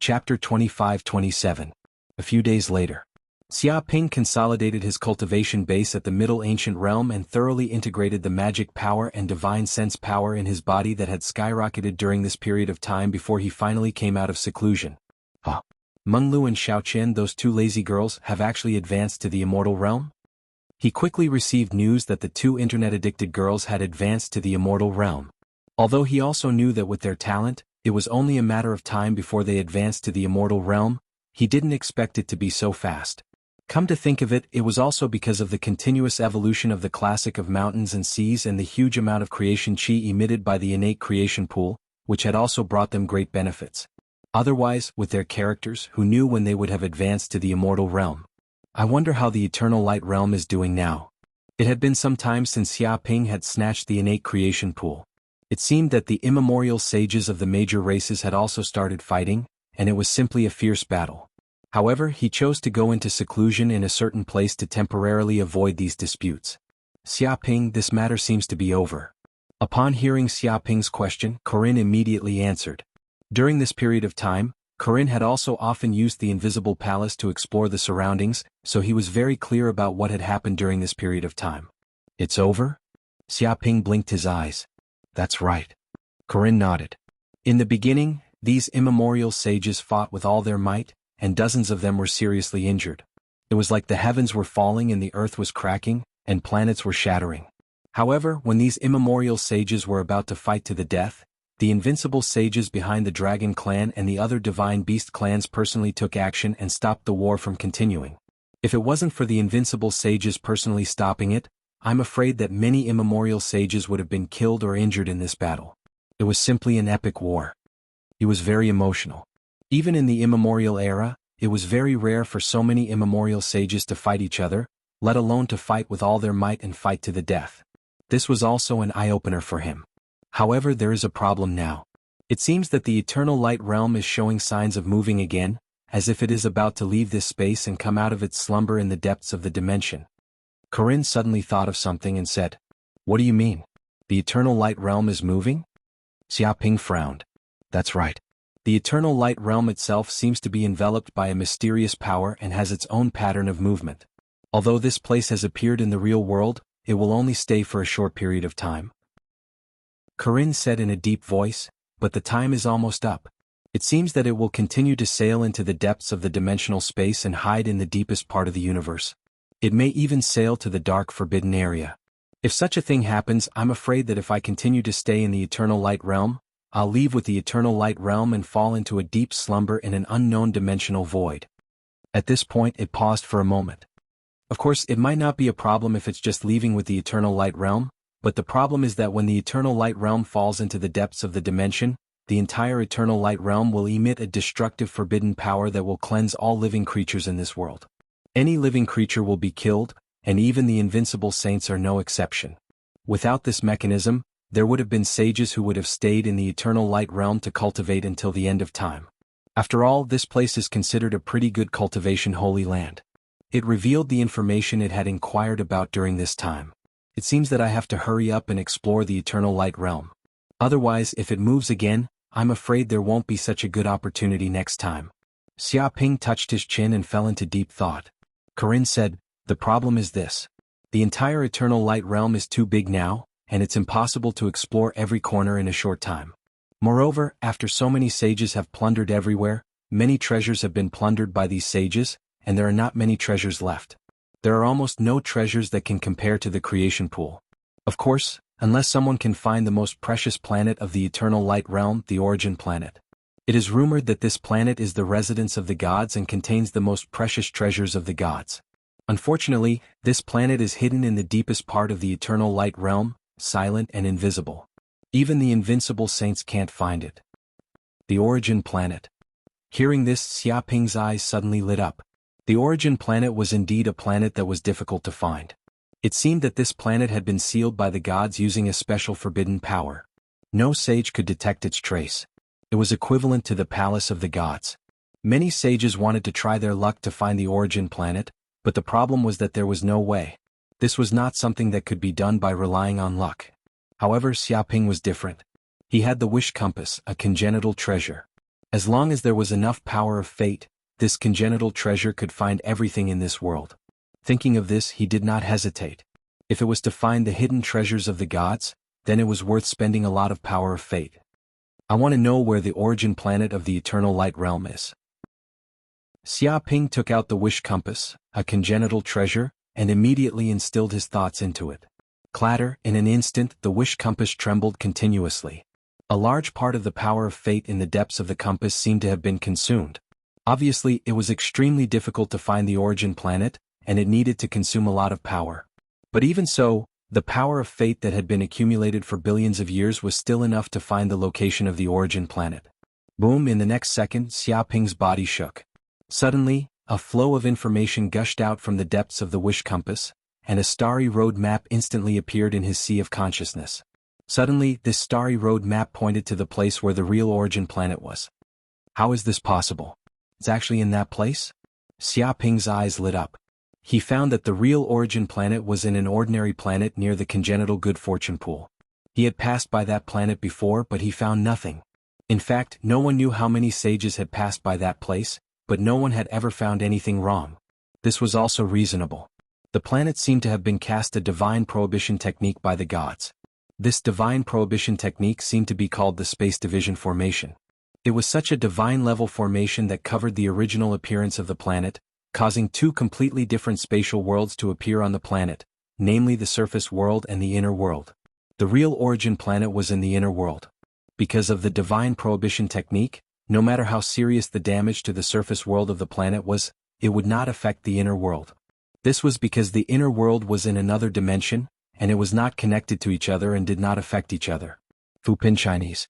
Chapter 25-27. A few days later. Xiaoping consolidated his cultivation base at the Middle Ancient Realm and thoroughly integrated the magic power and divine sense power in his body that had skyrocketed during this period of time before he finally came out of seclusion. Menglu and Xiaoqian, those two lazy girls, have actually advanced to the immortal realm? He quickly received news that the two internet-addicted girls had advanced to the immortal realm. Although he also knew that with their talent, it was only a matter of time before they advanced to the immortal realm, he didn't expect it to be so fast. Come to think of it, it was also because of the continuous evolution of the classic of mountains and seas and the huge amount of creation chi emitted by the innate creation pool, which had also brought them great benefits. Otherwise, with their characters, who knew when they would have advanced to the immortal realm? I wonder how the eternal light realm is doing now. It had been some time since Xiaoping had snatched the innate creation pool. It seemed that the immemorial sages of the major races had also started fighting, and it was simply a fierce battle. However, he chose to go into seclusion in a certain place to temporarily avoid these disputes. Xiaoping, this matter seems to be over. Upon hearing Xiaoping's question, Corinne immediately answered. During this period of time, Corinne had also often used the invisible palace to explore the surroundings, so he was very clear about what had happened during this period of time. It's over? Xiaoping blinked his eyes. That's right. Corinne nodded. In the beginning, these immemorial sages fought with all their might, and dozens of them were seriously injured. It was like the heavens were falling and the earth was cracking, and planets were shattering. However, when these immemorial sages were about to fight to the death, the invincible sages behind the Dragon Clan and the other Divine Beast clans personally took action and stopped the war from continuing. If it wasn't for the invincible sages personally stopping it, I'm afraid that many immemorial sages would have been killed or injured in this battle. It was simply an epic war. He was very emotional. Even in the immemorial era, it was very rare for so many immemorial sages to fight each other, let alone to fight with all their might and fight to the death. This was also an eye-opener for him. However, there is a problem now. It seems that the eternal light realm is showing signs of moving again, as if it is about to leave this space and come out of its slumber in the depths of the dimension. Corinne suddenly thought of something and said, "What do you mean? The eternal light realm is moving?" Xiaoping frowned. That's right. The eternal light realm itself seems to be enveloped by a mysterious power and has its own pattern of movement. Although this place has appeared in the real world, it will only stay for a short period of time. Corinne said in a deep voice, but the time is almost up. It seems that it will continue to sail into the depths of the dimensional space and hide in the deepest part of the universe. It may even sail to the dark forbidden area. If such a thing happens, I'm afraid that if I continue to stay in the eternal light realm, I'll leave with the eternal light realm and fall into a deep slumber in an unknown dimensional void. At this point it paused for a moment. Of course, it might not be a problem if it's just leaving with the eternal light realm, but the problem is that when the eternal light realm falls into the depths of the dimension, the entire eternal light realm will emit a destructive forbidden power that will cleanse all living creatures in this world. Any living creature will be killed, and even the invincible saints are no exception. Without this mechanism, there would have been sages who would have stayed in the eternal light realm to cultivate until the end of time. After all, this place is considered a pretty good cultivation holy land. It revealed the information it had inquired about during this time. It seems that I have to hurry up and explore the eternal light realm. Otherwise, if it moves again, I'm afraid there won't be such a good opportunity next time. Xiaoping touched his chin and fell into deep thought. Corinne said, "The problem is this. The entire eternal light realm is too big now, and it's impossible to explore every corner in a short time. Moreover, after so many sages have plundered everywhere, many treasures have been plundered by these sages, and there are not many treasures left. There are almost no treasures that can compare to the creation pool. Of course, unless someone can find the most precious planet of the eternal light realm, the origin planet. It is rumored that this planet is the residence of the gods and contains the most precious treasures of the gods. Unfortunately, this planet is hidden in the deepest part of the eternal light realm, silent and invisible. Even the invincible saints can't find it." The origin planet. Hearing this, Xiaoping's eyes suddenly lit up. The origin planet was indeed a planet that was difficult to find. It seemed that this planet had been sealed by the gods using a special forbidden power. No sage could detect its trace. It was equivalent to the palace of the gods. Many sages wanted to try their luck to find the origin planet, but the problem was that there was no way. This was not something that could be done by relying on luck. However, Xiaoping was different. He had the wish compass, a congenital treasure. As long as there was enough power of fate, this congenital treasure could find everything in this world. Thinking of this, he did not hesitate. If it was to find the hidden treasures of the gods, then it was worth spending a lot of power of fate. I want to know where the origin planet of the eternal light realm is. Xia Ping took out the wish compass, a congenital treasure, and immediately instilled his thoughts into it. Clatter, in an instant, the wish compass trembled continuously. A large part of the power of fate in the depths of the compass seemed to have been consumed. Obviously, it was extremely difficult to find the origin planet, and it needed to consume a lot of power. But even so, the power of fate that had been accumulated for billions of years was still enough to find the location of the origin planet. Boom! In the next second, Xia Ping's body shook. Suddenly, a flow of information gushed out from the depths of the wish compass, and a starry road map instantly appeared in his sea of consciousness. Suddenly, this starry road map pointed to the place where the real origin planet was. How is this possible? It's actually in that place? Xia Ping's eyes lit up. He found that the real origin planet was in an ordinary planet near the congenital good fortune pool. He had passed by that planet before, but he found nothing. In fact, no one knew how many sages had passed by that place, but no one had ever found anything wrong. This was also reasonable. The planet seemed to have been cast a divine prohibition technique by the gods. This divine prohibition technique seemed to be called the space division formation. It was such a divine-level formation that covered the original appearance of the planet, causing two completely different spatial worlds to appear on the planet, namely the surface world and the inner world. The real origin planet was in the inner world. Because of the divine prohibition technique, no matter how serious the damage to the surface world of the planet was, it would not affect the inner world. This was because the inner world was in another dimension, and it was not connected to each other and did not affect each other. Fupin Chinese.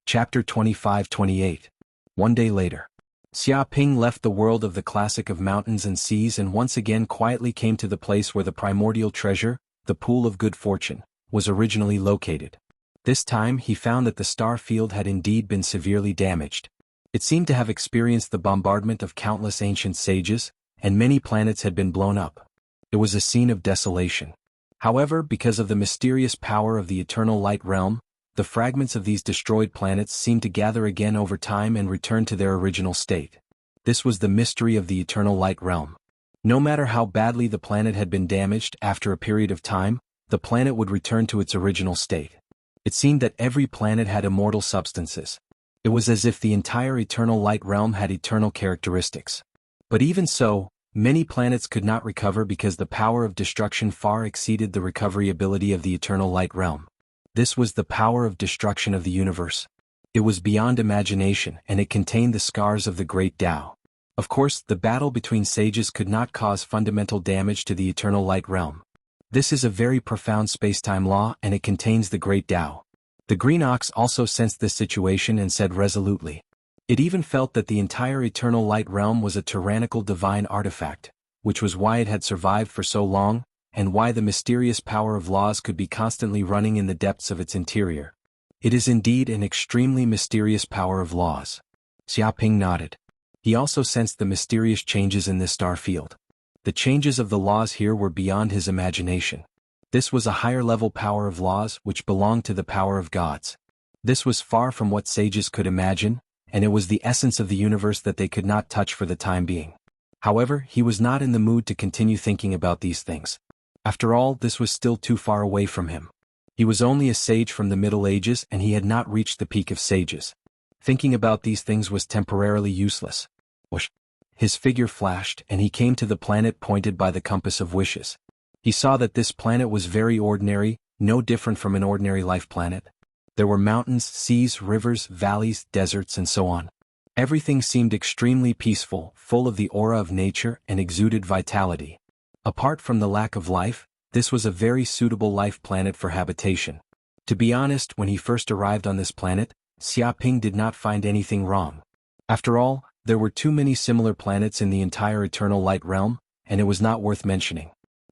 Chapter 25-28. One day later. Xia Ping left the world of the classic of mountains and seas and once again quietly came to the place where the primordial treasure, the pool of good fortune, was originally located. This time he found that the star field had indeed been severely damaged. It seemed to have experienced the bombardment of countless ancient sages, and many planets had been blown up. It was a scene of desolation. However, because of the mysterious power of the eternal light realm, the fragments of these destroyed planets seemed to gather again over time and return to their original state. This was the mystery of the eternal light realm. No matter how badly the planet had been damaged, after a period of time, the planet would return to its original state. It seemed that every planet had immortal substances. It was as if the entire eternal light realm had eternal characteristics. But even so, many planets could not recover because the power of destruction far exceeded the recovery ability of the eternal light realm. This was the power of destruction of the universe. It was beyond imagination, and it contained the scars of the great Tao. Of course, the battle between sages could not cause fundamental damage to the eternal light realm. This is a very profound space-time law, and it contains the great Tao. The green ox also sensed this situation and said resolutely. It even felt that the entire eternal light realm was a tyrannical divine artifact, which was why it had survived for so long, and why the mysterious power of laws could be constantly running in the depths of its interior. It is indeed an extremely mysterious power of laws. Xia Ping nodded. He also sensed the mysterious changes in this star field. The changes of the laws here were beyond his imagination. This was a higher-level power of laws which belonged to the power of gods. This was far from what sages could imagine, and it was the essence of the universe that they could not touch for the time being. However, he was not in the mood to continue thinking about these things. After all, this was still too far away from him. He was only a sage from the Middle Ages and he had not reached the peak of sages. Thinking about these things was temporarily useless. Whoosh! His figure flashed and he came to the planet pointed by the compass of wishes. He saw that this planet was very ordinary, no different from an ordinary life planet. There were mountains, seas, rivers, valleys, deserts, and so on. Everything seemed extremely peaceful, full of the aura of nature, and exuded vitality. Apart from the lack of life, this was a very suitable life planet for habitation. To be honest, when he first arrived on this planet, Xia Ping did not find anything wrong. After all, there were too many similar planets in the entire eternal light realm, and it was not worth mentioning.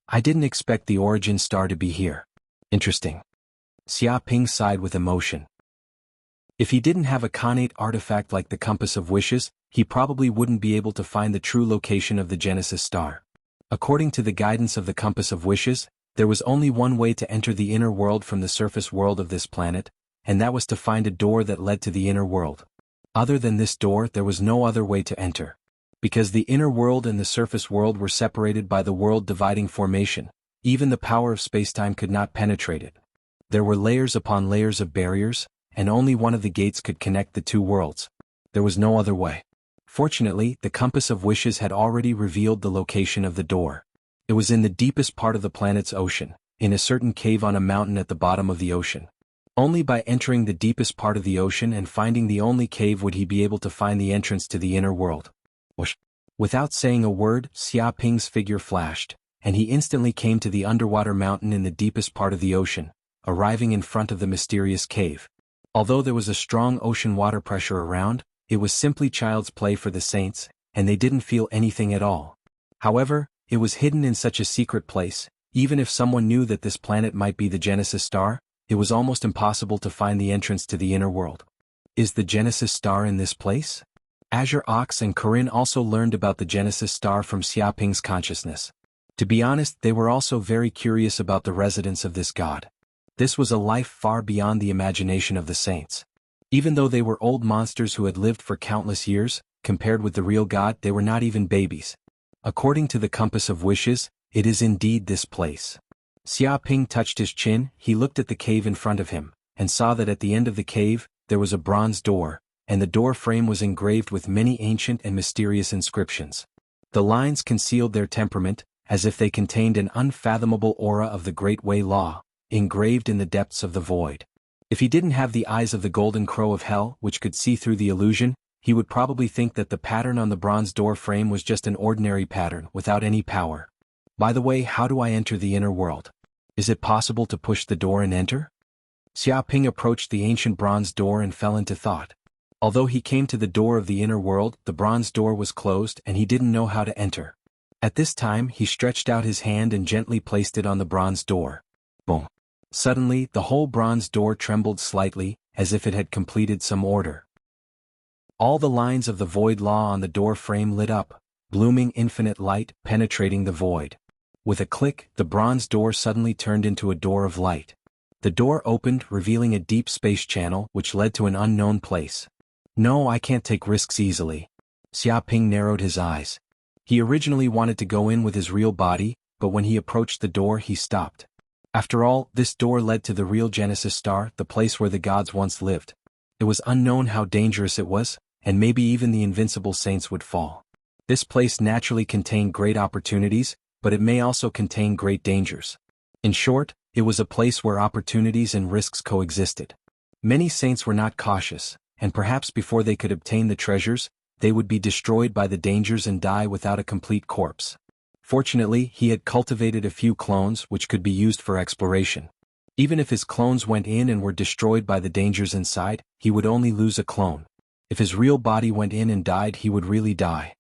I didn't expect the origin star to be here. Interesting. Xia Ping sighed with emotion. If he didn't have a connate artifact like the compass of wishes, he probably wouldn't be able to find the true location of the Genesis star. According to the guidance of the compass of wishes, there was only one way to enter the inner world from the surface world of this planet, and that was to find a door that led to the inner world. Other than this door, there was no other way to enter. Because the inner world and the surface world were separated by the world-dividing formation, even the power of spacetime could not penetrate it. There were layers upon layers of barriers, and only one of the gates could connect the two worlds. There was no other way. Fortunately, the compass of wishes had already revealed the location of the door. It was in the deepest part of the planet's ocean, in a certain cave on a mountain at the bottom of the ocean. Only by entering the deepest part of the ocean and finding the only cave would he be able to find the entrance to the inner world. Whoosh! Without saying a word, Xia Ping's figure flashed, and he instantly came to the underwater mountain in the deepest part of the ocean, arriving in front of the mysterious cave. Although there was a strong ocean water pressure around, it was simply child's play for the saints, and they didn't feel anything at all. However, it was hidden in such a secret place, even if someone knew that this planet might be the Genesis star, it was almost impossible to find the entrance to the inner world. Is the Genesis star in this place? Azure Ox and Corinne also learned about the Genesis star from Xia Ping's consciousness. To be honest, they were also very curious about the residence of this god. This was a life far beyond the imagination of the saints. Even though they were old monsters who had lived for countless years, compared with the real god, they were not even babies. According to the compass of wishes, it is indeed this place. Xia Ping touched his chin, he looked at the cave in front of him, and saw that at the end of the cave, there was a bronze door, and the door frame was engraved with many ancient and mysterious inscriptions. The lines concealed their temperament, as if they contained an unfathomable aura of the Great Way Law, engraved in the depths of the void. If he didn't have the eyes of the golden crow of hell which could see through the illusion, he would probably think that the pattern on the bronze door frame was just an ordinary pattern without any power. By the way, how do I enter the inner world? Is it possible to push the door and enter? Xia Ping approached the ancient bronze door and fell into thought. Although he came to the door of the inner world, the bronze door was closed and he didn't know how to enter. At this time, he stretched out his hand and gently placed it on the bronze door. Boom! Suddenly, the whole bronze door trembled slightly, as if it had completed some order. All the lines of the void law on the door frame lit up, blooming infinite light penetrating the void. With a click, the bronze door suddenly turned into a door of light. The door opened, revealing a deep space channel which led to an unknown place. No, I can't take risks easily. Xia Ping narrowed his eyes. He originally wanted to go in with his real body, but when he approached the door he stopped. After all, this door led to the real Genesis star, the place where the gods once lived. It was unknown how dangerous it was, and maybe even the invincible saints would fall. This place naturally contained great opportunities, but it may also contain great dangers. In short, it was a place where opportunities and risks coexisted. Many saints were not cautious, and perhaps before they could obtain the treasures, they would be destroyed by the dangers and die without a complete corpse. Fortunately, he had cultivated a few clones which could be used for exploration. Even if his clones went in and were destroyed by the dangers inside, he would only lose a clone. If his real body went in and died, he would really die.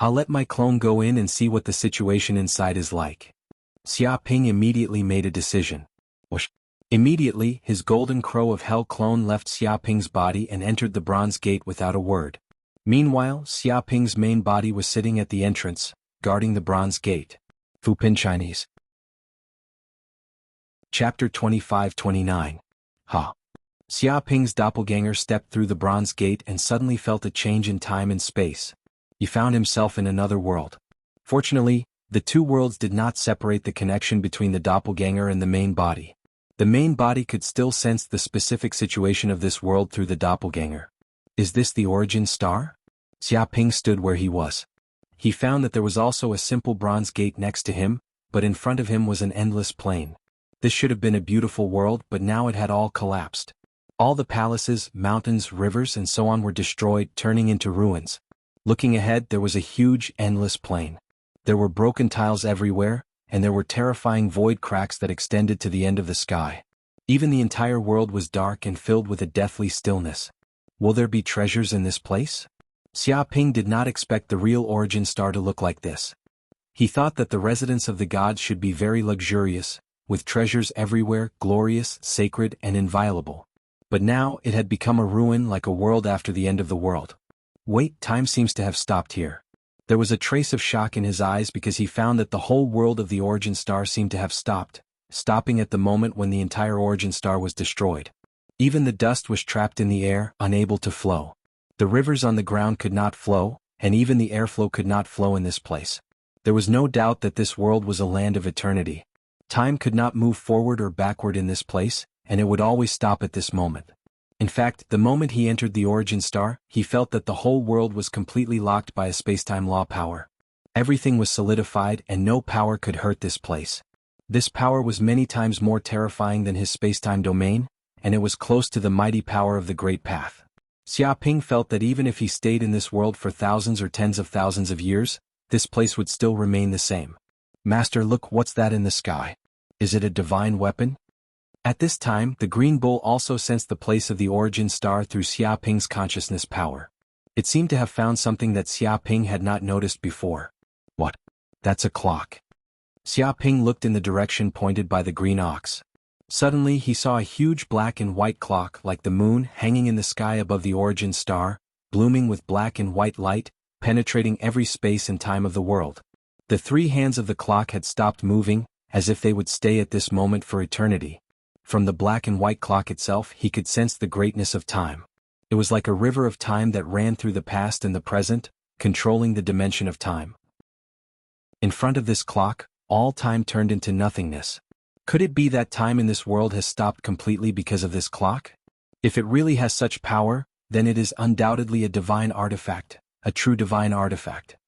I'll let my clone go in and see what the situation inside is like. Xia Ping immediately made a decision. Whoosh! Immediately, his golden crow of hell clone left Xia Ping's body and entered the bronze gate without a word. Meanwhile, Xia Ping's main body was sitting at the entrance, guarding the bronze gate. Fupin Chinese. Chapter 25-29. Ha! Xia Ping's doppelganger stepped through the bronze gate and suddenly felt a change in time and space. He found himself in another world. Fortunately, the two worlds did not separate the connection between the doppelganger and the main body. The main body could still sense the specific situation of this world through the doppelganger. Is this the origin star? Xia Ping stood where he was. He found that there was also a simple bronze gate next to him, but in front of him was an endless plain. This should have been a beautiful world, but now it had all collapsed. All the palaces, mountains, rivers, and so on were destroyed, turning into ruins. Looking ahead, there was a huge, endless plain. There were broken tiles everywhere, and there were terrifying void cracks that extended to the end of the sky. Even the entire world was dark and filled with a deathly stillness. Will there be treasures in this place? Xia Ping did not expect the real origin star to look like this. He thought that the residence of the gods should be very luxurious, with treasures everywhere, glorious, sacred, and inviolable. But now it had become a ruin, like a world after the end of the world. Wait, time seems to have stopped here. There was a trace of shock in his eyes because he found that the whole world of the origin star seemed to have stopped, stopping at the moment when the entire origin star was destroyed. Even the dust was trapped in the air, unable to flow. The rivers on the ground could not flow, and even the airflow could not flow in this place. There was no doubt that this world was a land of eternity. Time could not move forward or backward in this place, and it would always stop at this moment. In fact, the moment he entered the origin star, he felt that the whole world was completely locked by a spacetime law power. Everything was solidified and no power could hurt this place. This power was many times more terrifying than his spacetime domain, and it was close to the mighty power of the Great Path. Xiaoping felt that even if he stayed in this world for thousands or tens of thousands of years, this place would still remain the same. Master, look, what's that in the sky? Is it a divine weapon? At this time, the green bull also sensed the place of the origin star through Xiaoping's consciousness power. It seemed to have found something that Xiaoping had not noticed before. What? That's a clock. Xiaoping looked in the direction pointed by the green ox. Suddenly he saw a huge black and white clock like the moon hanging in the sky above the origin star, blooming with black and white light, penetrating every space and time of the world. The three hands of the clock had stopped moving, as if they would stay at this moment for eternity. From the black and white clock itself he could sense the greatness of time. It was like a river of time that ran through the past and the present, controlling the dimension of time. In front of this clock, all time turned into nothingness. Could it be that time in this world has stopped completely because of this clock? If it really has such power, then it is undoubtedly a divine artifact, a true divine artifact.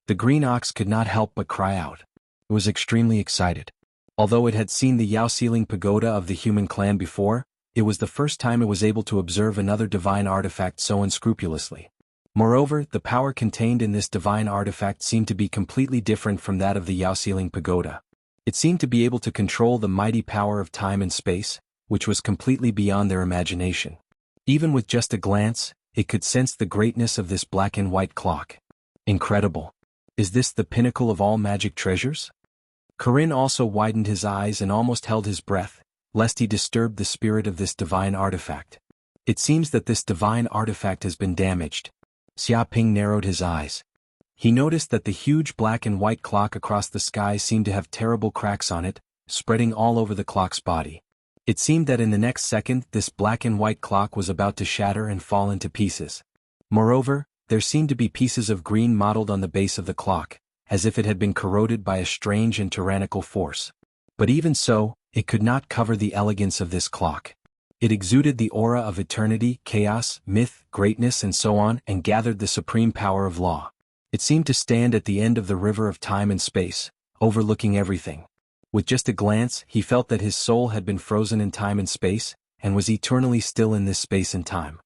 The green ox could not help but cry out. It was extremely excited. Although it had seen the Yaoxiling pagoda of the human clan before, it was the first time it was able to observe another divine artifact so unscrupulously. Moreover, the power contained in this divine artifact seemed to be completely different from that of the Yaoxiling pagoda. It seemed to be able to control the mighty power of time and space, which was completely beyond their imagination. Even with just a glance, it could sense the greatness of this black and white clock. Incredible. Is this the pinnacle of all magic treasures? Corinne also widened his eyes and almost held his breath, lest he disturb the spirit of this divine artifact. It seems that this divine artifact has been damaged. Xiaoping narrowed his eyes. He noticed that the huge black and white clock across the sky seemed to have terrible cracks on it, spreading all over the clock's body. It seemed that in the next second this black and white clock was about to shatter and fall into pieces. Moreover, there seemed to be pieces of green mottled on the base of the clock, as if it had been corroded by a strange and tyrannical force. But even so, it could not cover the elegance of this clock. It exuded the aura of eternity, chaos, myth, greatness and so on, and gathered the supreme power of law. It seemed to stand at the end of the river of time and space, overlooking everything. With just a glance, he felt that his soul had been frozen in time and space, and was eternally still in this space and time.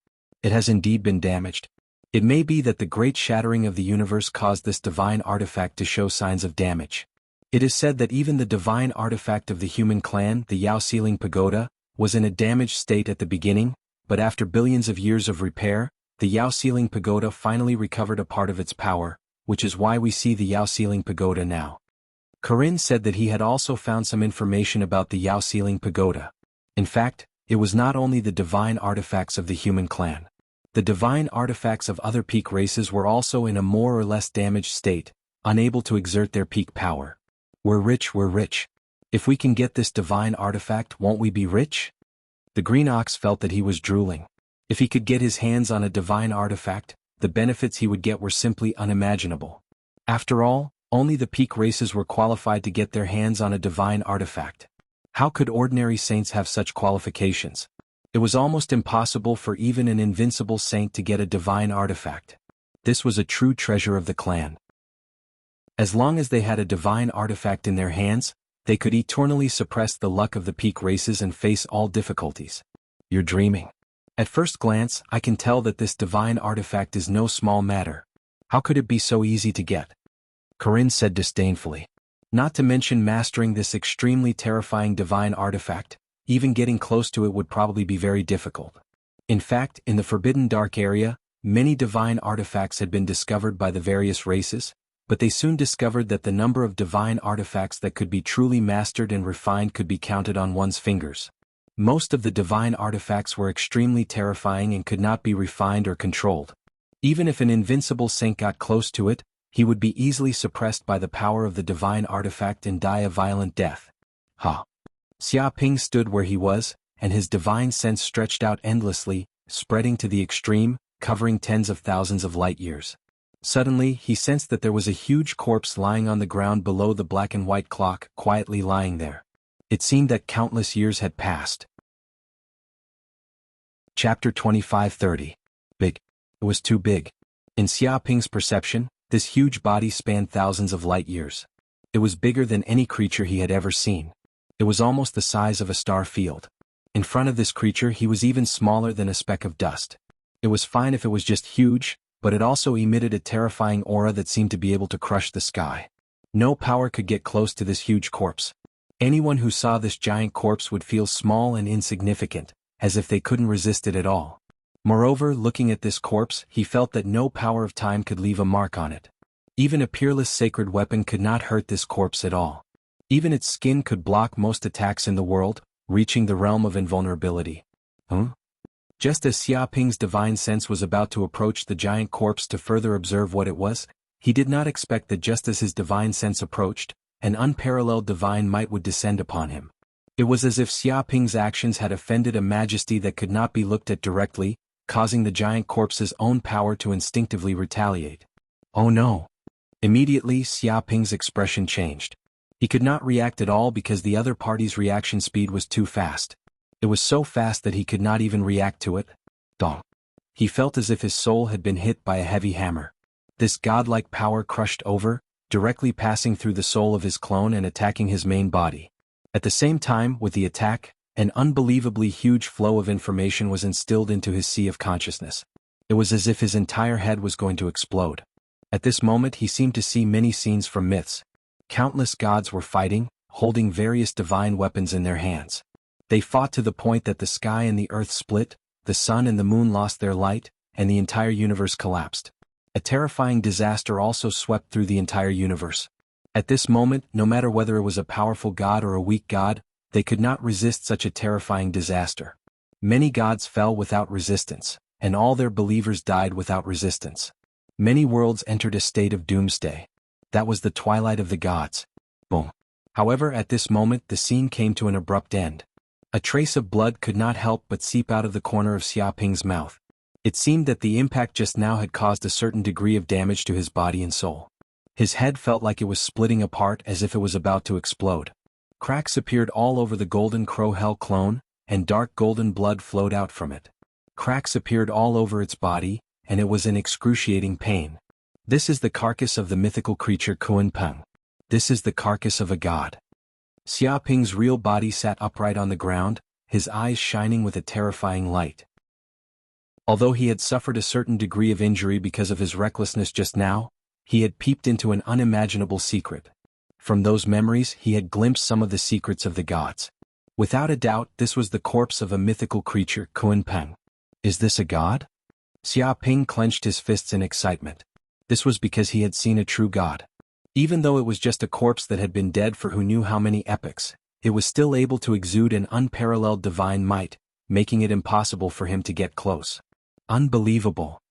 It has indeed been damaged. It may be that the great shattering of the universe caused this divine artifact to show signs of damage. It is said that even the divine artifact of the human clan, the Yaoxiling pagoda, was in a damaged state at the beginning, but after billions of years of repair, the Yaoxiling pagoda finally recovered a part of its power, which is why we see the Yaoxiling pagoda now. Corinne said that he had also found some information about the Yaoxiling pagoda. In fact, it was not only the divine artifacts of the human clan. The divine artifacts of other peak races were also in a more or less damaged state, unable to exert their peak power. We're rich, we're rich. If we can get this divine artifact, won't we be rich? The green ox felt that he was drooling. If he could get his hands on a divine artifact, the benefits he would get were simply unimaginable. After all, only the peak races were qualified to get their hands on a divine artifact. How could ordinary saints have such qualifications? It was almost impossible for even an invincible saint to get a divine artifact. This was a true treasure of the clan. As long as they had a divine artifact in their hands, they could eternally suppress the luck of the peak races and face all difficulties. You're dreaming. At first glance, I can tell that this divine artifact is no small matter. How could it be so easy to get? Corinne said disdainfully. Not to mention mastering this extremely terrifying divine artifact, even getting close to it would probably be very difficult. In fact, in the Forbidden Dark area, many divine artifacts had been discovered by the various races, but they soon discovered that the number of divine artifacts that could be truly mastered and refined could be counted on one's fingers. Most of the divine artifacts were extremely terrifying and could not be refined or controlled. Even if an invincible saint got close to it, he would be easily suppressed by the power of the divine artifact and die a violent death. Ha! Xiaoping stood where he was, and his divine sense stretched out endlessly, spreading to the extreme, covering tens of thousands of light years. Suddenly, he sensed that there was a huge corpse lying on the ground below the black and white clock, quietly lying there. It seemed that countless years had passed. Chapter 25-30. Big. It was too big. In Xiaoping's perception, this huge body spanned thousands of light years. It was bigger than any creature he had ever seen. It was almost the size of a star field. In front of this creature he was even smaller than a speck of dust. It was fine if it was just huge, but it also emitted a terrifying aura that seemed to be able to crush the sky. No power could get close to this huge corpse. Anyone who saw this giant corpse would feel small and insignificant, as if they couldn't resist it at all. Moreover, looking at this corpse, he felt that no power of time could leave a mark on it. Even a peerless sacred weapon could not hurt this corpse at all. Even its skin could block most attacks in the world, reaching the realm of invulnerability. Just as Xiaoping's divine sense was about to approach the giant corpse to further observe what it was, he did not expect that just as his divine sense approached, an unparalleled divine might would descend upon him. It was as if Xiaoping's actions had offended a majesty that could not be looked at directly, causing the giant corpse's own power to instinctively retaliate. Oh no! Immediately, Xiaoping's expression changed. He could not react at all because the other party's reaction speed was too fast. It was so fast that he could not even react to it. Dong. He felt as if his soul had been hit by a heavy hammer. This godlike power crushed over, directly passing through the soul of his clone and attacking his main body. At the same time, with the attack, an unbelievably huge flow of information was instilled into his sea of consciousness. It was as if his entire head was going to explode. At this moment he seemed to see many scenes from myths. Countless gods were fighting, holding various divine weapons in their hands. They fought to the point that the sky and the earth split, the sun and the moon lost their light, and the entire universe collapsed. A terrifying disaster also swept through the entire universe. At this moment, no matter whether it was a powerful god or a weak god, they could not resist such a terrifying disaster. Many gods fell without resistance, and all their believers died without resistance. Many worlds entered a state of doomsday. That was the twilight of the gods. Boom. However, at this moment the scene came to an abrupt end. A trace of blood could not help but seep out of the corner of Xiaoping's mouth. It seemed that the impact just now had caused a certain degree of damage to his body and soul. His head felt like it was splitting apart as if it was about to explode. Cracks appeared all over the golden crow hell clone, and dark golden blood flowed out from it. Cracks appeared all over its body, and it was in excruciating pain. This is the carcass of the mythical creature Kunpeng. This is the carcass of a god. Xiaoping's real body sat upright on the ground, his eyes shining with a terrifying light. Although he had suffered a certain degree of injury because of his recklessness just now, he had peeped into an unimaginable secret. From those memories he had glimpsed some of the secrets of the gods. Without a doubt, this was the corpse of a mythical creature, Kunpeng. Is this a god? Xiaoping clenched his fists in excitement. This was because he had seen a true god. Even though it was just a corpse that had been dead for who knew how many epochs, it was still able to exude an unparalleled divine might, making it impossible for him to get close. Unbelievable.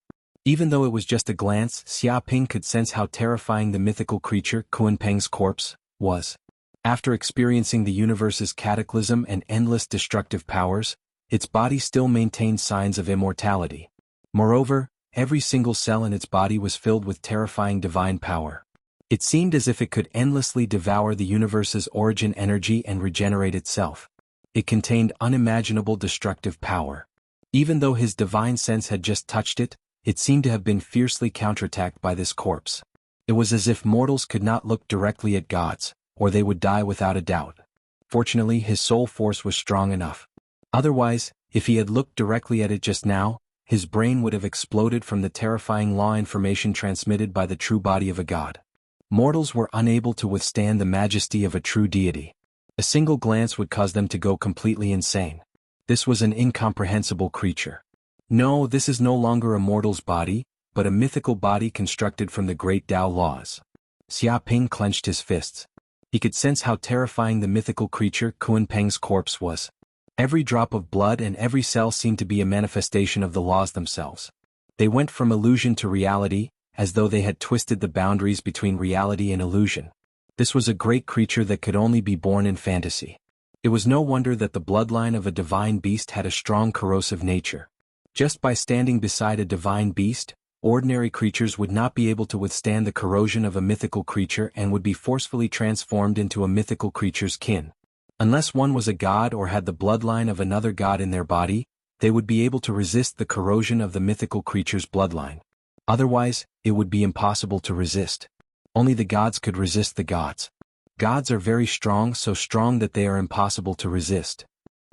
Even though it was just a glance, Xiaoping could sense how terrifying the mythical creature, Kunpeng's corpse, was. After experiencing the universe's cataclysm and endless destructive powers, its body still maintained signs of immortality. Moreover, every single cell in its body was filled with terrifying divine power. It seemed as if it could endlessly devour the universe's origin energy and regenerate itself. It contained unimaginable destructive power. Even though his divine sense had just touched it, it seemed to have been fiercely counterattacked by this corpse. It was as if mortals could not look directly at gods, or they would die without a doubt. Fortunately, his soul force was strong enough. Otherwise, if he had looked directly at it just now, his brain would have exploded from the terrifying law information transmitted by the true body of a god. Mortals were unable to withstand the majesty of a true deity. A single glance would cause them to go completely insane. This was an incomprehensible creature. No, this is no longer a mortal's body, but a mythical body constructed from the great Tao laws. Xiaoping clenched his fists. He could sense how terrifying the mythical creature Kunpeng's corpse was. Every drop of blood and every cell seemed to be a manifestation of the laws themselves. They went from illusion to reality, as though they had twisted the boundaries between reality and illusion. This was a great creature that could only be born in fantasy. It was no wonder that the bloodline of a divine beast had a strong corrosive nature. Just by standing beside a divine beast, ordinary creatures would not be able to withstand the corrosion of a mythical creature and would be forcefully transformed into a mythical creature's kin. Unless one was a god or had the bloodline of another god in their body, they would be able to resist the corrosion of the mythical creature's bloodline. Otherwise, it would be impossible to resist. Only the gods could resist the gods. Gods are very strong, so strong that they are impossible to resist.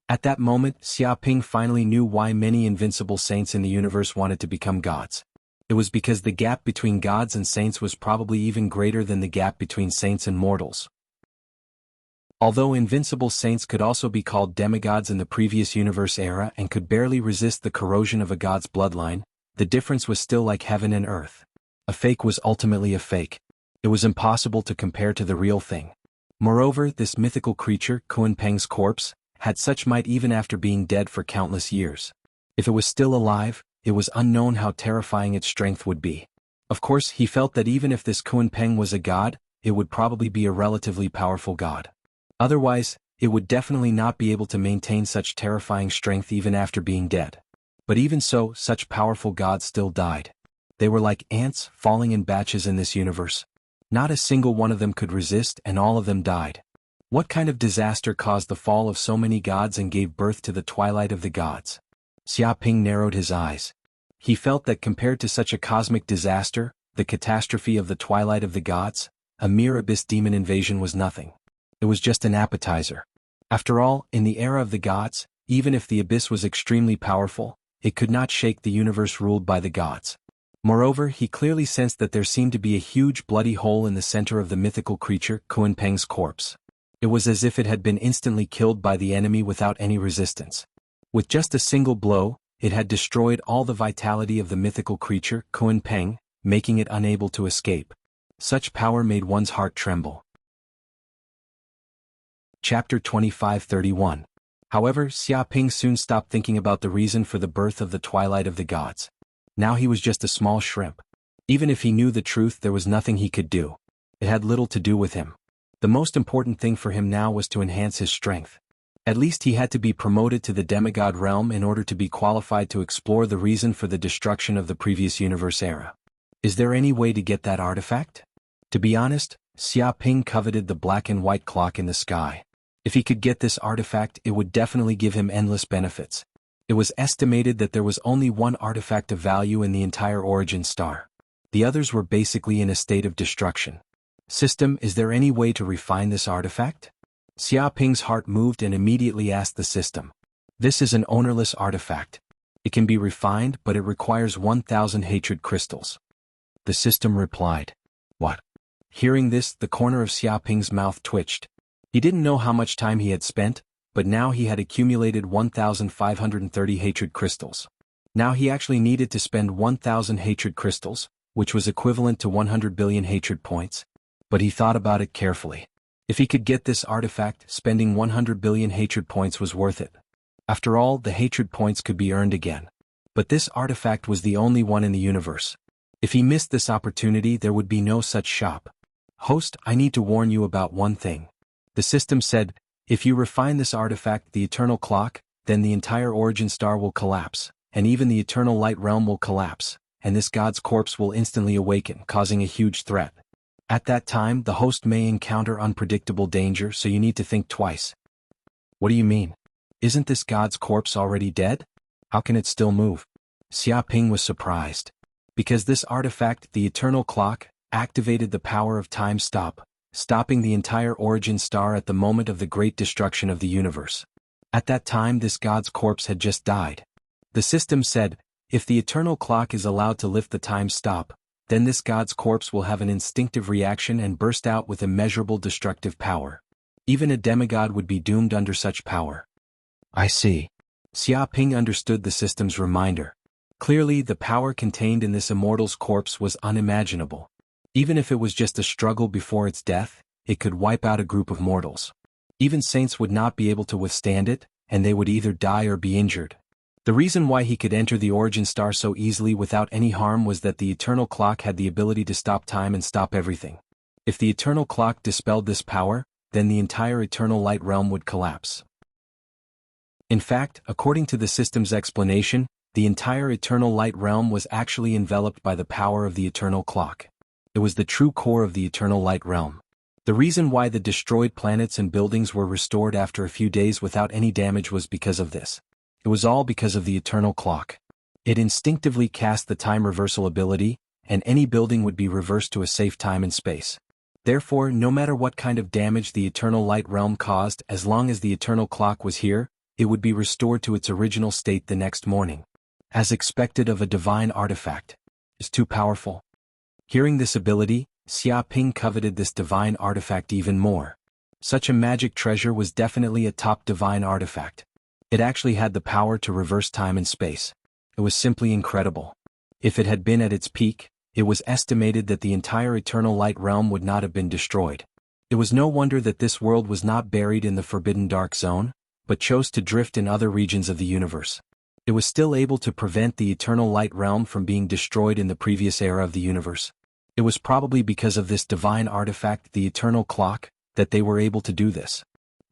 At that moment, Xiaoping finally knew why many invincible saints in the universe wanted to become gods. It was because the gap between gods and saints was probably even greater than the gap between saints and mortals. Although invincible saints could also be called demigods in the previous universe era and could barely resist the corrosion of a god's bloodline, the difference was still like heaven and earth. A fake was ultimately a fake. It was impossible to compare to the real thing. Moreover, this mythical creature, Kunpeng's corpse, had such might even after being dead for countless years. If it was still alive, it was unknown how terrifying its strength would be. Of course, he felt that even if this Kunpeng was a god, it would probably be a relatively powerful god. Otherwise, it would definitely not be able to maintain such terrifying strength even after being dead. But even so, such powerful gods still died. They were like ants falling in batches in this universe. Not a single one of them could resist, and all of them died. What kind of disaster caused the fall of so many gods and gave birth to the twilight of the gods? Xiaoping narrowed his eyes. He felt that compared to such a cosmic disaster, the catastrophe of the twilight of the gods, a mere abyss demon invasion was nothing. It was just an appetizer. After all, in the era of the gods, even if the abyss was extremely powerful, it could not shake the universe ruled by the gods. Moreover, he clearly sensed that there seemed to be a huge bloody hole in the center of the mythical creature, Kunpeng's corpse. It was as if it had been instantly killed by the enemy without any resistance. With just a single blow, it had destroyed all the vitality of the mythical creature, Kunpeng, making it unable to escape. Such power made one's heart tremble. Chapter 25-31. However, Xiaoping soon stopped thinking about the reason for the birth of the twilight of the gods. Now he was just a small shrimp. Even if he knew the truth, there was nothing he could do. It had little to do with him. The most important thing for him now was to enhance his strength. At least he had to be promoted to the demigod realm in order to be qualified to explore the reason for the destruction of the previous universe era. Is there any way to get that artifact? To be honest, Xiaoping coveted the black and white clock in the sky. If he could get this artifact, it would definitely give him endless benefits. It was estimated that there was only one artifact of value in the entire origin star. The others were basically in a state of destruction. System, is there any way to refine this artifact? Xiaoping's heart moved and immediately asked the system. This is an ownerless artifact. It can be refined, but it requires 1,000 hatred crystals. The system replied. What? Hearing this, the corner of Xiaoping's mouth twitched. He didn't know how much time he had spent, but now he had accumulated 1,530 hatred crystals. Now he actually needed to spend 1,000 hatred crystals, which was equivalent to 100 billion hatred points. But he thought about it carefully. If he could get this artifact, spending 100 billion hatred points was worth it. After all, the hatred points could be earned again. But this artifact was the only one in the universe. If he missed this opportunity, there would be no such shop. Host, I need to warn you about one thing. The system said, if you refine this artifact, the eternal clock, then the entire origin star will collapse, and even the eternal light realm will collapse, and this god's corpse will instantly awaken, causing a huge threat. At that time, the host may encounter unpredictable danger, so you need to think twice. What do you mean? Isn't this god's corpse already dead? How can it still move? Xiaoping was surprised. Because this artifact, the eternal clock, activated the power of time stop, stopping the entire origin star at the moment of the great destruction of the universe. At that time, this god's corpse had just died. The system said, if the eternal clock is allowed to lift the time stop, then this god's corpse will have an instinctive reaction and burst out with immeasurable destructive power. Even a demigod would be doomed under such power. I see. Xiaoping understood the system's reminder. Clearly, the power contained in this immortal's corpse was unimaginable. Even if it was just a struggle before its death, it could wipe out a group of mortals. Even saints would not be able to withstand it, and they would either die or be injured. The reason why he could enter the origin star so easily without any harm was that the eternal clock had the ability to stop time and stop everything. If the eternal clock dispelled this power, then the entire Eternal Light realm would collapse. In fact, according to the system's explanation, the entire Eternal Light realm was actually enveloped by the power of the Eternal Clock. It was the true core of the Eternal Light realm. The reason why the destroyed planets and buildings were restored after a few days without any damage was because of this. It was all because of the Eternal Clock. It instinctively cast the time reversal ability, and any building would be reversed to a safe time and space. Therefore, no matter what kind of damage the Eternal Light realm caused, as long as the Eternal Clock was here, it would be restored to its original state the next morning. As expected of a divine artifact. Is too powerful. Hearing this ability, Xia Ping coveted this divine artifact even more. Such a magic treasure was definitely a top divine artifact. It actually had the power to reverse time and space. It was simply incredible. If it had been at its peak, it was estimated that the entire Eternal Light realm would not have been destroyed. It was no wonder that this world was not buried in the Forbidden Dark Zone, but chose to drift in other regions of the universe. It was still able to prevent the Eternal Light realm from being destroyed in the previous era of the universe. It was probably because of this divine artifact, the Eternal Clock, that they were able to do this.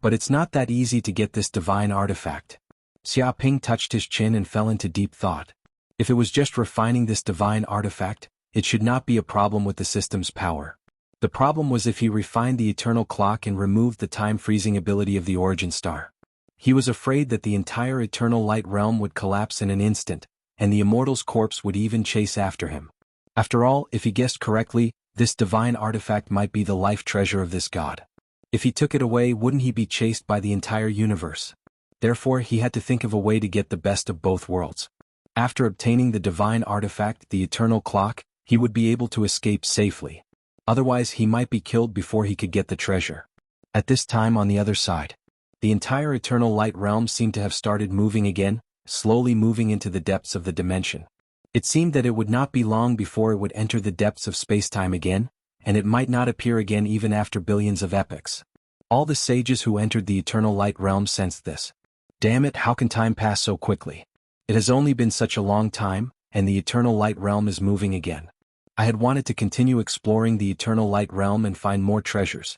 But it's not that easy to get this divine artifact. Xia Ping touched his chin and fell into deep thought. If it was just refining this divine artifact, it should not be a problem with the system's power. The problem was if he refined the Eternal Clock and removed the time-freezing ability of the Origin Star. He was afraid that the entire Eternal Light realm would collapse in an instant, and the Immortal's corpse would even chase after him. After all, if he guessed correctly, this divine artifact might be the life treasure of this god. If he took it away, wouldn't he be chased by the entire universe? Therefore, he had to think of a way to get the best of both worlds. After obtaining the divine artifact, the Eternal Clock, he would be able to escape safely. Otherwise, he might be killed before he could get the treasure. At this time, on the other side, the entire Eternal Light realm seemed to have started moving again, slowly moving into the depths of the dimension. It seemed that it would not be long before it would enter the depths of space-time again, and it might not appear again even after billions of epochs. All the sages who entered the Eternal Light realm sensed this. Damn it, how can time pass so quickly? It has only been such a long time, and the Eternal Light realm is moving again. I had wanted to continue exploring the Eternal Light realm and find more treasures.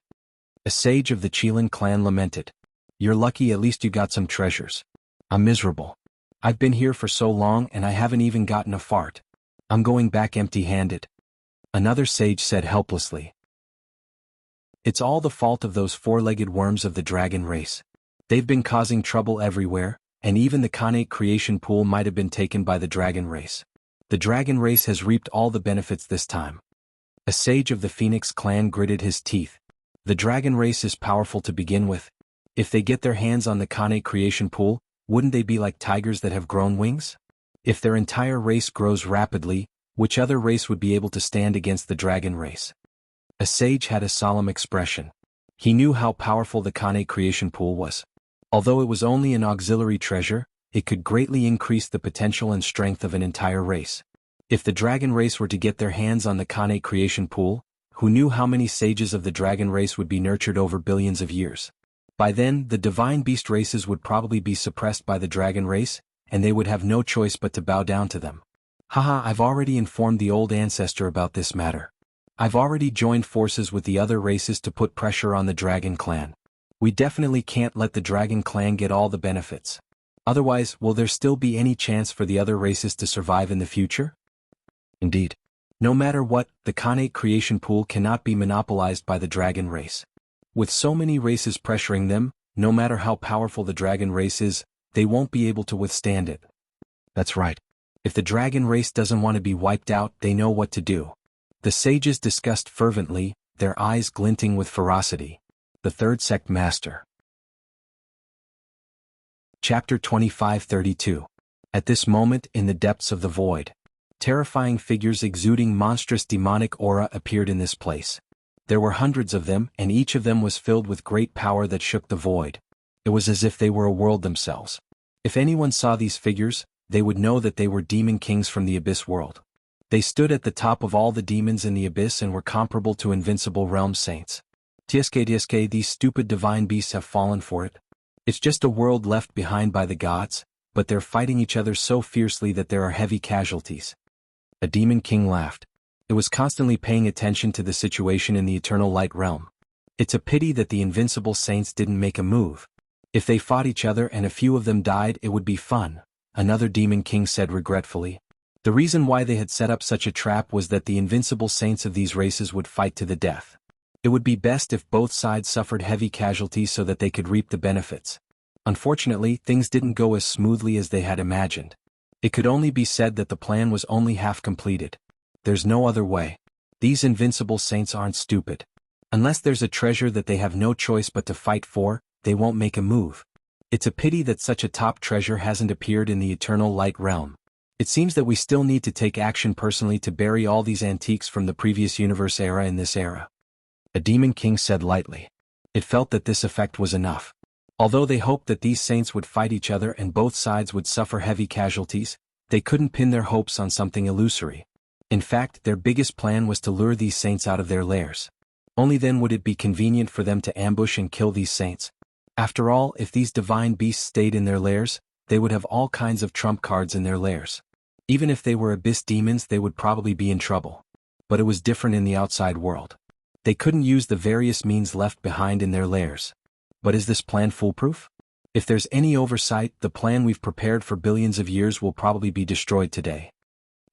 A sage of the Qilin clan lamented. You're lucky, at least you got some treasures. I'm miserable. I've been here for so long and I haven't even gotten a fart. I'm going back empty-handed. Another sage said helplessly. It's all the fault of those four-legged worms of the dragon race. They've been causing trouble everywhere, and even the Khanate creation pool might have been taken by the dragon race. The dragon race has reaped all the benefits this time. A sage of the Phoenix clan gritted his teeth. The dragon race is powerful to begin with. If they get their hands on the Khanate creation pool, wouldn't they be like tigers that have grown wings? If their entire race grows rapidly, which other race would be able to stand against the dragon race? A sage had a solemn expression. He knew how powerful the Khanate creation pool was. Although it was only an auxiliary treasure, it could greatly increase the potential and strength of an entire race. If the dragon race were to get their hands on the Khanate creation pool, who knew how many sages of the dragon race would be nurtured over billions of years? By then, the divine beast races would probably be suppressed by the dragon race, and they would have no choice but to bow down to them. Haha, I've already informed the old ancestor about this matter. I've already joined forces with the other races to put pressure on the dragon clan. We definitely can't let the dragon clan get all the benefits. Otherwise, will there still be any chance for the other races to survive in the future? Indeed. No matter what, the Khanate creation pool cannot be monopolized by the dragon race. With so many races pressuring them, no matter how powerful the dragon race is, they won't be able to withstand it. That's right. If the dragon race doesn't want to be wiped out, they know what to do. The sages discussed fervently, their eyes glinting with ferocity. The Third Sect Master. Chapter 25-32. At this moment, in the depths of the void, terrifying figures exuding monstrous demonic aura appeared in this place. There were hundreds of them, and each of them was filled with great power that shook the void. It was as if they were a world themselves. If anyone saw these figures, they would know that they were demon kings from the Abyss world. They stood at the top of all the demons in the Abyss and were comparable to invincible realm saints. Tsk, these stupid divine beasts have fallen for it. It's just a world left behind by the gods, but they're fighting each other so fiercely that there are heavy casualties. A demon king laughed. It was constantly paying attention to the situation in the Eternal Light realm. It's a pity that the invincible saints didn't make a move. If they fought each other and a few of them died, it would be fun, another demon king said regretfully. The reason why they had set up such a trap was that the invincible saints of these races would fight to the death. It would be best if both sides suffered heavy casualties so that they could reap the benefits. Unfortunately, things didn't go as smoothly as they had imagined. It could only be said that the plan was only half completed. There's no other way. These invincible saints aren't stupid. Unless there's a treasure that they have no choice but to fight for, they won't make a move. It's a pity that such a top treasure hasn't appeared in the Eternal Light Realm. It seems that we still need to take action personally to bury all these antiques from the previous universe era in this era. A demon king said lightly. It felt that this effect was enough. Although they hoped that these saints would fight each other and both sides would suffer heavy casualties, they couldn't pin their hopes on something illusory. In fact, their biggest plan was to lure these saints out of their lairs. Only then would it be convenient for them to ambush and kill these saints. After all, if these divine beasts stayed in their lairs, they would have all kinds of trump cards in their lairs. Even if they were abyss demons, they would probably be in trouble. But it was different in the outside world. They couldn't use the various means left behind in their lairs. But is this plan foolproof? If there's any oversight, the plan we've prepared for billions of years will probably be destroyed today.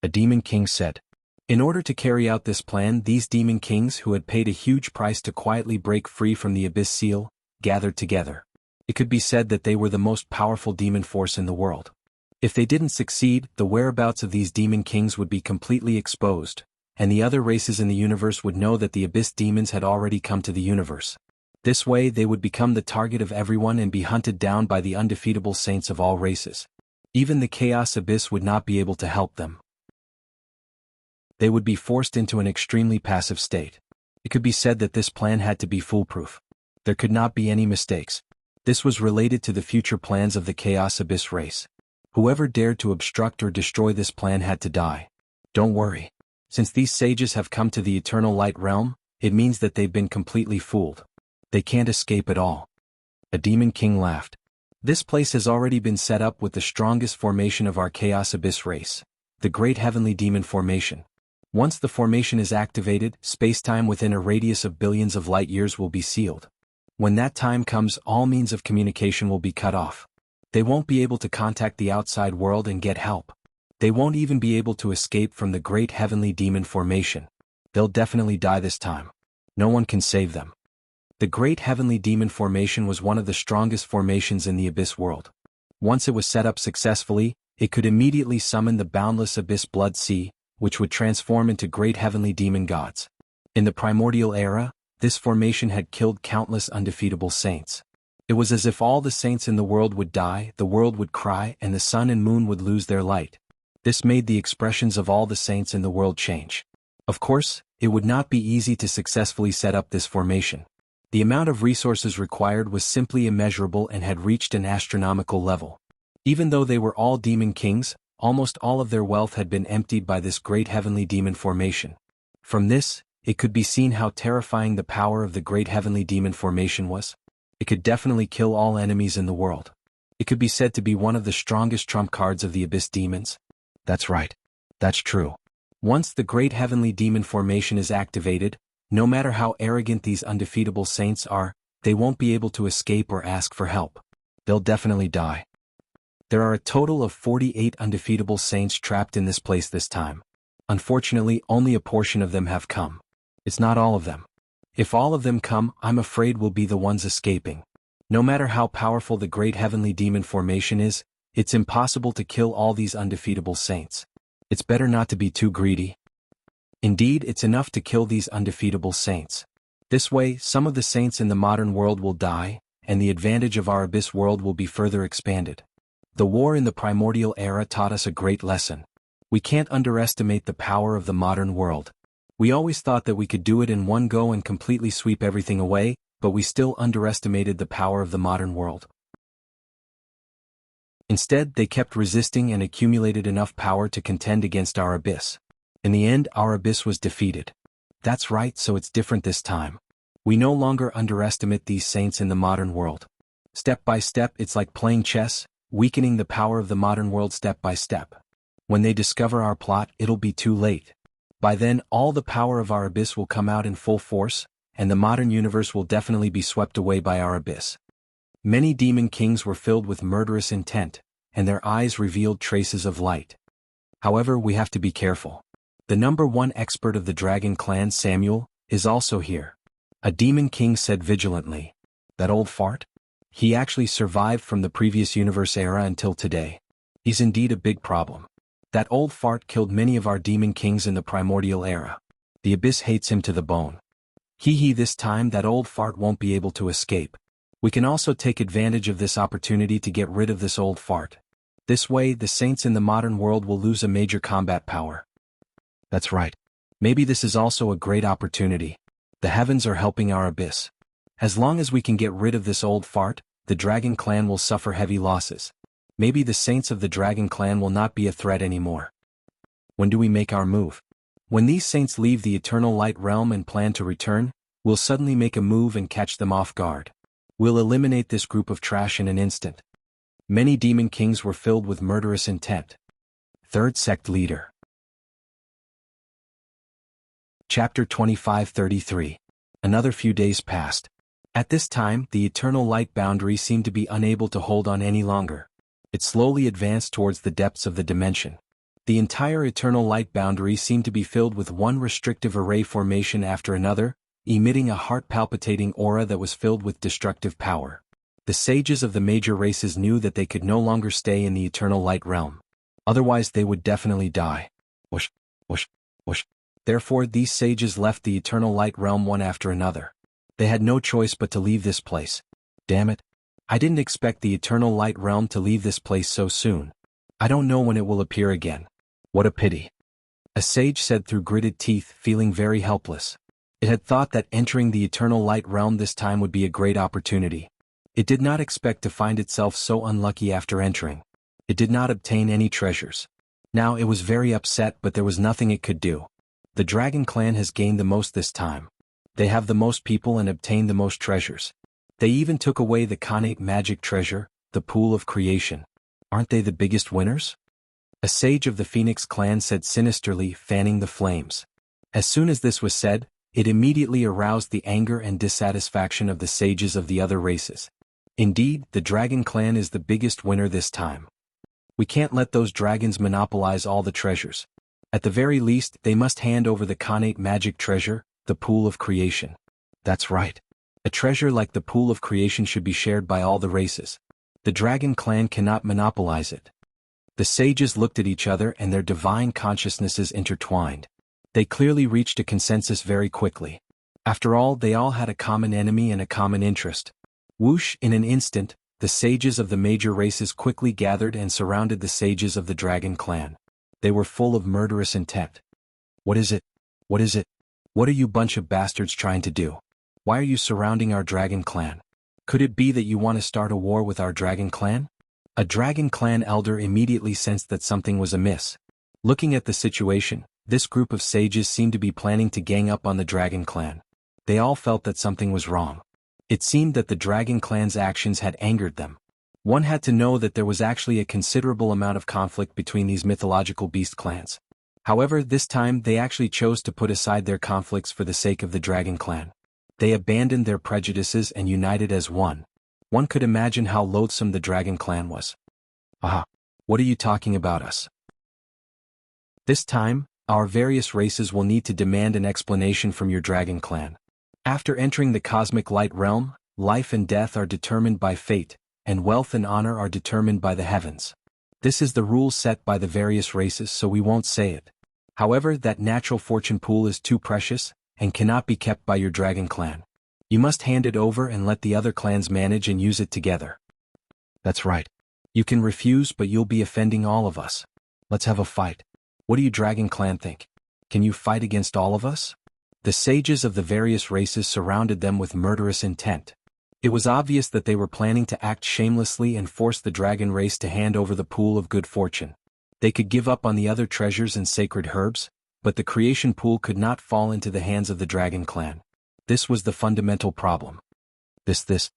A demon king said. In order to carry out this plan, these demon kings who had paid a huge price to quietly break free from the abyss seal, gathered together. It could be said that they were the most powerful demon force in the world. If they didn't succeed, the whereabouts of these demon kings would be completely exposed, and the other races in the universe would know that the abyss demons had already come to the universe. This way they would become the target of everyone and be hunted down by the undefeatable saints of all races. Even the chaos abyss would not be able to help them. They would be forced into an extremely passive state. It could be said that this plan had to be foolproof. There could not be any mistakes. This was related to the future plans of the Chaos Abyss race. Whoever dared to obstruct or destroy this plan had to die. Don't worry. Since these sages have come to the Eternal Light Realm, it means that they've been completely fooled. They can't escape at all. A demon king laughed. This place has already been set up with the strongest formation of our Chaos Abyss race, the Great Heavenly Demon Formation. Once the formation is activated, space-time within a radius of billions of light years will be sealed. When that time comes, all means of communication will be cut off. They won't be able to contact the outside world and get help. They won't even be able to escape from the Great Heavenly Demon Formation. They'll definitely die this time. No one can save them. The Great Heavenly Demon Formation was one of the strongest formations in the Abyss world. Once it was set up successfully, it could immediately summon the boundless Abyss Blood Sea, which would transform into great heavenly demon gods. In the primordial era, this formation had killed countless undefeatable saints. It was as if all the saints in the world would die, the world would cry, and the sun and moon would lose their light. This made the expressions of all the saints in the world change. Of course, it would not be easy to successfully set up this formation. The amount of resources required was simply immeasurable and had reached an astronomical level. Even though they were all demon kings, almost all of their wealth had been emptied by this great heavenly demon formation. From this, it could be seen how terrifying the power of the great heavenly demon formation was. It could definitely kill all enemies in the world. It could be said to be one of the strongest trump cards of the abyss demons. That's right. That's true. Once the great heavenly demon formation is activated, no matter how arrogant these undefeatable saints are, they won't be able to escape or ask for help. They'll definitely die. There are a total of 48 undefeatable saints trapped in this place this time. Unfortunately, only a portion of them have come. It's not all of them. If all of them come, I'm afraid we'll be the ones escaping. No matter how powerful the great heavenly demon formation is, it's impossible to kill all these undefeatable saints. It's better not to be too greedy. Indeed, it's enough to kill these undefeatable saints. This way, some of the saints in the modern world will die, and the advantage of our abyss world will be further expanded. The war in the primordial era taught us a great lesson. We can't underestimate the power of the modern world. We always thought that we could do it in one go and completely sweep everything away, but we still underestimated the power of the modern world. Instead, they kept resisting and accumulated enough power to contend against our abyss. In the end, our abyss was defeated. That's right, so it's different this time. We no longer underestimate these saints in the modern world. Step by step, it's like playing chess, weakening the power of the modern world step by step. When they discover our plot, it'll be too late. By then, all the power of our abyss will come out in full force, and the modern universe will definitely be swept away by our abyss. Many demon kings were filled with murderous intent, and their eyes revealed traces of light. However, we have to be careful. The number one expert of the dragon clan, Samuel, is also here. A demon king said vigilantly. That old fart? He actually survived from the previous universe era until today. He's indeed a big problem. That old fart killed many of our demon kings in the primordial era. The abyss hates him to the bone. This time that old fart won't be able to escape. We can also take advantage of this opportunity to get rid of this old fart. This way, the saints in the modern world will lose a major combat power. That's right. Maybe this is also a great opportunity. The heavens are helping our abyss. As long as we can get rid of this old fart, the dragon clan will suffer heavy losses. Maybe the saints of the dragon clan will not be a threat anymore. When do we make our move? When these saints leave the eternal light realm and plan to return, we'll suddenly make a move and catch them off guard. We'll eliminate this group of trash in an instant. Many demon kings were filled with murderous intent. Third sect leader. Chapter 25:33. Another few days passed. At this time, the eternal light boundary seemed to be unable to hold on any longer. It slowly advanced towards the depths of the dimension. The entire eternal light boundary seemed to be filled with one restrictive array formation after another, emitting a heart-palpitating aura that was filled with destructive power. The sages of the major races knew that they could no longer stay in the eternal light realm. Otherwise they would definitely die. Whoosh, whoosh, whoosh. Therefore these sages left the eternal light realm one after another. They had no choice but to leave this place. Damn it. I didn't expect the eternal light realm to leave this place so soon. I don't know when it will appear again. What a pity. A sage said through gritted teeth, feeling very helpless. It had thought that entering the eternal light realm this time would be a great opportunity. It did not expect to find itself so unlucky after entering. It did not obtain any treasures. Now it was very upset, but there was nothing it could do. The dragon clan has gained the most this time. They have the most people and obtained the most treasures. They even took away the Khanate magic treasure, the pool of creation. Aren't they the biggest winners? A sage of the Phoenix clan said sinisterly, fanning the flames. As soon as this was said, it immediately aroused the anger and dissatisfaction of the sages of the other races. Indeed, the dragon clan is the biggest winner this time. We can't let those dragons monopolize all the treasures. At the very least, they must hand over the Khanate magic treasure, the pool of creation. That's right. A treasure like the pool of creation should be shared by all the races. The dragon clan cannot monopolize it. The sages looked at each other and their divine consciousnesses intertwined. They clearly reached a consensus very quickly. After all, they all had a common enemy and a common interest. Whoosh, in an instant, the sages of the major races quickly gathered and surrounded the sages of the dragon clan. They were full of murderous intent. What is it? What is it? What are you bunch of bastards trying to do? Why are you surrounding our dragon clan? Could it be that you want to start a war with our dragon clan? A dragon clan elder immediately sensed that something was amiss. Looking at the situation, this group of sages seemed to be planning to gang up on the dragon clan. They all felt that something was wrong. It seemed that the dragon clan's actions had angered them. One had to know that there was actually a considerable amount of conflict between these mythological beast clans. However, this time they actually chose to put aside their conflicts for the sake of the dragon clan. They abandoned their prejudices and united as one. One could imagine how loathsome the dragon clan was. Aha! What are you talking about us? This time, our various races will need to demand an explanation from your dragon clan. After entering the cosmic light realm, life and death are determined by fate, and wealth and honor are determined by the heavens. This is the rule set by the various races, so we won't say it. However, that natural fortune pool is too precious, and cannot be kept by your dragon clan. You must hand it over and let the other clans manage and use it together. That's right. You can refuse, but you'll be offending all of us. Let's have a fight. What do you dragon clan think? Can you fight against all of us? The sages of the various races surrounded them with murderous intent. It was obvious that they were planning to act shamelessly and force the dragon race to hand over the pool of good fortune. They could give up on the other treasures and sacred herbs, but the creation pool could not fall into the hands of the dragon clan. This was the fundamental problem. The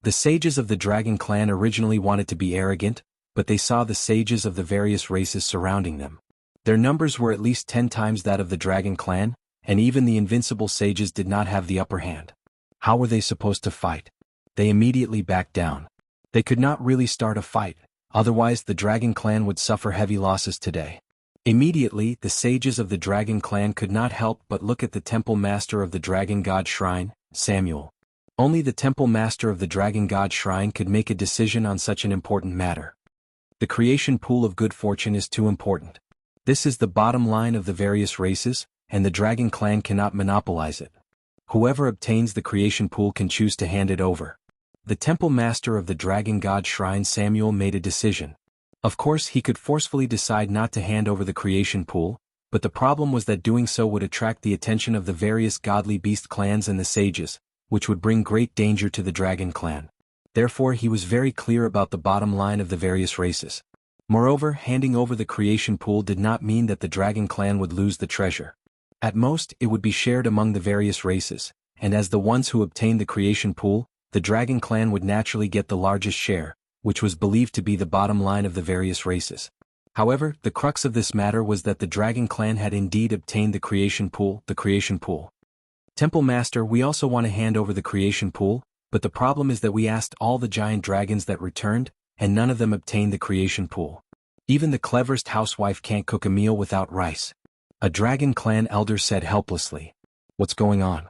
sages of the dragon clan originally wanted to be arrogant, but they saw the sages of the various races surrounding them. Their numbers were at least 10 times that of the dragon clan, and even the invincible sages did not have the upper hand. How were they supposed to fight? They immediately backed down. They could not really start a fight, otherwise the Dragon Clan would suffer heavy losses today. Immediately, the sages of the Dragon Clan could not help but look at the temple master of the Dragon God Shrine, Samuel. Only the temple master of the Dragon God Shrine could make a decision on such an important matter. The creation pool of good fortune is too important. This is the bottom line of the various races, and the Dragon Clan cannot monopolize it. Whoever obtains the creation pool can choose to hand it over. The temple master of the Dragon God Shrine, Samuel, made a decision. Of course, he could forcefully decide not to hand over the creation pool, but the problem was that doing so would attract the attention of the various godly beast clans and the sages, which would bring great danger to the Dragon Clan. Therefore, he was very clear about the bottom line of the various races. Moreover, handing over the creation pool did not mean that the Dragon Clan would lose the treasure. At most, it would be shared among the various races, and as the ones who obtained the creation pool, the Dragon Clan would naturally get the largest share, which was believed to be the bottom line of the various races. However, the crux of this matter was that the Dragon Clan had indeed obtained the creation pool. Temple Master, we also want to hand over the creation pool, but the problem is that we asked all the giant dragons that returned, and none of them obtained the creation pool. Even the cleverest housewife can't cook a meal without rice. A Dragon Clan elder said helplessly. What's going on?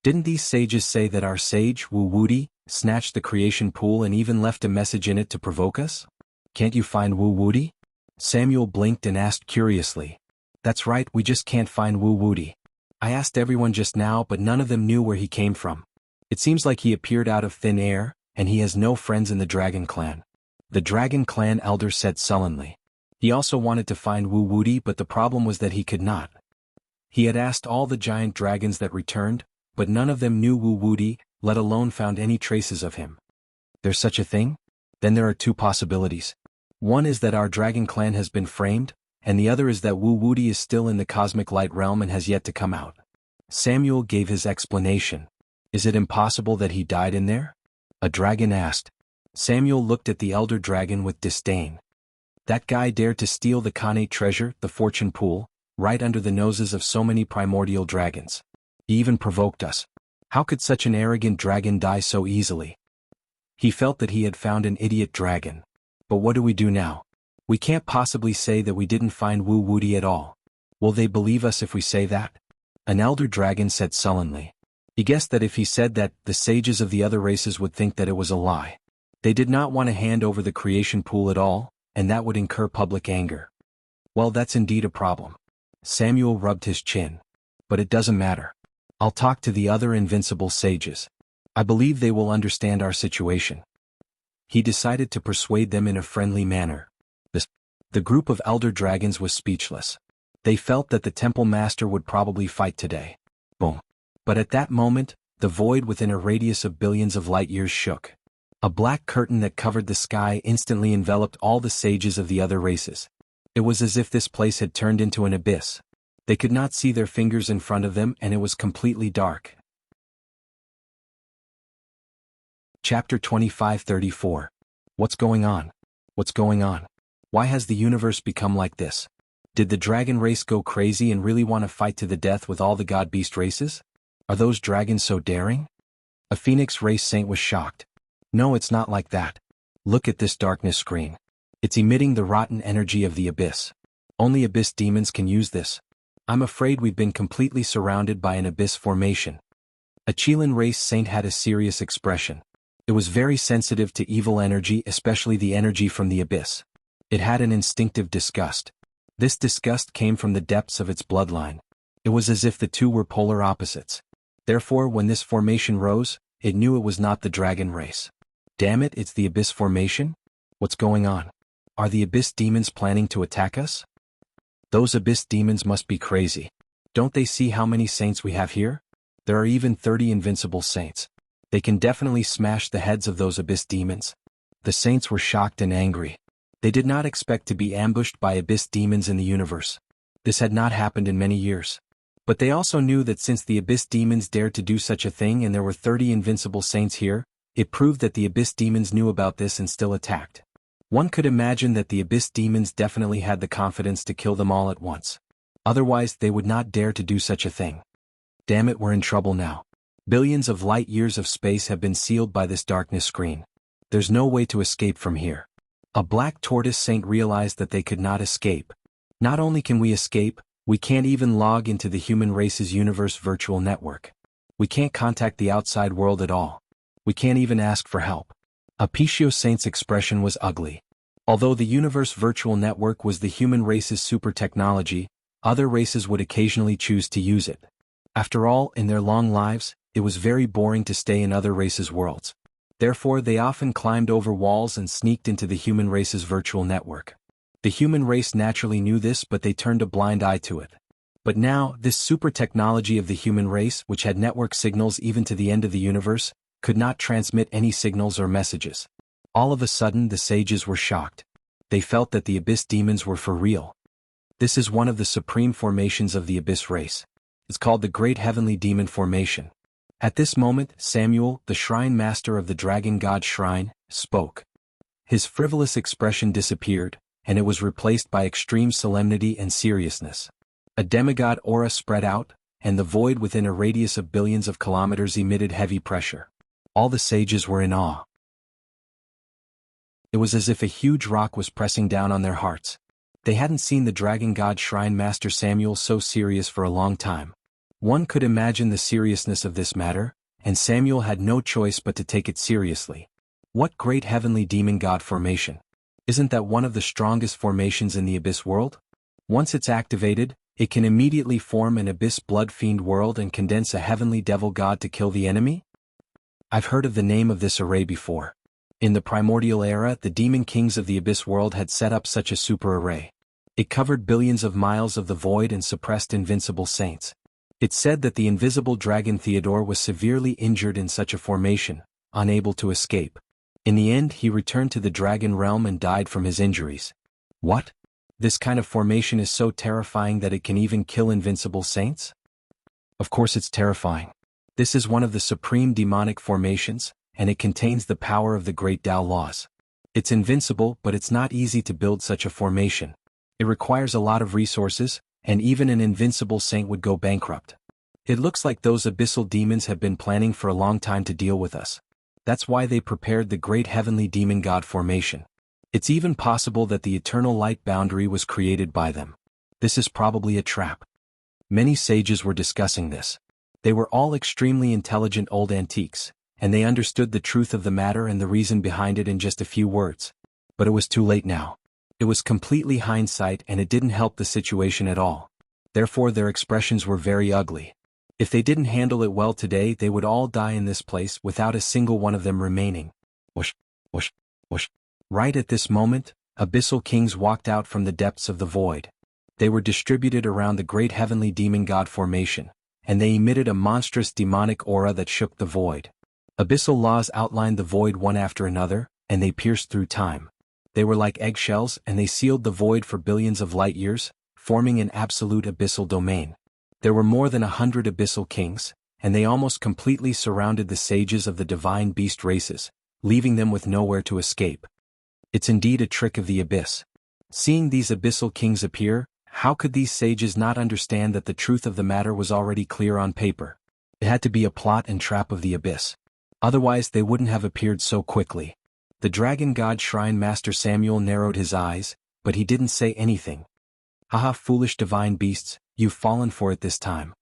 Didn't these sages say that our sage, Wu Wudi, snatched the creation pool and even left a message in it to provoke us? Can't you find Wu Wudi? Samuel blinked and asked curiously. That's right, we just can't find Wu Wudi. I asked everyone just now, but none of them knew where he came from. It seems like he appeared out of thin air, and he has no friends in the Dragon Clan. The Dragon Clan elder said sullenly. He also wanted to find Wu Wudi, but the problem was that he could not. He had asked all the giant dragons that returned, but none of them knew Wu Wudi, let alone found any traces of him. There's such a thing? Then there are two possibilities. One is that our Dragon Clan has been framed, and the other is that Wu Wudi is still in the cosmic light realm and has yet to come out. Samuel gave his explanation. Is it impossible that he died in there? A dragon asked. Samuel looked at the elder dragon with disdain. That guy dared to steal the Khanate treasure, the fortune pool, right under the noses of so many primordial dragons. He even provoked us. How could such an arrogant dragon die so easily? He felt that he had found an idiot dragon. But what do we do now? We can't possibly say that we didn't find Wu Wudi at all. Will they believe us if we say that? An elder dragon said sullenly. He guessed that if he said that, the sages of the other races would think that it was a lie. They did not want to hand over the creation pool at all, and that would incur public anger. Well, that's indeed a problem. Samuel rubbed his chin. But it doesn't matter. I'll talk to the other invincible sages. I believe they will understand our situation. He decided to persuade them in a friendly manner. The group of elder dragons was speechless. They felt that the temple master would probably fight today. Boom. But at that moment, the void within a radius of billions of light years shook. A black curtain that covered the sky instantly enveloped all the sages of the other races. It was as if this place had turned into an abyss. They could not see their fingers in front of them, and it was completely dark. Chapter 25:34. What's going on? What's going on? Why has the universe become like this? Did the dragon race go crazy and really want to fight to the death with all the god-beast races? Are those dragons so daring? A phoenix race saint was shocked. No, it's not like that. Look at this darkness screen. It's emitting the rotten energy of the abyss. Only abyss demons can use this. I'm afraid we've been completely surrounded by an abyss formation. A Chilan race saint had a serious expression. It was very sensitive to evil energy, especially the energy from the abyss. It had an instinctive disgust. This disgust came from the depths of its bloodline. It was as if the two were polar opposites. Therefore, when this formation rose, it knew it was not the dragon race. Damn it, it's the abyss formation? What's going on? Are the abyss demons planning to attack us? Those abyss demons must be crazy. Don't they see how many saints we have here? There are even 30 invincible saints. They can definitely smash the heads of those abyss demons. The saints were shocked and angry. They did not expect to be ambushed by abyss demons in the universe. This had not happened in many years. But they also knew that since the abyss demons dared to do such a thing and there were 30 invincible saints here, it proved that the abyss demons knew about this and still attacked. One could imagine that the abyss demons definitely had the confidence to kill them all at once. Otherwise they would not dare to do such a thing. Damn it, we're in trouble now. Billions of light years of space have been sealed by this darkness screen. There's no way to escape from here. A black tortoise saint realized that they could not escape. Not only can we escape, we can't even log into the human race's universe virtual network. We can't contact the outside world at all. We can't even ask for help. Apiccio Saint's expression was ugly. Although the universe virtual network was the human race's super technology, other races would occasionally choose to use it. After all, in their long lives, it was very boring to stay in other races' worlds. Therefore, they often climbed over walls and sneaked into the human race's virtual network. The human race naturally knew this, but they turned a blind eye to it. But now, this super technology of the human race, which had network signals even to the end of the universe, could not transmit any signals or messages. All of a sudden, the sages were shocked. They felt that the Abyss demons were for real. This is one of the supreme formations of the Abyss race. It's called the Great Heavenly Demon Formation. At this moment, Samuel, the shrine master of the dragon god shrine, spoke. His frivolous expression disappeared, and it was replaced by extreme solemnity and seriousness. A demigod aura spread out, and the void within a radius of billions of kilometers emitted heavy pressure. All the sages were in awe. It was as if a huge rock was pressing down on their hearts. They hadn't seen the dragon god shrine master Samuel so serious for a long time. One could imagine the seriousness of this matter, and Samuel had no choice but to take it seriously. What great heavenly demon god formation? Isn't that one of the strongest formations in the Abyss world? Once it's activated, it can immediately form an Abyss blood fiend world and condense a heavenly devil god to kill the enemy? I've heard of the name of this array before. In the primordial era, the demon kings of the Abyss world had set up such a super array. It covered billions of miles of the void and suppressed invincible saints. It's said that the invisible dragon Theodore was severely injured in such a formation, unable to escape. In the end, he returned to the dragon realm and died from his injuries. What? This kind of formation is so terrifying that it can even kill invincible saints? Of course it's terrifying. This is one of the supreme demonic formations, and it contains the power of the great Tao laws. It's invincible, but it's not easy to build such a formation. It requires a lot of resources, and even an invincible saint would go bankrupt. It looks like those abyssal demons have been planning for a long time to deal with us. That's why they prepared the great heavenly demon god formation. It's even possible that the eternal light boundary was created by them. This is probably a trap. Many sages were discussing this. They were all extremely intelligent old antiques, and they understood the truth of the matter and the reason behind it in just a few words. But it was too late now. It was completely hindsight, and it didn't help the situation at all. Therefore their expressions were very ugly. If they didn't handle it well today, they would all die in this place without a single one of them remaining. Whoosh, whoosh, whoosh. Right at this moment, abyssal kings walked out from the depths of the void. They were distributed around the great heavenly demon god formation, and they emitted a monstrous demonic aura that shook the void. Abyssal laws outlined the void one after another, and they pierced through time. They were like eggshells, and they sealed the void for billions of light years, forming an absolute abyssal domain. There were more than 100 abyssal kings, and they almost completely surrounded the sages of the divine beast races, leaving them with nowhere to escape. It's indeed a trick of the abyss. Seeing these abyssal kings appear, how could these sages not understand that the truth of the matter was already clear on paper? It had to be a plot and trap of the abyss. Otherwise they wouldn't have appeared so quickly. The dragon god shrine master Samuel narrowed his eyes, but he didn't say anything. Haha, foolish divine beasts, you've fallen for it this time.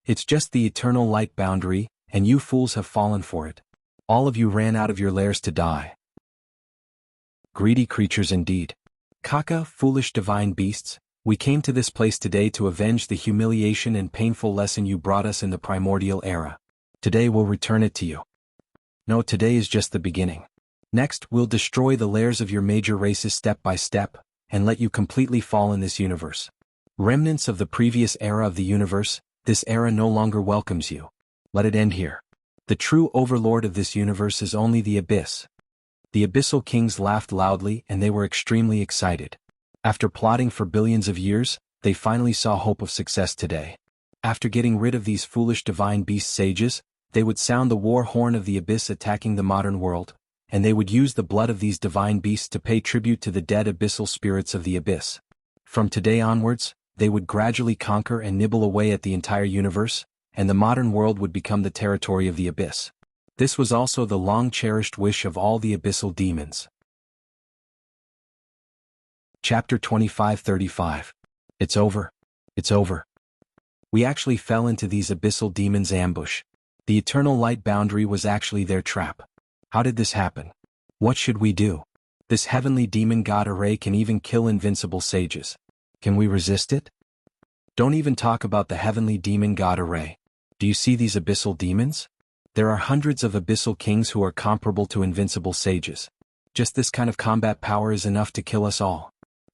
It's just the eternal light boundary, and you fools have fallen for it. All of you ran out of your lairs to die. Greedy creatures indeed. Kaka, foolish divine beasts, we came to this place today to avenge the humiliation and painful lesson you brought us in the primordial era. Today we'll return it to you. No, today is just the beginning. Next, we'll destroy the lairs of your major races step by step, and let you completely fall in this universe. Remnants of the previous era of the universe, this era no longer welcomes you. Let it end here. The true overlord of this universe is only the abyss. The abyssal kings laughed loudly, and they were extremely excited. After plotting for billions of years, they finally saw hope of success today. After getting rid of these foolish divine beast sages, they would sound the war horn of the abyss attacking the modern world, and they would use the blood of these divine beasts to pay tribute to the dead abyssal spirits of the abyss. From today onwards, they would gradually conquer and nibble away at the entire universe, and the modern world would become the territory of the abyss. This was also the long-cherished wish of all the abyssal demons. Chapter 25-35. It's over. It's over. We actually fell into these abyssal demons' ambush. The eternal light boundary was actually their trap. How did this happen? What should we do? This heavenly demon god array can even kill invincible sages. Can we resist it? Don't even talk about the heavenly demon god array. Do you see these abyssal demons? There are hundreds of abyssal kings who are comparable to invincible sages. Just this kind of combat power is enough to kill us all.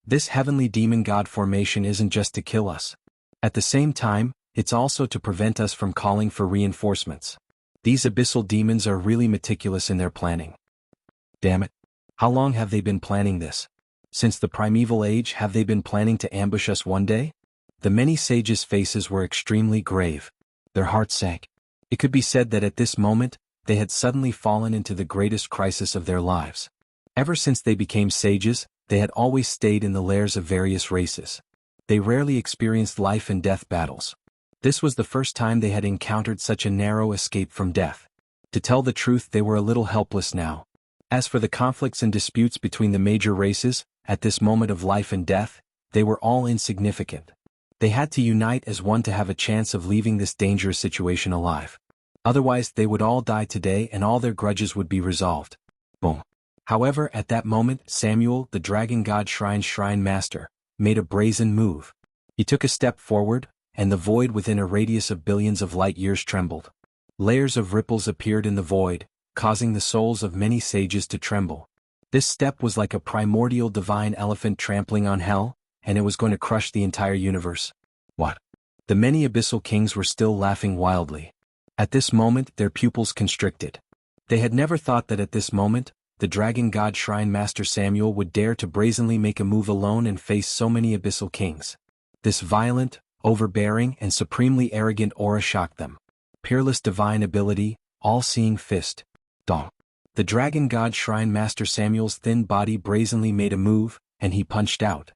This heavenly demon god formation isn't just to kill us. At the same time, it's also to prevent us from calling for reinforcements. These abyssal demons are really meticulous in their planning. Damn it. How long have they been planning this? Since the primeval age, have they been planning to ambush us one day? The many sages' faces were extremely grave. Their hearts sank. It could be said that at this moment, they had suddenly fallen into the greatest crisis of their lives. Ever since they became sages, they had always stayed in the lairs of various races. They rarely experienced life and death battles. This was the first time they had encountered such a narrow escape from death. To tell the truth, they were a little helpless now. As for the conflicts and disputes between the major races, at this moment of life and death, they were all insignificant. They had to unite as one to have a chance of leaving this dangerous situation alive. Otherwise, they would all die today and all their grudges would be resolved. Boom. However, at that moment, Samuel, the Dragon God Shrine Master, made a brazen move. He took a step forward, and the void within a radius of billions of light years trembled. Layers of ripples appeared in the void, causing the souls of many sages to tremble. This step was like a primordial divine elephant trampling on hell, and it was going to crush the entire universe. What? The many abyssal kings were still laughing wildly. At this moment, their pupils constricted. They had never thought that at this moment, the Dragon God Shrine Master Samuel would dare to brazenly make a move alone and face so many abyssal kings. This violent, overbearing, and supremely arrogant aura shocked them. Peerless divine ability, all-seeing fist. Dong. The Dragon God Shrine Master Samuel's thin body brazenly made a move, and he punched out.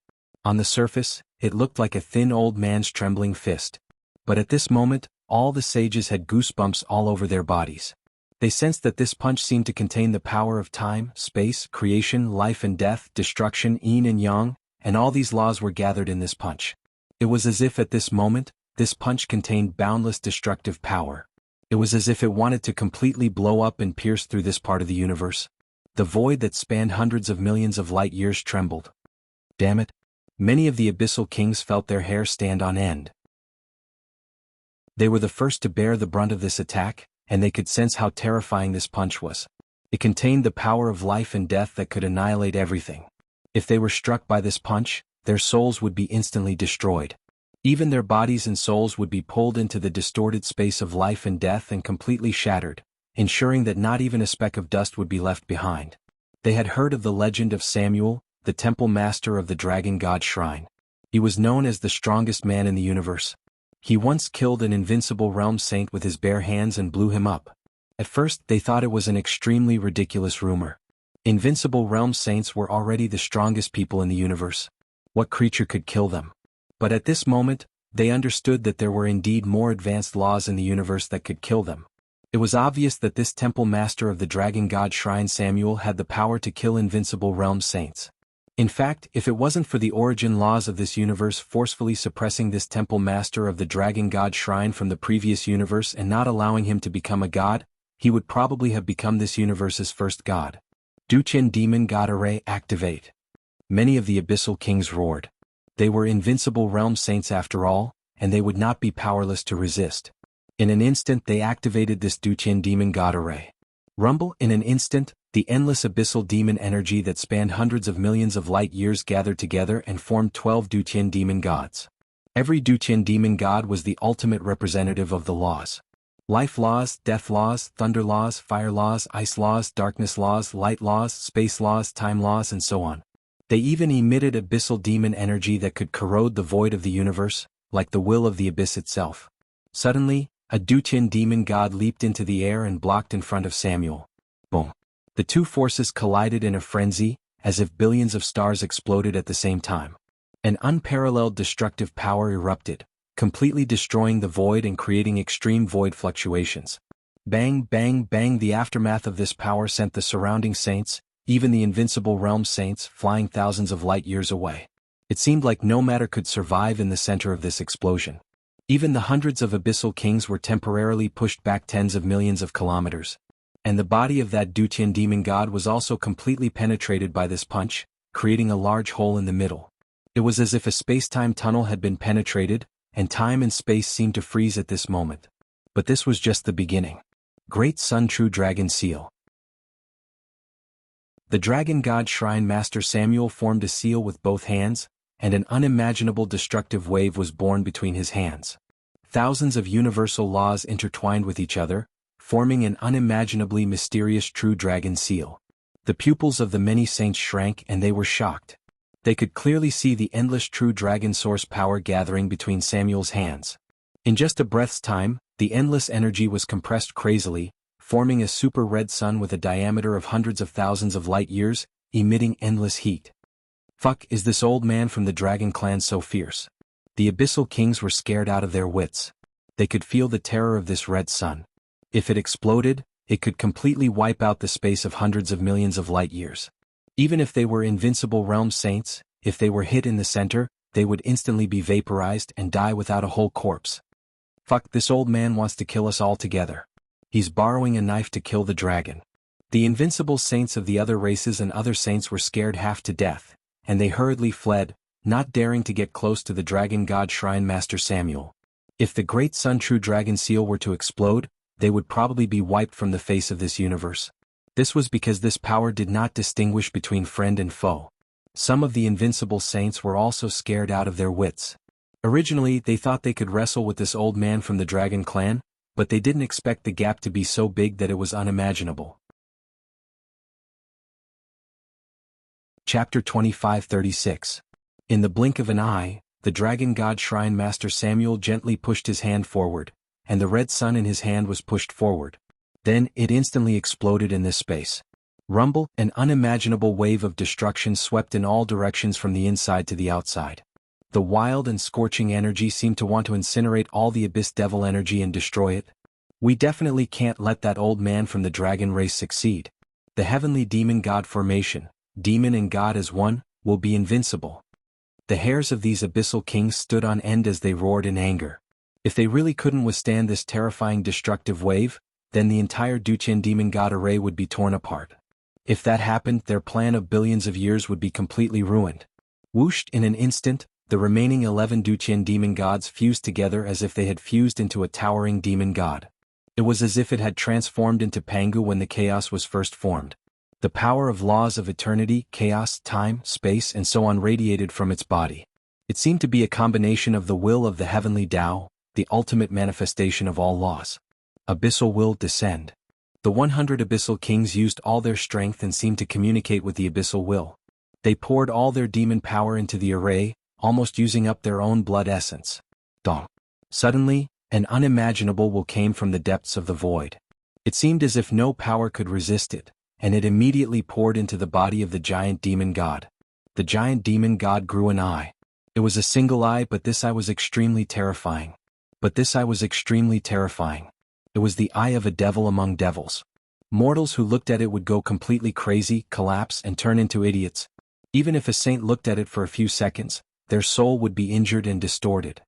On the surface, it looked like a thin old man's trembling fist. But at this moment, all the sages had goosebumps all over their bodies. They sensed that this punch seemed to contain the power of time, space, creation, life and death, destruction, yin and yang, and all these laws were gathered in this punch. It was as if at this moment, this punch contained boundless destructive power. It was as if it wanted to completely blow up and pierce through this part of the universe. The void that spanned hundreds of millions of light years trembled. Damn it. Many of the abyssal kings felt their hair stand on end. They were the first to bear the brunt of this attack, and they could sense how terrifying this punch was. It contained the power of life and death that could annihilate everything. If they were struck by this punch, their souls would be instantly destroyed. Even their bodies and souls would be pulled into the distorted space of life and death and completely shattered, ensuring that not even a speck of dust would be left behind. They had heard of the legend of Samuel, the temple master of the Dragon God Shrine. He was known as the strongest man in the universe. He once killed an invincible realm saint with his bare hands and blew him up. At first, they thought it was an extremely ridiculous rumor. Invincible realm saints were already the strongest people in the universe. What creature could kill them? But at this moment, they understood that there were indeed more advanced laws in the universe that could kill them. It was obvious that this temple master of the Dragon God Shrine Samuel had the power to kill invincible realm saints. In fact, if it wasn't for the origin laws of this universe forcefully suppressing this temple master of the Dragon God Shrine from the previous universe and not allowing him to become a god, he would probably have become this universe's first god. Duqian Demon God Array activate. Many of the abyssal kings roared. They were invincible realm saints after all, and they would not be powerless to resist. In an instant they activated this Duqian Demon God Array. Rumble, in an instant, the endless abyssal demon energy that spanned hundreds of millions of light years gathered together and formed 12 Duqian demon gods. Every Duqian demon god was the ultimate representative of the laws. Life laws, death laws, thunder laws, fire laws, ice laws, darkness laws, light laws, space laws, time laws, and so on. They even emitted abyssal demon energy that could corrode the void of the universe, like the will of the abyss itself. Suddenly, a Duqian demon god leaped into the air and blocked in front of Samuel. Boom. The two forces collided in a frenzy, as if billions of stars exploded at the same time. An unparalleled destructive power erupted, completely destroying the void and creating extreme void fluctuations. Bang, bang, bang! The aftermath of this power sent the surrounding saints, even the invincible realm saints, flying thousands of light years away. It seemed like no matter could survive in the center of this explosion. Even the hundreds of abyssal kings were temporarily pushed back tens of millions of kilometers. And the body of that Dutian demon god was also completely penetrated by this punch, creating a large hole in the middle. It was as if a space-time tunnel had been penetrated, and time and space seemed to freeze at this moment. But this was just the beginning. Great Sun True Dragon Seal. The dragon god shrine master Samuel formed a seal with both hands, and an unimaginable destructive wave was born between his hands. Thousands of universal laws intertwined with each other, forming an unimaginably mysterious true dragon seal. The pupils of the many saints shrank and they were shocked. They could clearly see the endless true dragon source power gathering between Samuel's hands. In just a breath's time, the endless energy was compressed crazily, forming a super red sun with a diameter of hundreds of thousands of light years, emitting endless heat. Fuck, is this old man from the dragon clan so fierce? The abyssal kings were scared out of their wits. They could feel the terror of this red sun. If it exploded, it could completely wipe out the space of hundreds of millions of light years. Even if they were invincible realm saints, if they were hit in the center, they would instantly be vaporized and die without a whole corpse. Fuck, this old man wants to kill us all together. He's borrowing a knife to kill the dragon. The invincible saints of the other races and other saints were scared half to death, and they hurriedly fled, not daring to get close to the dragon god shrine master Samuel. If the great Sun True Dragon Seal were to explode, they would probably be wiped from the face of this universe. This was because this power did not distinguish between friend and foe. Some of the invincible saints were also scared out of their wits. Originally, they thought they could wrestle with this old man from the dragon clan, but they didn't expect the gap to be so big that it was unimaginable. Chapter 25:36. In the blink of an eye, the dragon god shrine master Samuel gently pushed his hand forward, and the red sun in his hand was pushed forward. Then it instantly exploded in this space. Rumble, an unimaginable wave of destruction swept in all directions from the inside to the outside. The wild and scorching energy seemed to want to incinerate all the abyss devil energy and destroy it. We definitely can't let that old man from the dragon race succeed. The heavenly demon god formation, demon and god as one, will be invincible. The hairs of these abyssal kings stood on end as they roared in anger. If they really couldn't withstand this terrifying destructive wave, then the entire Dutian demon god array would be torn apart. If that happened, their plan of billions of years would be completely ruined. Whooshed in an instant, the remaining 11 Dutian demon gods fused together as if they had fused into a towering demon god. It was as if it had transformed into Pangu when the chaos was first formed. The power of laws of eternity, chaos, time, space and so on radiated from its body. It seemed to be a combination of the will of the heavenly Tao, the ultimate manifestation of all laws. Abyssal will descend. The 100 abyssal kings used all their strength and seemed to communicate with the abyssal will. They poured all their demon power into the array, almost using up their own blood essence. Dong. Suddenly, an unimaginable will came from the depths of the void. It seemed as if no power could resist it, and it immediately poured into the body of the giant demon god. The giant demon god grew an eye. It was a single eye, but this eye was extremely terrifying. It was the eye of a devil among devils. Mortals who looked at it would go completely crazy, collapse and turn into idiots. Even if a saint looked at it for a few seconds, their soul would be injured and distorted.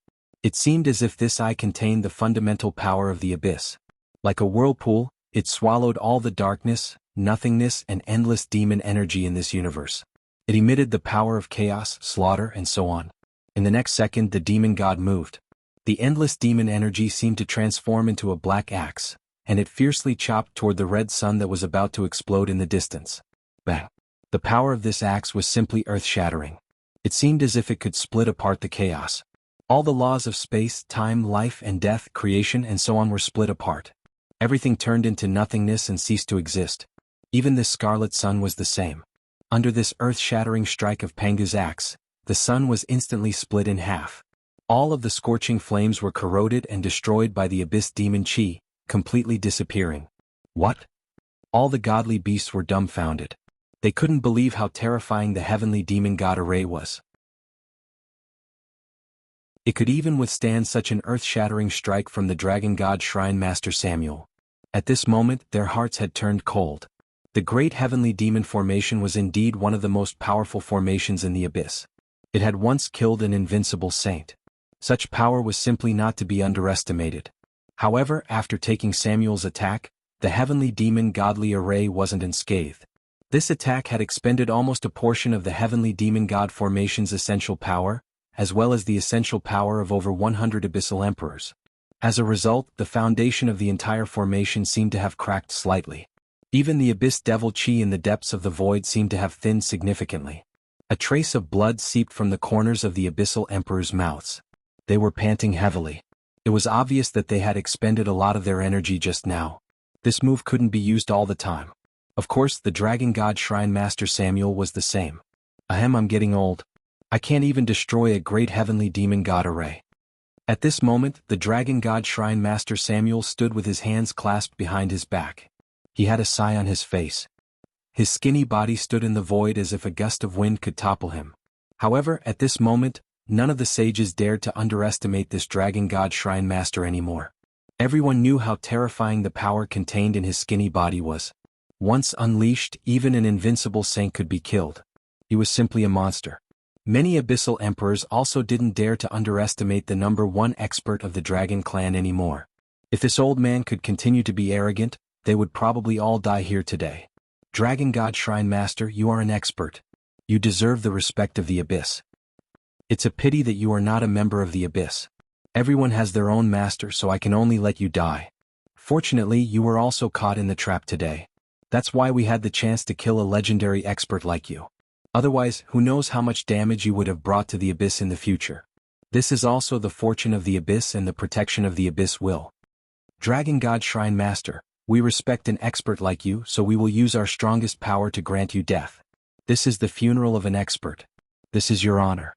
It seemed as if this eye contained the fundamental power of the abyss. Like a whirlpool, it swallowed all the darkness, nothingness and endless demon energy in this universe. It emitted the power of chaos, slaughter and so on. In the next second the demon god moved. The endless demon energy seemed to transform into a black axe, and it fiercely chopped toward the red sun that was about to explode in the distance. Bang! The power of this axe was simply earth-shattering. It seemed as if it could split apart the chaos. All the laws of space, time, life and death, creation and so on were split apart. Everything turned into nothingness and ceased to exist. Even the scarlet sun was the same. Under this earth-shattering strike of Pangu's axe, the sun was instantly split in half. All of the scorching flames were corroded and destroyed by the abyss demon chi, completely disappearing. What? All the godly beasts were dumbfounded. They couldn't believe how terrifying the heavenly demon god array was. It could even withstand such an earth-shattering strike from the Dragon God Shrine Master Samuel. At this moment, their hearts had turned cold. The Great Heavenly Demon Formation was indeed one of the most powerful formations in the abyss. It had once killed an invincible saint. Such power was simply not to be underestimated. However, after taking Samuel's attack, the Heavenly Demon Godly Array wasn't unscathed. This attack had expended almost a portion of the Heavenly Demon God Formation's essential power, as well as the essential power of over 100 Abyssal Emperors. As a result, the foundation of the entire formation seemed to have cracked slightly. Even the Abyss Devil Chi in the depths of the void seemed to have thinned significantly. A trace of blood seeped from the corners of the Abyssal Emperors' mouths. They were panting heavily. It was obvious that they had expended a lot of their energy just now. This move couldn't be used all the time. Of course, the Dragon God Shrine Master Samuel was the same. Ahem, I'm getting old. I can't even destroy a great Heavenly Demon God Array. At this moment, the Dragon God Shrine Master Samuel stood with his hands clasped behind his back. He had a sigh on his face. His skinny body stood in the void as if a gust of wind could topple him. However, at this moment, none of the sages dared to underestimate this Dragon God Shrine Master anymore. Everyone knew how terrifying the power contained in his skinny body was. Once unleashed, even an invincible saint could be killed. He was simply a monster. Many Abyssal Emperors also didn't dare to underestimate the number one expert of the Dragon Clan anymore. If this old man could continue to be arrogant, they would probably all die here today. Dragon God Shrine Master, you are an expert. You deserve the respect of the Abyss. It's a pity that you are not a member of the Abyss. Everyone has their own master, so I can only let you die. Fortunately, you were also caught in the trap today. That's why we had the chance to kill a legendary expert like you. Otherwise, who knows how much damage you would have brought to the Abyss in the future. This is also the fortune of the Abyss, and the protection of the Abyss will. Dragon God Shrine Master, we respect an expert like you, so we will use our strongest power to grant you death. This is the funeral of an expert. This is your honor.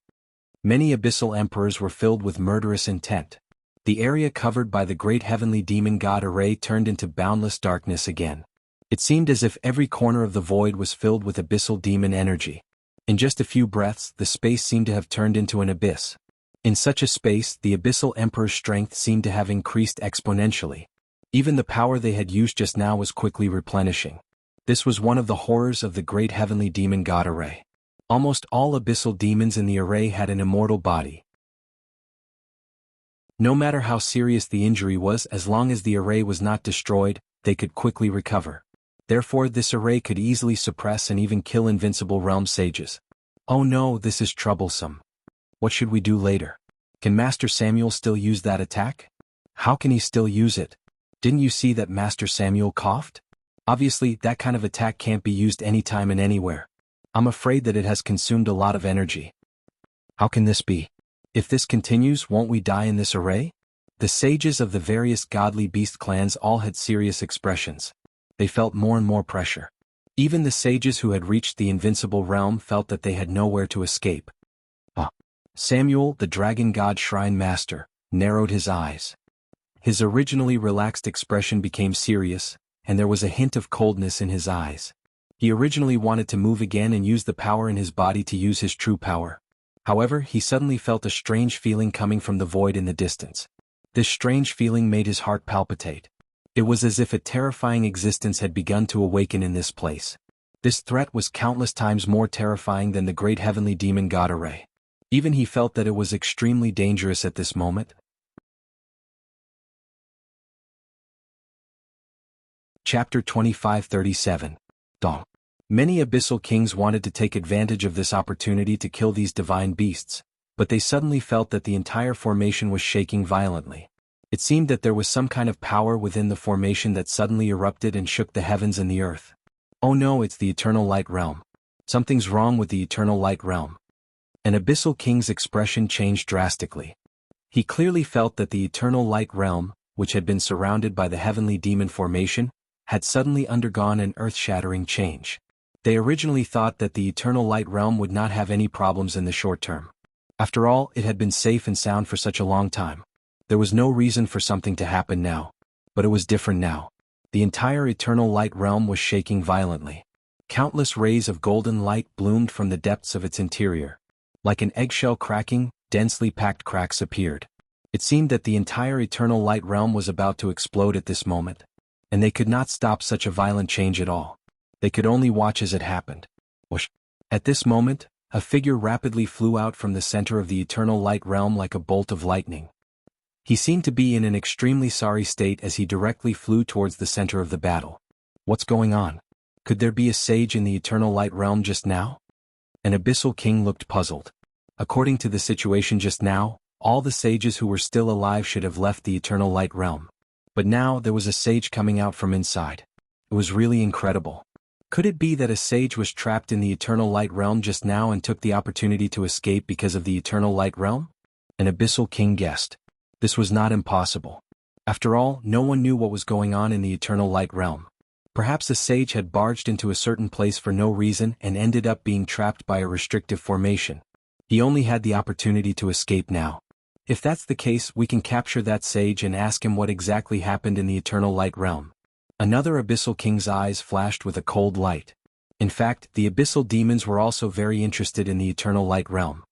Many Abyssal Emperors were filled with murderous intent. The area covered by the Great Heavenly Demon God Array turned into boundless darkness again. It seemed as if every corner of the void was filled with abyssal demon energy. In just a few breaths, the space seemed to have turned into an abyss. In such a space, the Abyssal Emperor's strength seemed to have increased exponentially. Even the power they had used just now was quickly replenishing. This was one of the horrors of the Great Heavenly Demon God Array. Almost all abyssal demons in the array had an immortal body. No matter how serious the injury was, as long as the array was not destroyed, they could quickly recover. Therefore, this array could easily suppress and even kill invincible realm sages. Oh no, this is troublesome. What should we do later? Can Master Samuel still use that attack? How can he still use it? Didn't you see that Master Samuel coughed? Obviously, that kind of attack can't be used anytime and anywhere. I'm afraid that it has consumed a lot of energy. How can this be? If this continues, won't we die in this array? The sages of the various godly beast clans all had serious expressions. They felt more and more pressure. Even the sages who had reached the invincible realm felt that they had nowhere to escape. Samuel, the Dragon God Shrine Master, narrowed his eyes. His originally relaxed expression became serious, and there was a hint of coldness in his eyes. He originally wanted to move again and use the power in his body to use his true power. However, he suddenly felt a strange feeling coming from the void in the distance. This strange feeling made his heart palpitate. It was as if a terrifying existence had begun to awaken in this place. This threat was countless times more terrifying than the Great Heavenly Demon God Array. Even he felt that it was extremely dangerous at this moment. Chapter 2537. Dong. Many abyssal kings wanted to take advantage of this opportunity to kill these divine beasts, but they suddenly felt that the entire formation was shaking violently. It seemed that there was some kind of power within the formation that suddenly erupted and shook the heavens and the earth. Oh no, it's the Eternal Light Realm. Something's wrong with the Eternal Light Realm. An abyssal king's expression changed drastically. He clearly felt that the Eternal Light Realm, which had been surrounded by the Heavenly Demon Formation, had suddenly undergone an earth-shattering change. They originally thought that the Eternal Light Realm would not have any problems in the short term. After all, it had been safe and sound for such a long time. There was no reason for something to happen now. But it was different now. The entire Eternal Light Realm was shaking violently. Countless rays of golden light bloomed from the depths of its interior. Like an eggshell cracking, densely packed cracks appeared. It seemed that the entire eternal light realm was about to explode at this moment, and they could not stop such a violent change at all. They could only watch as it happened. Whoosh! At this moment, a figure rapidly flew out from the center of the eternal light realm like a bolt of lightning. He seemed to be in an extremely sorry state as he directly flew towards the center of the battle. What's going on? Could there be a sage in the eternal light realm just now? An abyssal king looked puzzled. According to the situation just now, all the sages who were still alive should have left the eternal light realm. But now there was a sage coming out from inside. It was really incredible. Could it be that a sage was trapped in the eternal light realm just now and took the opportunity to escape because of the eternal light realm? An abyssal king guessed. This was not impossible. After all, no one knew what was going on in the eternal light realm. Perhaps a sage had barged into a certain place for no reason and ended up being trapped by a restrictive formation. He only had the opportunity to escape now. If that's the case, we can capture that sage and ask him what exactly happened in the eternal light realm. Another abyssal king's eyes flashed with a cold light. In fact, the abyssal demons were also very interested in the eternal light realm.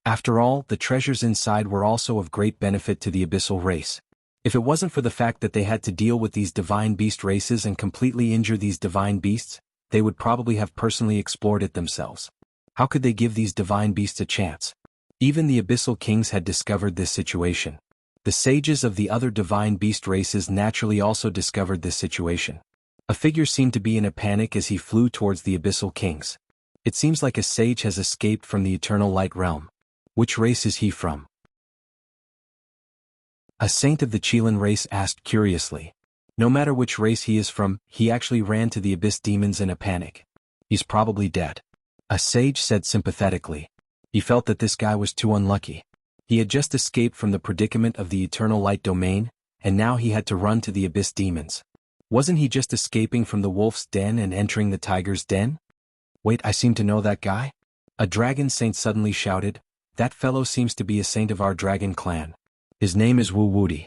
After all, the treasures inside were also of great benefit to the abyssal race. If it wasn't for the fact that they had to deal with these divine beast races and completely injure these divine beasts, they would probably have personally explored it themselves. How could they give these divine beasts a chance? Even the abyssal kings had discovered this situation. The sages of the other divine beast races naturally also discovered this situation. A figure seemed to be in a panic as he flew towards the abyssal kings. It seems like a sage has escaped from the eternal light realm. Which race is he from? A saint of the Chilan race asked curiously. No matter which race he is from, he actually ran to the abyss demons in a panic. He's probably dead. A sage said sympathetically. He felt that this guy was too unlucky. He had just escaped from the predicament of the eternal light domain, and now he had to run to the abyss demons. Wasn't he just escaping from the wolf's den and entering the tiger's den? Wait, I seem to know that guy? A dragon saint suddenly shouted. That fellow seems to be a saint of our dragon clan. His name is Wu Wudi.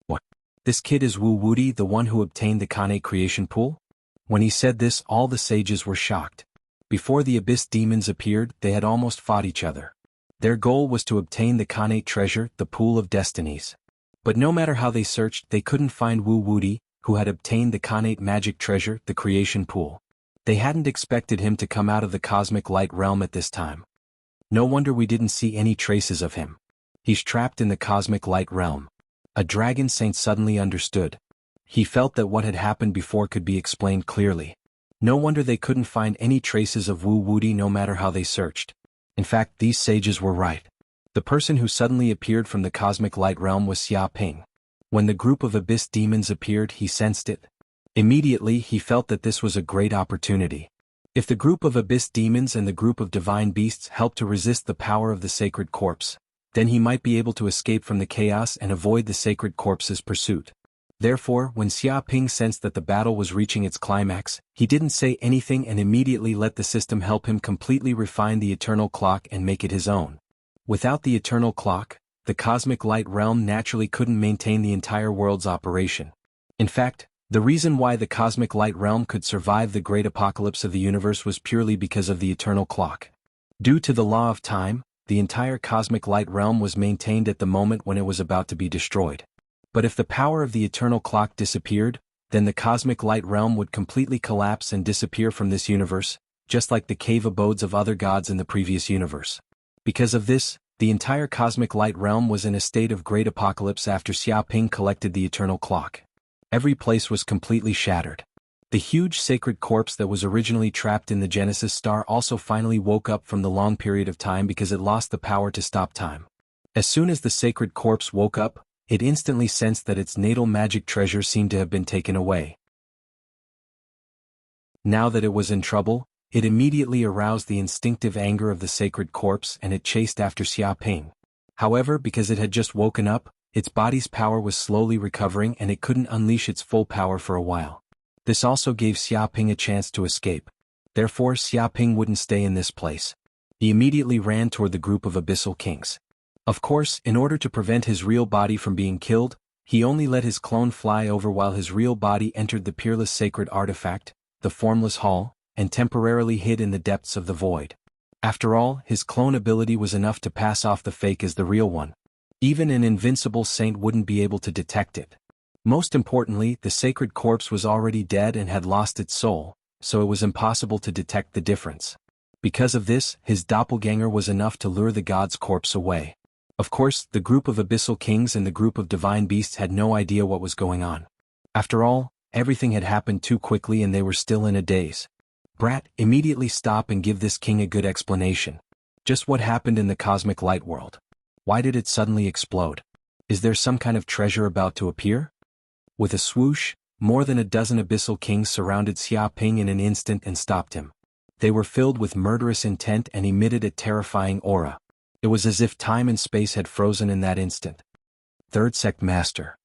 What? This kid is Wu Wudi, the one who obtained the Khanate creation pool? When he said this, all the sages were shocked. Before the abyss demons appeared, they had almost fought each other. Their goal was to obtain the Khanate treasure, the pool of destinies. But no matter how they searched, they couldn't find Wu Wudi, who had obtained the Khanate magic treasure, the creation pool. They hadn't expected him to come out of the cosmic light realm at this time. No wonder we didn't see any traces of him. He's trapped in the cosmic light realm. A dragon saint suddenly understood. He felt that what had happened before could be explained clearly. No wonder they couldn't find any traces of Wu Wudi no matter how they searched. In fact, these sages were right. The person who suddenly appeared from the cosmic light realm was Xia Ping. When the group of abyss demons appeared, he sensed it. Immediately, he felt that this was a great opportunity. If the group of abyss demons and the group of divine beasts helped to resist the power of the sacred corpse, then he might be able to escape from the chaos and avoid the sacred corpse's pursuit. Therefore, when Xia Ping sensed that the battle was reaching its climax, he didn't say anything and immediately let the system help him completely refine the eternal clock and make it his own. Without the eternal clock, the cosmic light realm naturally couldn't maintain the entire world's operation. In fact, the reason why the cosmic light realm could survive the great apocalypse of the universe was purely because of the eternal clock. Due to the law of time, the entire cosmic light realm was maintained at the moment when it was about to be destroyed. But if the power of the eternal clock disappeared, then the cosmic light realm would completely collapse and disappear from this universe, just like the cave abodes of other gods in the previous universe. Because of this, the entire cosmic light realm was in a state of great apocalypse after Xia Ping collected the eternal clock. Every place was completely shattered. The huge sacred corpse that was originally trapped in the Genesis star also finally woke up from the long period of time because it lost the power to stop time. As soon as the sacred corpse woke up, it instantly sensed that its natal magic treasure seemed to have been taken away. Now that it was in trouble, it immediately aroused the instinctive anger of the sacred corpse and it chased after Xia Ping. However, because it had just woken up, its body's power was slowly recovering and it couldn't unleash its full power for a while. This also gave Xia Ping a chance to escape. Therefore, Xia Ping wouldn't stay in this place. He immediately ran toward the group of abyssal kings. Of course, in order to prevent his real body from being killed, he only let his clone fly over while his real body entered the peerless sacred artifact, the formless hall, and temporarily hid in the depths of the void. After all, his clone ability was enough to pass off the fake as the real one. Even an invincible saint wouldn't be able to detect it. Most importantly, the sacred corpse was already dead and had lost its soul, so it was impossible to detect the difference. Because of this, his doppelganger was enough to lure the god's corpse away. Of course, the group of abyssal kings and the group of divine beasts had no idea what was going on. After all, everything had happened too quickly and they were still in a daze. Brat, immediately stop and give this king a good explanation. Just what happened in the cosmic light world? Why did it suddenly explode? Is there some kind of treasure about to appear? With a swoosh, more than a dozen abyssal kings surrounded Xia Ping in an instant and stopped him. They were filled with murderous intent and emitted a terrifying aura. It was as if time and space had frozen in that instant. Third Sect Master.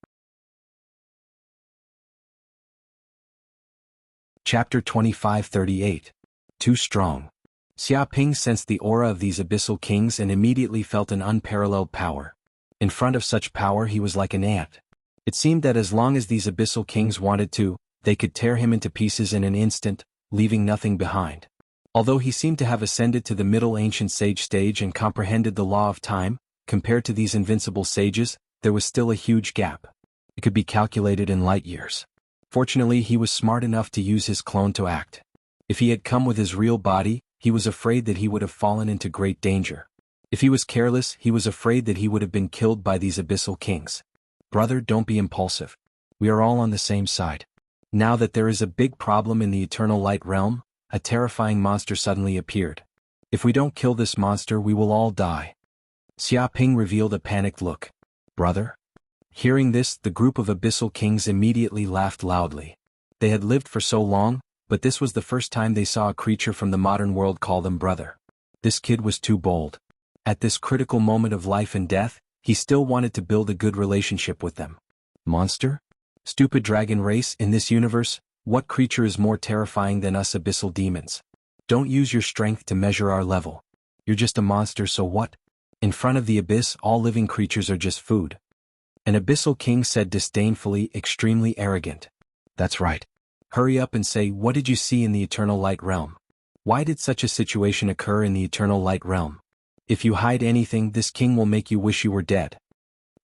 Chapter 2538. Too strong. Xia Ping sensed the aura of these abyssal kings and immediately felt an unparalleled power. In front of such power he was like an ant. It seemed that as long as these abyssal kings wanted to, they could tear him into pieces in an instant, leaving nothing behind. Although he seemed to have ascended to the Middle Ancient Sage stage and comprehended the law of time, compared to these invincible sages, there was still a huge gap. It could be calculated in light years. Fortunately, he was smart enough to use his clone to act. If he had come with his real body, he was afraid that he would have fallen into great danger. If he was careless, he was afraid that he would have been killed by these abyssal kings. Brother, don't be impulsive. We are all on the same side. Now that there is a big problem in the eternal light realm, a terrifying monster suddenly appeared. If we don't kill this monster, we will all die. Xia Ping revealed a panicked look. Brother? Hearing this, the group of abyssal kings immediately laughed loudly. They had lived for so long, but this was the first time they saw a creature from the modern world call them brother. This kid was too bold. At this critical moment of life and death, he still wanted to build a good relationship with them. Monster? Stupid dragon race, in this universe, what creature is more terrifying than us abyssal demons? Don't use your strength to measure our level. You're just a monster, so what? In front of the abyss, all living creatures are just food. An abyssal king said disdainfully, extremely arrogant. That's right. Hurry up and say, what did you see in the eternal light realm? Why did such a situation occur in the eternal light realm? If you hide anything, this king will make you wish you were dead.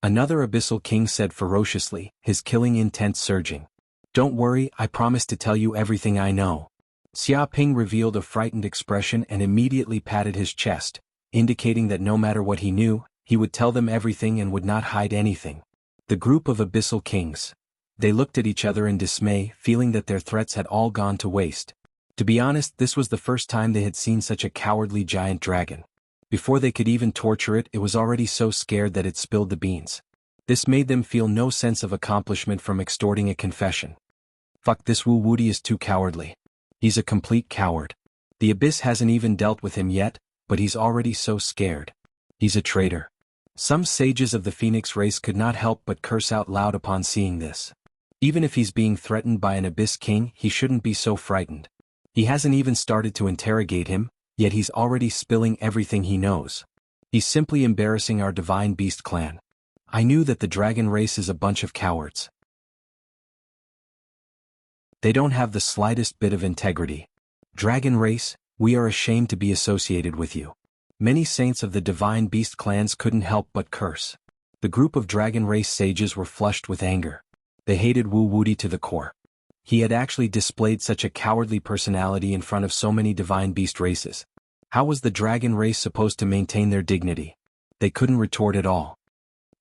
Another abyssal king said ferociously, his killing intent surging. Don't worry, I promise to tell you everything I know. Xia Ping revealed a frightened expression and immediately patted his chest, indicating that no matter what he knew, he would tell them everything and would not hide anything. The group of abyssal kings. They looked at each other in dismay, feeling that their threats had all gone to waste. To be honest, this was the first time they had seen such a cowardly giant dragon. Before they could even torture it, it was already so scared that it spilled the beans. This made them feel no sense of accomplishment from extorting a confession. Fuck, this Wu Wuti is too cowardly. He's a complete coward. The abyss hasn't even dealt with him yet, but he's already so scared. He's a traitor. Some sages of the Phoenix race could not help but curse out loud upon seeing this. Even if he's being threatened by an abyss king, he shouldn't be so frightened. He hasn't even started to interrogate him, yet he's already spilling everything he knows. He's simply embarrassing our divine beast clan. I knew that the dragon race is a bunch of cowards. They don't have the slightest bit of integrity. Dragon race, we are ashamed to be associated with you. Many saints of the divine beast clans couldn't help but curse. The group of dragon race sages were flushed with anger. They hated Wu Wuti to the core. He had actually displayed such a cowardly personality in front of so many divine beast races. How was the dragon race supposed to maintain their dignity? They couldn't retort at all.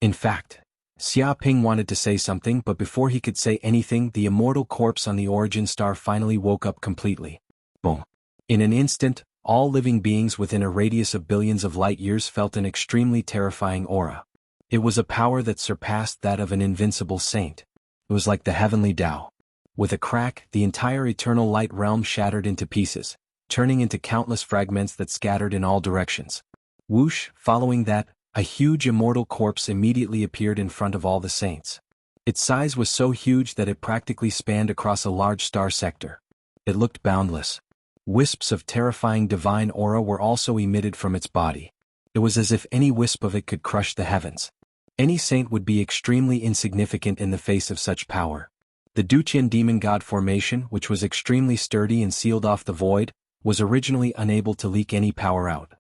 In fact, Xia Ping wanted to say something, but before he could say anything, the immortal corpse on the origin star finally woke up completely. Boom. In an instant, all living beings within a radius of billions of light years felt an extremely terrifying aura. It was a power that surpassed that of an invincible saint. It was like the heavenly Tao. With a crack, the entire eternal light realm shattered into pieces, turning into countless fragments that scattered in all directions. Whoosh, following that, a huge immortal corpse immediately appeared in front of all the saints. Its size was so huge that it practically spanned across a large star sector. It looked boundless. Wisps of terrifying divine aura were also emitted from its body. It was as if any wisp of it could crush the heavens. Any saint would be extremely insignificant in the face of such power. The Duqian demon god formation, which was extremely sturdy and sealed off the void, was originally unable to leak any power out.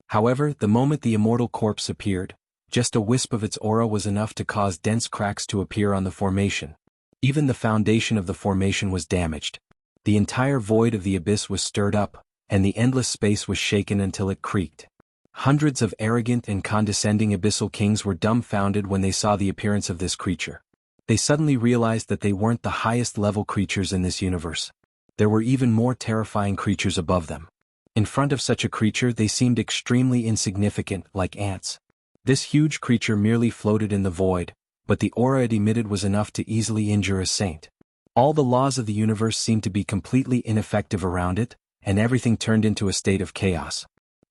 However, the moment the immortal corpse appeared, just a wisp of its aura was enough to cause dense cracks to appear on the formation. Even the foundation of the formation was damaged. The entire void of the abyss was stirred up, and the endless space was shaken until it creaked. Hundreds of arrogant and condescending abyssal kings were dumbfounded when they saw the appearance of this creature. They suddenly realized that they weren't the highest-level creatures in this universe. There were even more terrifying creatures above them. In front of such a creature they seemed extremely insignificant, like ants. This huge creature merely floated in the void, but the aura it emitted was enough to easily injure a saint. All the laws of the universe seemed to be completely ineffective around it, and everything turned into a state of chaos.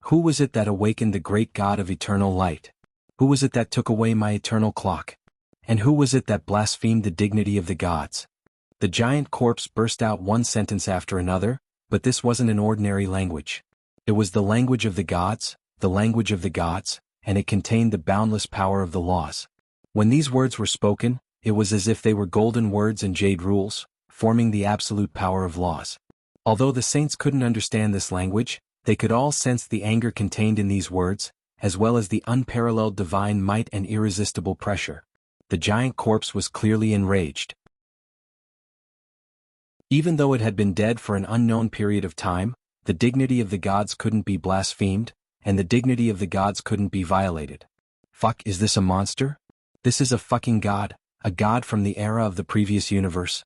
Who was it that awakened the great God of eternal light? Who was it that took away my eternal clock? And who was it that blasphemed the dignity of the gods? The giant corpse burst out one sentence after another, but this wasn't an ordinary language. It was the language of the gods, and it contained the boundless power of the laws. When these words were spoken, it was as if they were golden words and jade rules, forming the absolute power of laws. Although the saints couldn't understand this language, they could all sense the anger contained in these words, as well as the unparalleled divine might and irresistible pressure. The giant corpse was clearly enraged. Even though it had been dead for an unknown period of time, the dignity of the gods couldn't be blasphemed, and the dignity of the gods couldn't be violated. Fuck, is this a monster? This is a fucking god, a god from the era of the previous universe.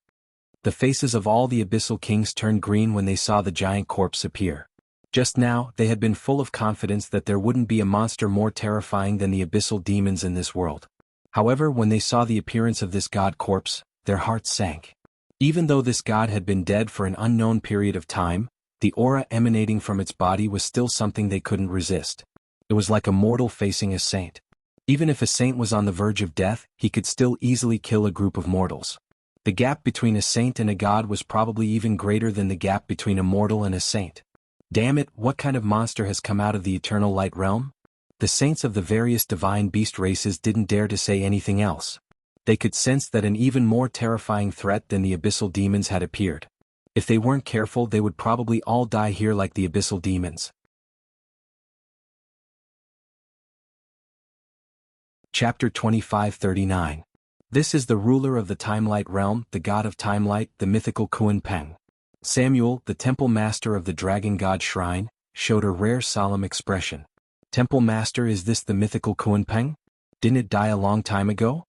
The faces of all the abyssal kings turned green when they saw the giant corpse appear. Just now, they had been full of confidence that there wouldn't be a monster more terrifying than the abyssal demons in this world. However, when they saw the appearance of this god corpse, their hearts sank. Even though this god had been dead for an unknown period of time, the aura emanating from its body was still something they couldn't resist. It was like a mortal facing a saint. Even if a saint was on the verge of death, he could still easily kill a group of mortals. The gap between a saint and a god was probably even greater than the gap between a mortal and a saint. Damn it, what kind of monster has come out of the eternal light realm? The saints of the various divine beast races didn't dare to say anything else. They could sense that an even more terrifying threat than the abyssal demons had appeared. If they weren't careful, they would probably all die here like the abyssal demons. Chapter 2539. This is the ruler of the Timelight realm, the god of Timelight, the mythical Kuan Peng. Samuel, the temple master of the dragon god shrine, showed a rare solemn expression. Temple master, is this the mythical Kuan Peng? Didn't it die a long time ago?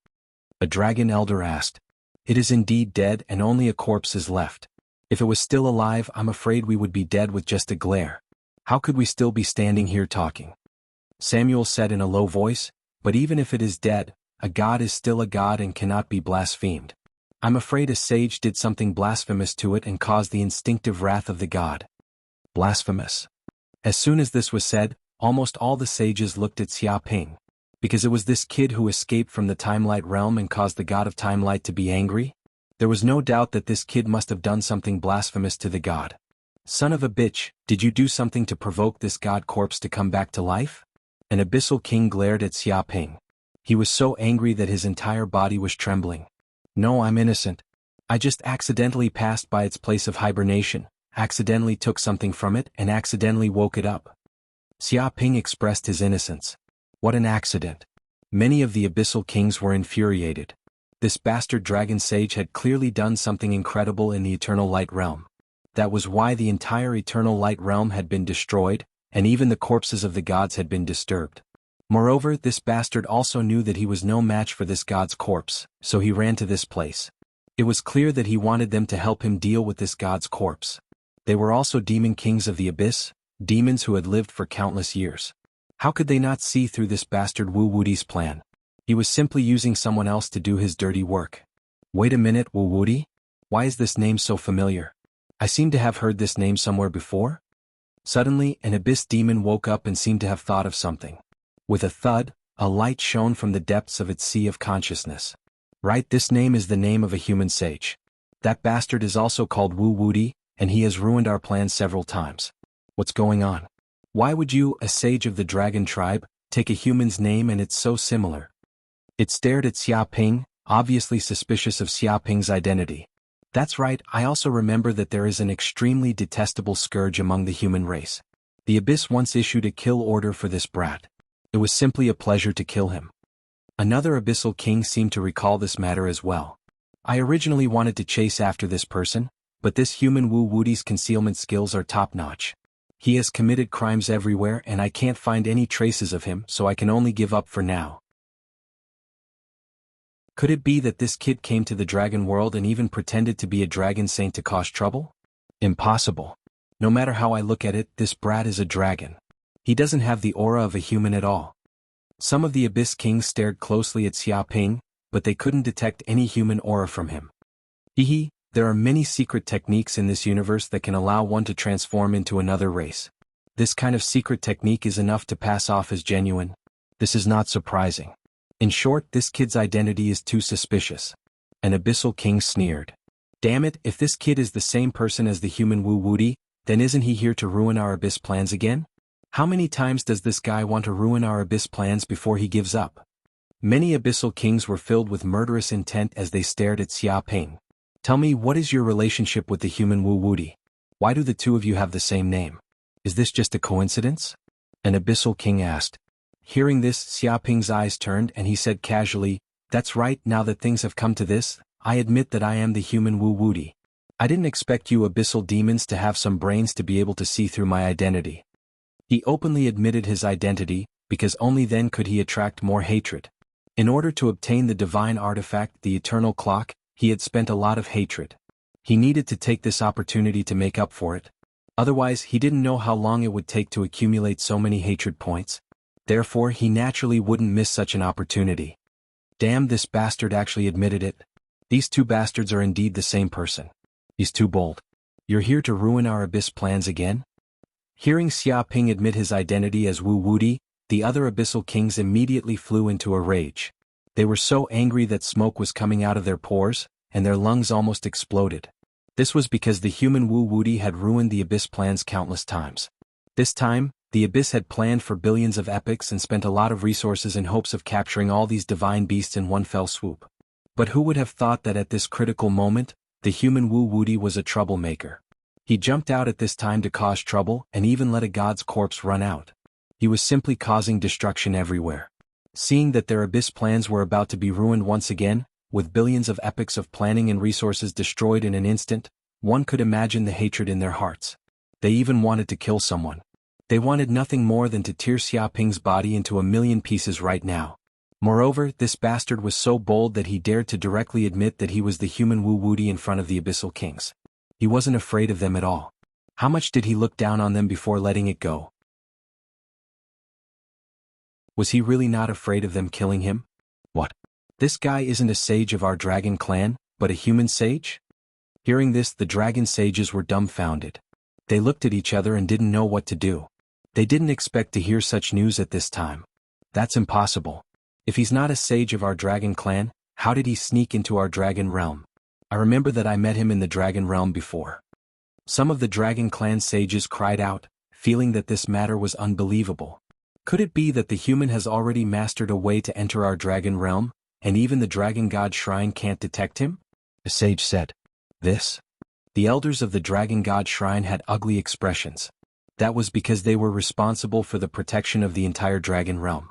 A dragon elder asked. It is indeed dead and only a corpse is left. If it was still alive, I'm afraid we would be dead with just a glare. How could we still be standing here talking? Samuel said in a low voice, but even if it is dead, a god is still a god and cannot be blasphemed. I'm afraid a sage did something blasphemous to it and caused the instinctive wrath of the god. Blasphemous. As soon as this was said, almost all the sages looked at Xia Ping. Because it was this kid who escaped from the Timelight realm and caused the god of Timelight to be angry? There was no doubt that this kid must have done something blasphemous to the god. Son of a bitch, did you do something to provoke this god corpse to come back to life? An abyssal king glared at Xia Ping. He was so angry that his entire body was trembling. No, I'm innocent. I just accidentally passed by its place of hibernation, accidentally took something from it and accidentally woke it up. Xia Ping expressed his innocence. What an accident. Many of the abyssal kings were infuriated. This bastard dragon sage had clearly done something incredible in the eternal light realm. That was why the entire eternal light realm had been destroyed, and even the corpses of the gods had been disturbed. Moreover, this bastard also knew that he was no match for this god's corpse, so he ran to this place. It was clear that he wanted them to help him deal with this god's corpse. They were also demon kings of the abyss, demons who had lived for countless years. How could they not see through this bastard Wu Wudi's plan? He was simply using someone else to do his dirty work. Wait a minute, Wu Wudi? Why is this name so familiar? I seem to have heard this name somewhere before. Suddenly, an abyss demon woke up and seemed to have thought of something. With a thud, a light shone from the depths of its sea of consciousness. Right, this name is the name of a human sage. That bastard is also called Wu Wudi, and he has ruined our plans several times. What's going on? Why would you, a sage of the dragon tribe, take a human's name and it's so similar? It stared at Xia Ping, obviously suspicious of Xia Ping's identity. That's right, I also remember that there is an extremely detestable scourge among the human race. The Abyss once issued a kill order for this brat. It was simply a pleasure to kill him. Another Abyssal King seemed to recall this matter as well. I originally wanted to chase after this person, but this human Wu Woody's concealment skills are top-notch. He has committed crimes everywhere and I can't find any traces of him, so I can only give up for now. Could it be that this kid came to the dragon world and even pretended to be a dragon saint to cause trouble? Impossible. No matter how I look at it, this brat is a dragon. He doesn't have the aura of a human at all. Some of the Abyss Kings stared closely at Xia Ping, but they couldn't detect any human aura from him. Hehe, there are many secret techniques in this universe that can allow one to transform into another race. This kind of secret technique is enough to pass off as genuine. This is not surprising. In short, this kid's identity is too suspicious. An Abyssal King sneered. Damn it, if this kid is the same person as the human Wu Woody, then isn't he here to ruin our Abyss plans again? How many times does this guy want to ruin our Abyss plans before he gives up? Many Abyssal Kings were filled with murderous intent as they stared at Xia Ping. Tell me, what is your relationship with the human Wu Woody? Why do the two of you have the same name? Is this just a coincidence? An Abyssal King asked. Hearing this, Xia Ping's eyes turned and he said casually, "That's right, now that things have come to this, I admit that I am the human Wu Woody. I didn't expect you Abyssal demons to have some brains to be able to see through my identity." He openly admitted his identity, because only then could he attract more hatred. In order to obtain the divine artifact, the eternal clock, he had spent a lot of hatred. He needed to take this opportunity to make up for it. Otherwise, he didn't know how long it would take to accumulate so many hatred points. Therefore, he naturally wouldn't miss such an opportunity. Damn, this bastard actually admitted it. These two bastards are indeed the same person. He's too bold. You're here to ruin our Abyss plans again? Hearing Xia Ping admit his identity as Wu Woody, the other Abyssal Kings immediately flew into a rage. They were so angry that smoke was coming out of their pores, and their lungs almost exploded. This was because the human Wu Woody had ruined the Abyss plans countless times. This time, the Abyss had planned for billions of epics and spent a lot of resources in hopes of capturing all these divine beasts in one fell swoop. But who would have thought that at this critical moment, the human Wu Woody was a troublemaker? He jumped out at this time to cause trouble and even let a god's corpse run out. He was simply causing destruction everywhere. Seeing that their Abyss plans were about to be ruined once again, with billions of epics of planning and resources destroyed in an instant, one could imagine the hatred in their hearts. They even wanted to kill someone. They wanted nothing more than to tear Xia Ping's body into a million pieces right now. Moreover, this bastard was so bold that he dared to directly admit that he was the human Wu Woody in front of the Abyssal Kings. He wasn't afraid of them at all. How much did he look down on them before letting it go? Was he really not afraid of them killing him? What? This guy isn't a sage of our dragon clan, but a human sage? Hearing this, the dragon sages were dumbfounded. They looked at each other and didn't know what to do. They didn't expect to hear such news at this time. That's impossible. If he's not a sage of our dragon clan, how did he sneak into our dragon realm? I remember that I met him in the dragon realm before. Some of the dragon clan sages cried out, feeling that this matter was unbelievable. Could it be that the human has already mastered a way to enter our dragon realm, and even the dragon god shrine can't detect him? A sage said. This? The elders of the dragon god shrine had ugly expressions. That was because they were responsible for the protection of the entire dragon realm.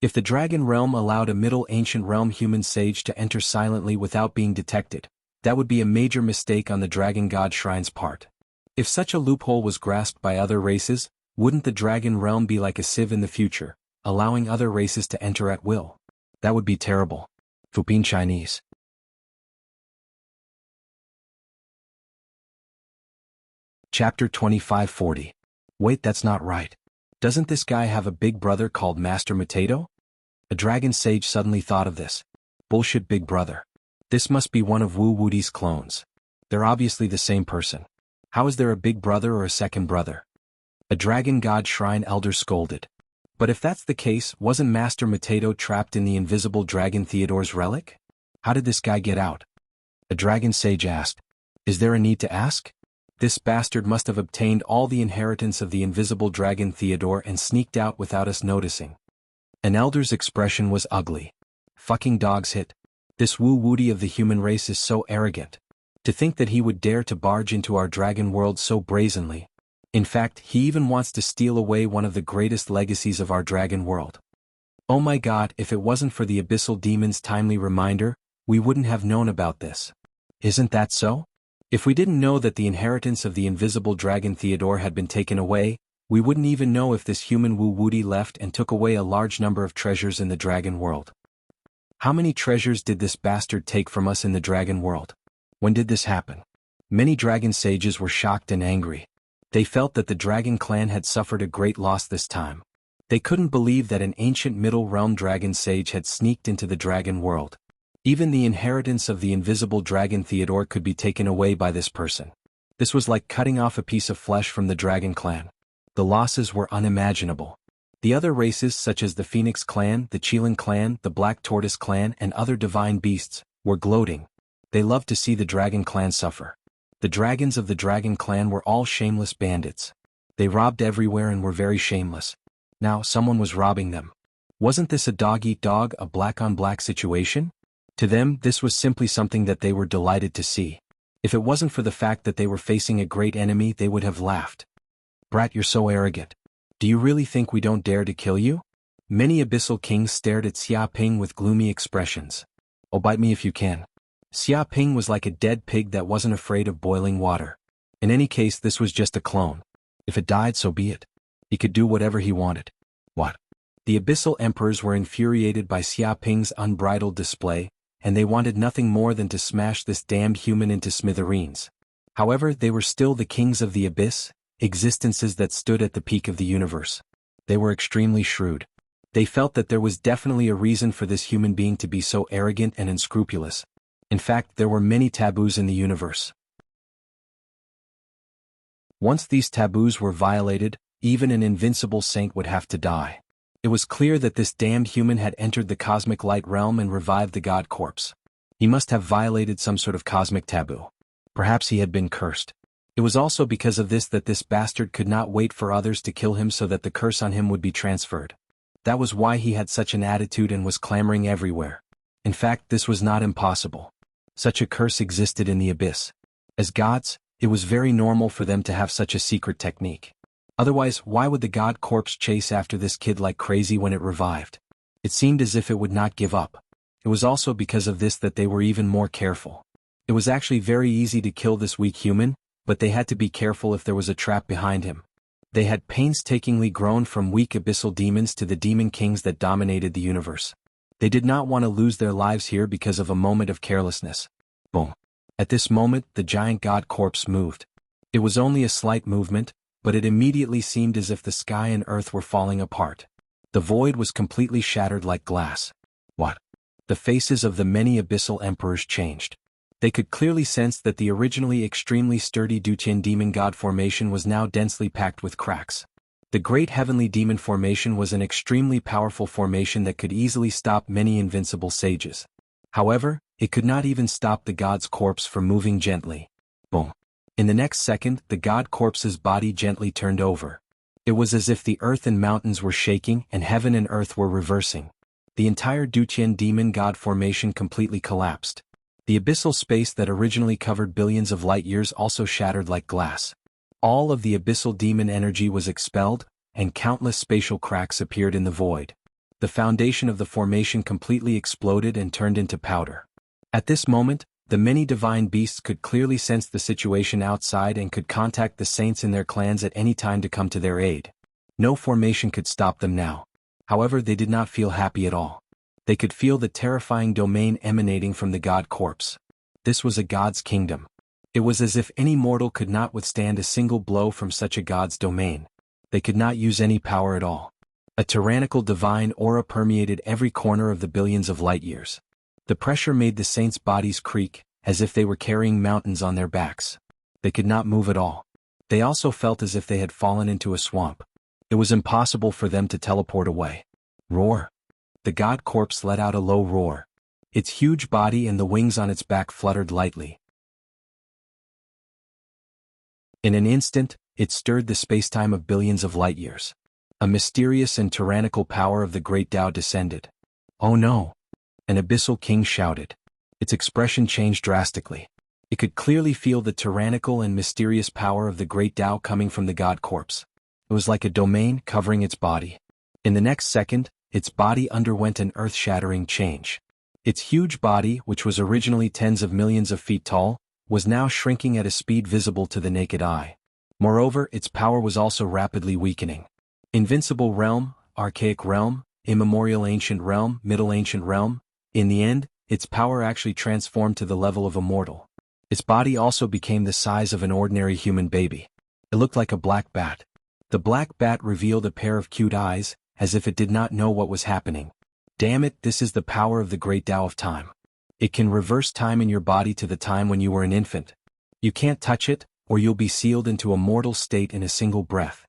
If the dragon realm allowed a Middle Ancient realm human sage to enter silently without being detected, that would be a major mistake on the dragon god shrine's part. If such a loophole was grasped by other races, wouldn't the dragon realm be like a sieve in the future, allowing other races to enter at will? That would be terrible. Fupin Chinese. Chapter 2540. Wait, that's not right. Doesn't this guy have a big brother called Master Potato? A dragon sage suddenly thought of this. Bullshit, big brother. This must be one of Wu Woody's clones. They're obviously the same person. How is there a big brother or a second brother? A dragon god shrine elder scolded. But if that's the case, wasn't Master Potato trapped in the invisible dragon Theodore's relic? How did this guy get out? A dragon sage asked. Is there a need to ask? This bastard must have obtained all the inheritance of the invisible dragon Theodore and sneaked out without us noticing. An elder's expression was ugly. Fucking dog's hit. This Wu Woody of the human race is so arrogant. To think that he would dare to barge into our dragon world so brazenly. In fact, he even wants to steal away one of the greatest legacies of our dragon world. Oh my God, if it wasn't for the abyssal demon's timely reminder, we wouldn't have known about this. Isn't that so? If we didn't know that the inheritance of the invisible dragon Theodore had been taken away, we wouldn't even know if this human Wu Wudi left and took away a large number of treasures in the dragon world. How many treasures did this bastard take from us in the dragon world? When did this happen? Many dragon sages were shocked and angry. They felt that the dragon clan had suffered a great loss this time. They couldn't believe that an ancient Middle Realm dragon sage had sneaked into the dragon world. Even the inheritance of the invisible dragon Theodore could be taken away by this person. This was like cutting off a piece of flesh from the dragon clan. The losses were unimaginable. The other races such as the Phoenix clan, the Qilin clan, the Black Tortoise clan and other divine beasts, were gloating. They loved to see the dragon clan suffer. The dragons of the dragon clan were all shameless bandits. They robbed everywhere and were very shameless. Now someone was robbing them. Wasn't this a dog-eat-dog, a black-on-black situation? To them, this was simply something that they were delighted to see. If it wasn't for the fact that they were facing a great enemy, they would have laughed. Brat, you're so arrogant. Do you really think we don't dare to kill you? Many abyssal kings stared at Xia Ping with gloomy expressions. Oh, bite me if you can. Xia Ping was like a dead pig that wasn't afraid of boiling water. In any case, this was just a clone. If it died, so be it. He could do whatever he wanted. What? The abyssal emperors were infuriated by Xia Ping's unbridled display, and they wanted nothing more than to smash this damned human into smithereens. However, they were still the kings of the abyss, existences that stood at the peak of the universe. They were extremely shrewd. They felt that there was definitely a reason for this human being to be so arrogant and unscrupulous. In fact, there were many taboos in the universe. Once these taboos were violated, even an invincible saint would have to die. It was clear that this damned human had entered the cosmic light realm and revived the god corpse. He must have violated some sort of cosmic taboo. Perhaps he had been cursed. It was also because of this that this bastard could not wait for others to kill him so that the curse on him would be transferred. That was why he had such an attitude and was clamoring everywhere. In fact, this was not impossible. Such a curse existed in the abyss. As gods, it was very normal for them to have such a secret technique. Otherwise, why would the god corpse chase after this kid like crazy when it revived? It seemed as if it would not give up. It was also because of this that they were even more careful. It was actually very easy to kill this weak human, but they had to be careful if there was a trap behind him. They had painstakingly grown from weak abyssal demons to the demon kings that dominated the universe. They did not want to lose their lives here because of a moment of carelessness. Boom. At this moment, the giant god corpse moved. It was only a slight movement, but it immediately seemed as if the sky and earth were falling apart. The void was completely shattered like glass. What? The faces of the many abyssal emperors changed. They could clearly sense that the originally extremely sturdy Duqian demon god formation was now densely packed with cracks. The great heavenly demon formation was an extremely powerful formation that could easily stop many invincible sages. However, it could not even stop the god's corpse from moving gently. Boom. In the next second, the god corpse's body gently turned over. It was as if the earth and mountains were shaking and heaven and earth were reversing. The entire Duqian demon god formation completely collapsed. The abyssal space that originally covered billions of light years also shattered like glass. All of the abyssal demon energy was expelled, and countless spatial cracks appeared in the void. The foundation of the formation completely exploded and turned into powder. At this moment, the many divine beasts could clearly sense the situation outside and could contact the saints in their clans at any time to come to their aid. No formation could stop them now. However, they did not feel happy at all. They could feel the terrifying domain emanating from the god corpse. This was a god's kingdom. It was as if any mortal could not withstand a single blow from such a god's domain. They could not use any power at all. A tyrannical divine aura permeated every corner of the billions of light years. The pressure made the saints' bodies creak, as if they were carrying mountains on their backs. They could not move at all. They also felt as if they had fallen into a swamp. It was impossible for them to teleport away. Roar. The god corpse let out a low roar. Its huge body and the wings on its back fluttered lightly. In an instant, it stirred the spacetime of billions of light years. A mysterious and tyrannical power of the great Tao descended. Oh no! An abyssal king shouted. Its expression changed drastically. It could clearly feel the tyrannical and mysterious power of the great Tao coming from the god corpse. It was like a domain covering its body. In the next second, its body underwent an earth-shattering change. Its huge body, which was originally tens of millions of feet tall, was now shrinking at a speed visible to the naked eye. Moreover, its power was also rapidly weakening. Invincible realm, archaic realm, immemorial ancient realm, middle ancient realm. In the end, its power actually transformed to the level of immortal. Its body also became the size of an ordinary human baby. It looked like a black bat. The black bat revealed a pair of cute eyes, as if it did not know what was happening. Damn it, this is the power of the great Tao of time. It can reverse time in your body to the time when you were an infant. You can't touch it, or you'll be sealed into a mortal state in a single breath.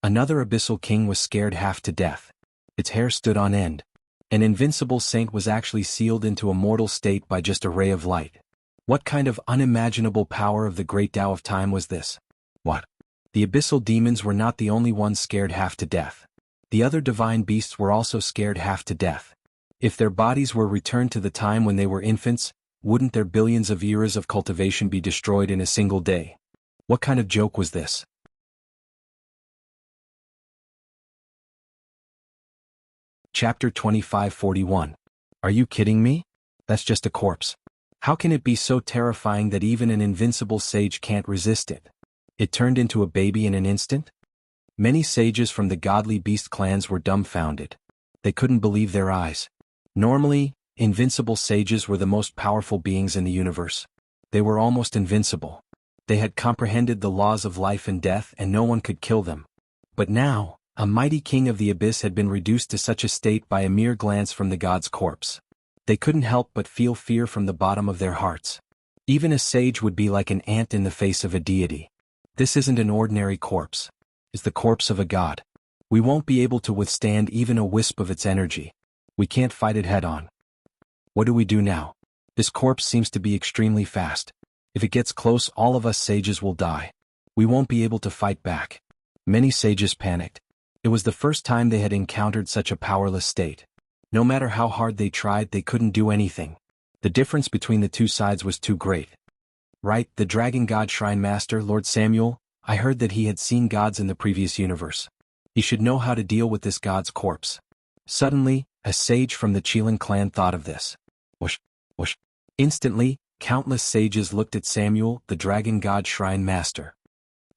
Another abyssal king was scared half to death. Its hair stood on end. An invincible saint was actually sealed into a mortal state by just a ray of light. What kind of unimaginable power of the great Tao of time was this? What? The abyssal demons were not the only ones scared half to death. The other divine beasts were also scared half to death. If their bodies were returned to the time when they were infants, wouldn't their billions of eras of cultivation be destroyed in a single day? What kind of joke was this? Chapter 2541. Are you kidding me? That's just a corpse. How can it be so terrifying that even an invincible sage can't resist it? It turned into a baby in an instant? Many sages from the godly beast clans were dumbfounded. They couldn't believe their eyes. Normally, invincible sages were the most powerful beings in the universe. They were almost invincible. They had comprehended the laws of life and death, and no one could kill them. But now, a mighty king of the abyss had been reduced to such a state by a mere glance from the god's corpse. They couldn't help but feel fear from the bottom of their hearts. Even a sage would be like an ant in the face of a deity. This isn't an ordinary corpse. It's the corpse of a god. We won't be able to withstand even a wisp of its energy. We can't fight it head-on. What do we do now? This corpse seems to be extremely fast. If it gets close, all of us sages will die. We won't be able to fight back. Many sages panicked. It was the first time they had encountered such a powerless state. No matter how hard they tried, they couldn't do anything. The difference between the two sides was too great. Right, the dragon god shrine master, Lord Samuel, I heard that he had seen gods in the previous universe. He should know how to deal with this god's corpse. Suddenly, a sage from the Chilan clan thought of this. Whoosh, whoosh. Instantly, countless sages looked at Samuel, the dragon god shrine master.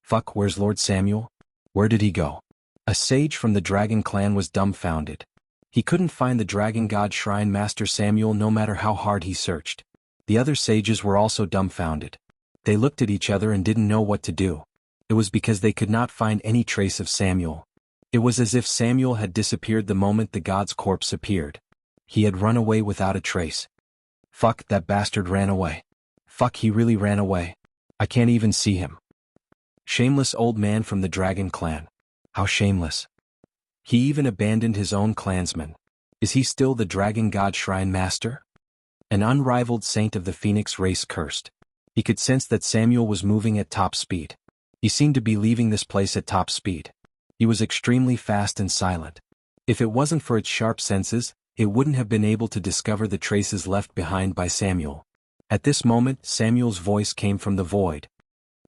Fuck, where's Lord Samuel? Where did he go? A sage from the dragon clan was dumbfounded. He couldn't find the dragon god shrine master Samuel no matter how hard he searched. The other sages were also dumbfounded. They looked at each other and didn't know what to do. It was because they could not find any trace of Samuel. It was as if Samuel had disappeared the moment the god's corpse appeared. He had run away without a trace. Fuck, that bastard ran away. Fuck, he really ran away. I can't even see him. Shameless old man from the dragon clan. How shameless. He even abandoned his own clansmen. Is he still the dragon god shrine master? An unrivaled saint of the phoenix race cursed. He could sense that Samuel was moving at top speed. He seemed to be leaving this place at top speed. He was extremely fast and silent. If it wasn't for its sharp senses, it wouldn't have been able to discover the traces left behind by Samuel. At this moment, Samuel's voice came from the void.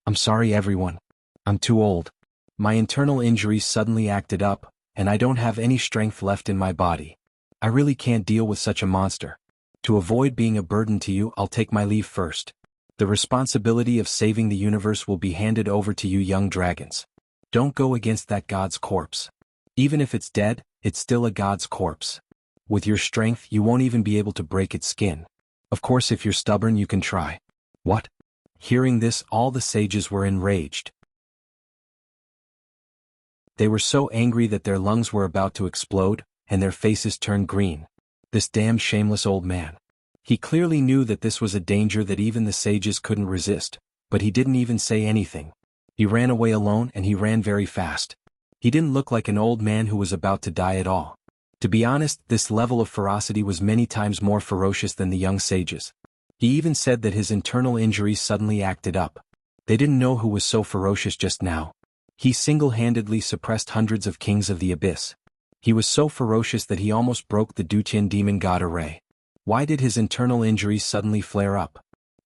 I'm sorry everyone. I'm too old. My internal injuries suddenly acted up, and I don't have any strength left in my body. I really can't deal with such a monster. To avoid being a burden to you, I'll take my leave first. The responsibility of saving the universe will be handed over to you young dragons. Don't go against that god's corpse. Even if it's dead, it's still a god's corpse. With your strength, you won't even be able to break its skin. Of course, if you're stubborn, you can try. What? Hearing this, all the sages were enraged. They were so angry that their lungs were about to explode, and their faces turned green. This damn shameless old man. He clearly knew that this was a danger that even the sages couldn't resist, but he didn't even say anything. He ran away alone, and he ran very fast. He didn't look like an old man who was about to die at all. To be honest, this level of ferocity was many times more ferocious than the young sages. He even said that his internal injuries suddenly acted up. They didn't know who was so ferocious just now. He single-handedly suppressed hundreds of kings of the abyss. He was so ferocious that he almost broke the Duqian demon god array. Why did his internal injuries suddenly flare up?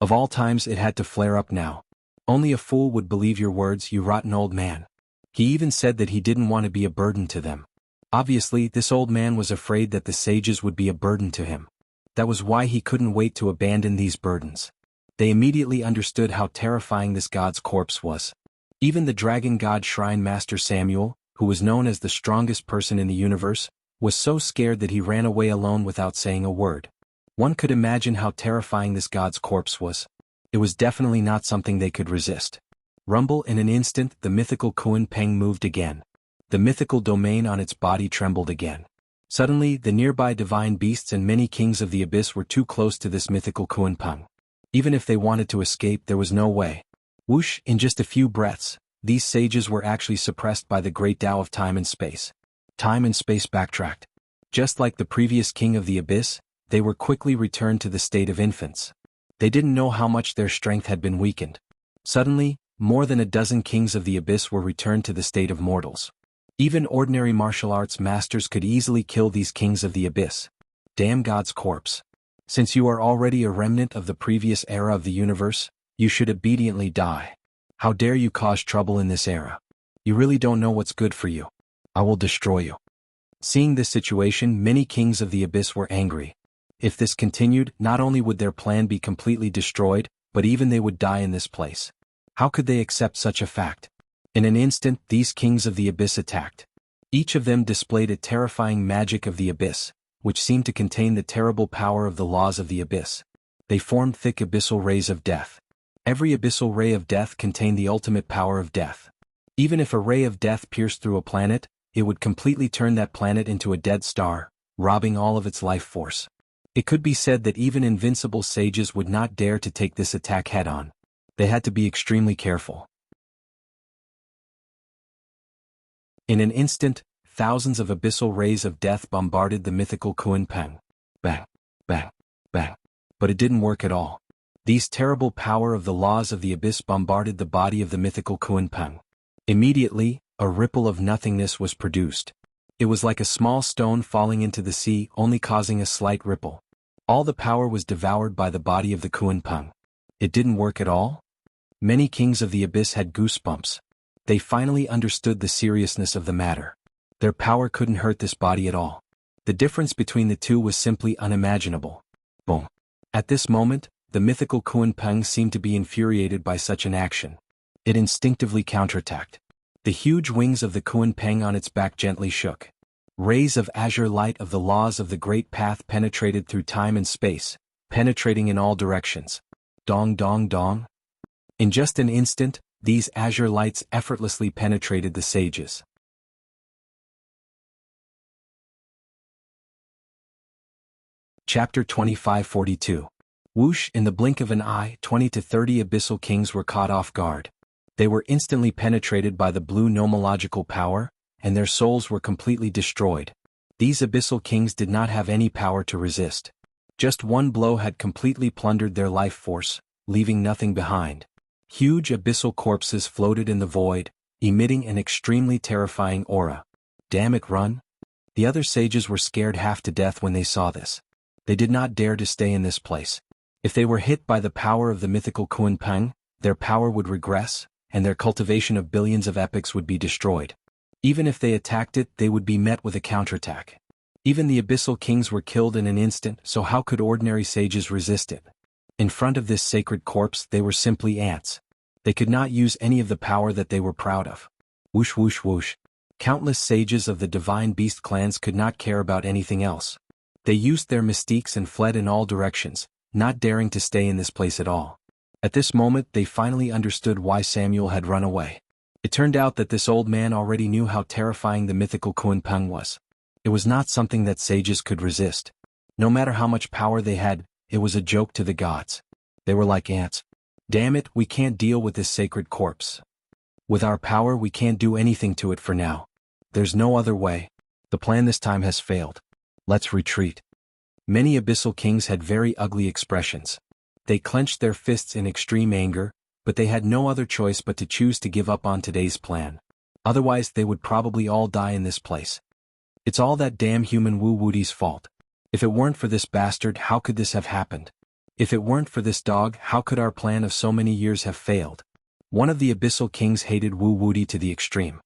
Of all times it had to flare up now. Only a fool would believe your words, you rotten old man. He even said that he didn't want to be a burden to them. Obviously, this old man was afraid that the sages would be a burden to him. That was why he couldn't wait to abandon these burdens. They immediately understood how terrifying this god's corpse was. Even the dragon god shrine master Samuel, who was known as the strongest person in the universe, was so scared that he ran away alone without saying a word. One could imagine how terrifying this god's corpse was. It was definitely not something they could resist. Rumble in an instant, the mythical Kuan Peng moved again. The mythical domain on its body trembled again. Suddenly, the nearby divine beasts and many kings of the abyss were too close to this mythical Kuan Peng. Even if they wanted to escape, there was no way. Whoosh, in just a few breaths, these sages were actually suppressed by the great Tao of time and space. Time and space backtracked. Just like the previous king of the abyss, they were quickly returned to the state of infants. They didn't know how much their strength had been weakened. Suddenly, more than a dozen kings of the abyss were returned to the state of mortals. Even ordinary martial arts masters could easily kill these kings of the abyss. Damn God's corpse. Since you are already a remnant of the previous era of the universe, you should obediently die. How dare you cause trouble in this era? You really don't know what's good for you. I will destroy you. Seeing this situation, many kings of the abyss were angry. If this continued, not only would their plan be completely destroyed, but even they would die in this place. How could they accept such a fact? In an instant, these kings of the abyss attacked. Each of them displayed a terrifying magic of the abyss, which seemed to contain the terrible power of the laws of the abyss. They formed thick abyssal rays of death. Every abyssal ray of death contained the ultimate power of death. Even if a ray of death pierced through a planet, it would completely turn that planet into a dead star, robbing all of its life force. It could be said that even invincible sages would not dare to take this attack head-on. They had to be extremely careful. In an instant, thousands of abyssal rays of death bombarded the mythical Kuan Peng. Bang, bang, bang. But it didn't work at all. These terrible power of the laws of the abyss bombarded the body of the mythical Kuan Peng. Immediately, a ripple of nothingness was produced. It was like a small stone falling into the sea, only causing a slight ripple. All the power was devoured by the body of the Kuan Peng. It didn't work at all? Many kings of the abyss had goosebumps. They finally understood the seriousness of the matter. Their power couldn't hurt this body at all. The difference between the two was simply unimaginable. Boom. At this moment, the mythical Kuan Peng seemed to be infuriated by such an action. It instinctively counterattacked. The huge wings of the Kuan Peng on its back gently shook. Rays of azure light of the laws of the great path penetrated through time and space, penetrating in all directions. Dong dong dong. In just an instant, these azure lights effortlessly penetrated the sages. Chapter 2542. Whoosh, in the blink of an eye, 20 to 30 abyssal kings were caught off guard. They were instantly penetrated by the blue nomological power, and their souls were completely destroyed. These abyssal kings did not have any power to resist. Just one blow had completely plundered their life force, leaving nothing behind. Huge abyssal corpses floated in the void, emitting an extremely terrifying aura. Damn it, run! The other sages were scared half to death when they saw this. They did not dare to stay in this place. If they were hit by the power of the mythical Kuan Peng, their power would regress, and their cultivation of billions of epics would be destroyed. Even if they attacked it, they would be met with a counterattack. Even the abyssal kings were killed in an instant, so how could ordinary sages resist it? In front of this sacred corpse, they were simply ants. They could not use any of the power that they were proud of. Whoosh whoosh whoosh. Countless sages of the divine beast clans could not care about anything else. They used their mystiques and fled in all directions, not daring to stay in this place at all. At this moment they finally understood why Samuel had run away. It turned out that this old man already knew how terrifying the mythical Kuan Peng was. It was not something that sages could resist. No matter how much power they had, it was a joke to the gods. They were like ants. Damn it, we can't deal with this sacred corpse. With our power we can't do anything to it for now. There's no other way. The plan this time has failed. Let's retreat. Many abyssal kings had very ugly expressions. They clenched their fists in extreme anger, but they had no other choice but to choose to give up on today's plan. Otherwise they would probably all die in this place. It's all that damn human Wu Wudi's fault. If it weren't for this bastard, how could this have happened? If it weren't for this dog, how could our plan of so many years have failed? One of the abyssal kings hated Wu Wuti to the extreme.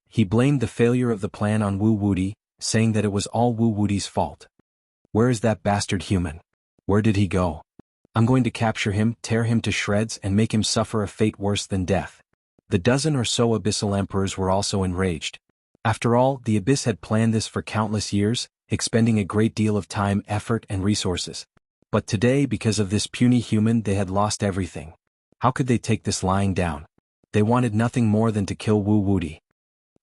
He blamed the failure of the plan on Wu Wuti, saying that it was all Wu Wuti's fault. Where is that bastard human? Where did he go? I'm going to capture him, tear him to shreds, and make him suffer a fate worse than death. The dozen or so abyssal emperors were also enraged. After all, the abyss had planned this for countless years, expending a great deal of time, effort, and resources. But today, because of this puny human, they had lost everything. How could they take this lying down? They wanted nothing more than to kill Wu Wuti.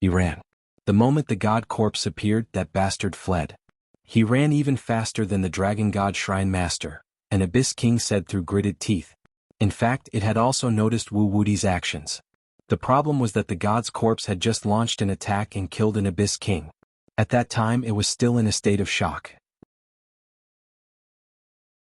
He ran. The moment the god corpse appeared, that bastard fled. He ran even faster than the dragon god shrine master, an abyss king said through gritted teeth. In fact, it had also noticed Wu Wuti's actions. The problem was that the god's corpse had just launched an attack and killed an abyss king. At that time it was still in a state of shock.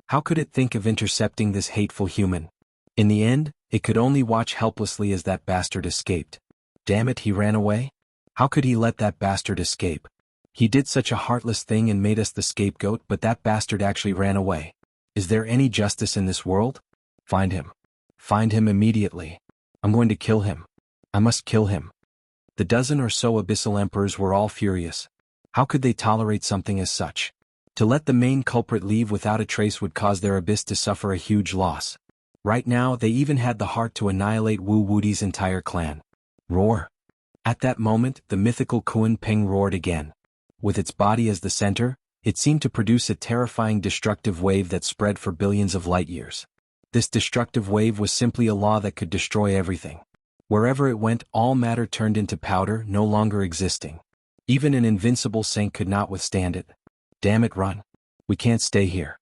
How could it think of intercepting this hateful human? In the end, it could only watch helplessly as that bastard escaped. Damn it, he ran away? How could he let that bastard escape? He did such a heartless thing and made us the scapegoat, but that bastard actually ran away. Is there any justice in this world? Find him. Find him immediately. I'm going to kill him. I must kill him. The dozen or so abyssal emperors were all furious. How could they tolerate something as such? To let the main culprit leave without a trace would cause their abyss to suffer a huge loss. Right now, they even had the heart to annihilate Wu Wuti's entire clan. Roar. At that moment, the mythical Kuan Ping roared again. With its body as the center, it seemed to produce a terrifying destructive wave that spread for billions of light years. This destructive wave was simply a law that could destroy everything. Wherever it went, all matter turned into powder, no longer existing. Even an invincible saint could not withstand it. Damn it, run. We can't stay here.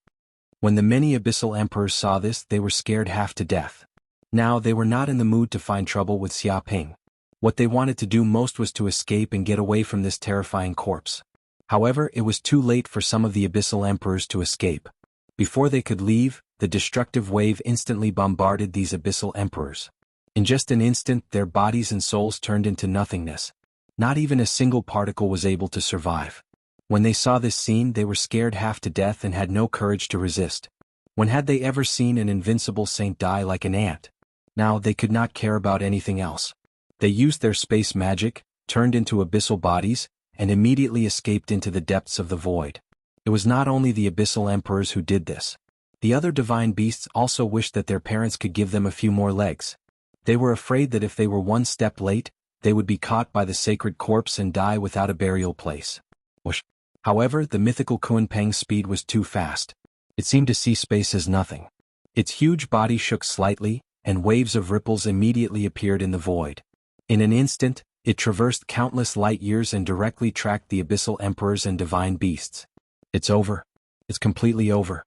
When the many abyssal emperors saw this, they were scared half to death. Now they were not in the mood to find trouble with Xia Ping. What they wanted to do most was to escape and get away from this terrifying corpse. However, it was too late for some of the abyssal emperors to escape. Before they could leave, the destructive wave instantly bombarded these abyssal emperors. In just an instant, their bodies and souls turned into nothingness. Not even a single particle was able to survive. When they saw this scene, they were scared half to death and had no courage to resist. When had they ever seen an invincible saint die like an ant? Now they could not care about anything else. They used their space magic, turned into abyssal bodies, and immediately escaped into the depths of the void. It was not only the abyssal emperors who did this. The other divine beasts also wished that their parents could give them a few more legs. They were afraid that if they were one step late, they would be caught by the sacred corpse and die without a burial place. Whoosh. However, the mythical Kuan Peng's speed was too fast. It seemed to see space as nothing. Its huge body shook slightly, and waves of ripples immediately appeared in the void. In an instant, it traversed countless light years and directly tracked the abyssal emperors and divine beasts. It's over. It's completely over.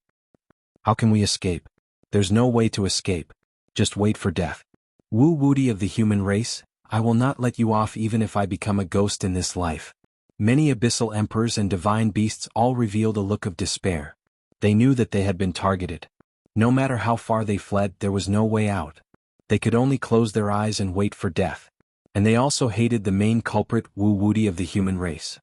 How can we escape? There's no way to escape. Just wait for death. Wu Wuti of the human race, I will not let you off even if I become a ghost in this life. Many abyssal emperors and divine beasts all revealed a look of despair. They knew that they had been targeted. No matter how far they fled, there was no way out. They could only close their eyes and wait for death. And they also hated the main culprit, Wu Wuti of the human race.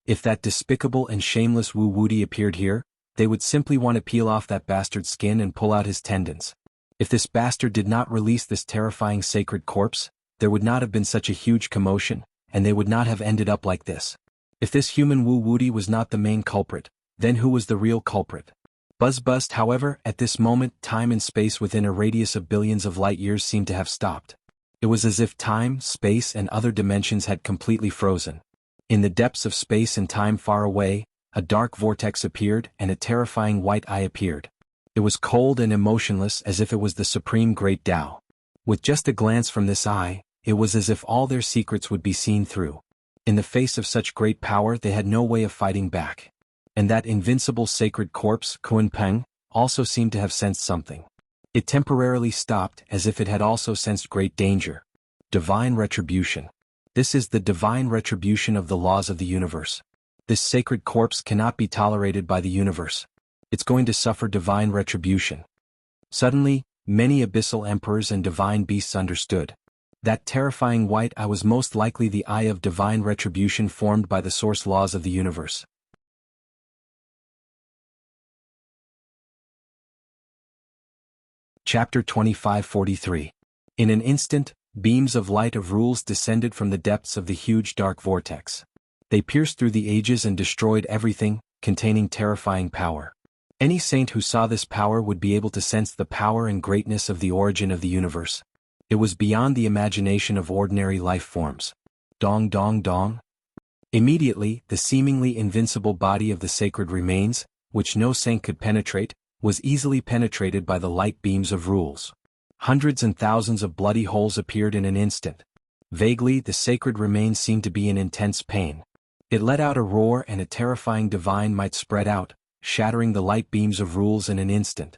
If that despicable and shameless Wu Wuti appeared here, they would simply want to peel off that bastard's skin and pull out his tendons. If this bastard did not release this terrifying sacred corpse, there would not have been such a huge commotion, and they would not have ended up like this. If this human Wu Wuti was not the main culprit, then who was the real culprit? Buzzbust, however, at this moment, time and space within a radius of billions of light years seemed to have stopped. It was as if time, space, and other dimensions had completely frozen. In the depths of space and time far away, a dark vortex appeared and a terrifying white eye appeared. It was cold and emotionless as if it was the supreme great Tao. With just a glance from this eye, it was as if all their secrets would be seen through. In the face of such great power, they had no way of fighting back. And that invincible sacred corpse, Kuan Peng, also seemed to have sensed something. It temporarily stopped as if it had also sensed great danger. Divine retribution. This is the divine retribution of the laws of the universe. This sacred corpse cannot be tolerated by the universe. It's going to suffer divine retribution. Suddenly, many abyssal emperors and divine beasts understood. That terrifying white eye was most likely the eye of divine retribution formed by the source laws of the universe. Chapter 2543. In an instant, beams of light of rules descended from the depths of the huge dark vortex. They pierced through the ages and destroyed everything, containing terrifying power. Any saint who saw this power would be able to sense the power and greatness of the origin of the universe. It was beyond the imagination of ordinary life forms. Dong dong dong. Immediately, the seemingly invincible body of the sacred remains, which no saint could penetrate, was easily penetrated by the light beams of rules. Hundreds and thousands of bloody holes appeared in an instant. Vaguely, the sacred remains seemed to be in intense pain. It let out a roar and a terrifying divine might spread out, shattering the light beams of rules in an instant.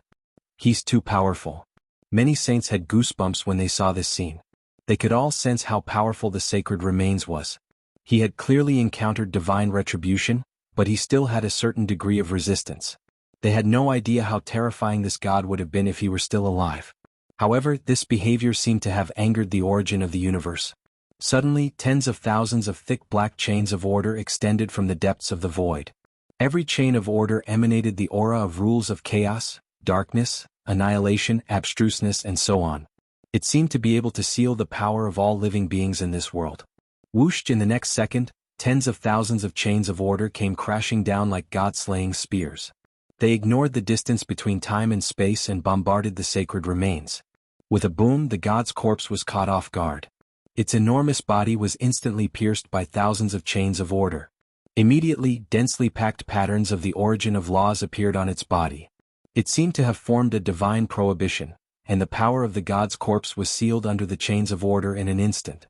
He's too powerful. Many saints had goosebumps when they saw this scene. They could all sense how powerful the sacred remains was. He had clearly encountered divine retribution, but he still had a certain degree of resistance. They had no idea how terrifying this god would have been if he were still alive. However, this behavior seemed to have angered the origin of the universe. Suddenly, tens of thousands of thick black chains of order extended from the depths of the void. Every chain of order emanated the aura of rules of chaos, darkness, annihilation, abstruseness, and so on. It seemed to be able to seal the power of all living beings in this world. Whoosh! In the next second, tens of thousands of chains of order came crashing down like god-slaying spears. They ignored the distance between time and space and bombarded the sacred remains. With a boom, the god's corpse was caught off guard. Its enormous body was instantly pierced by thousands of chains of order. Immediately, densely packed patterns of the origin of laws appeared on its body. It seemed to have formed a divine prohibition, and the power of the god's corpse was sealed under the chains of order in an instant.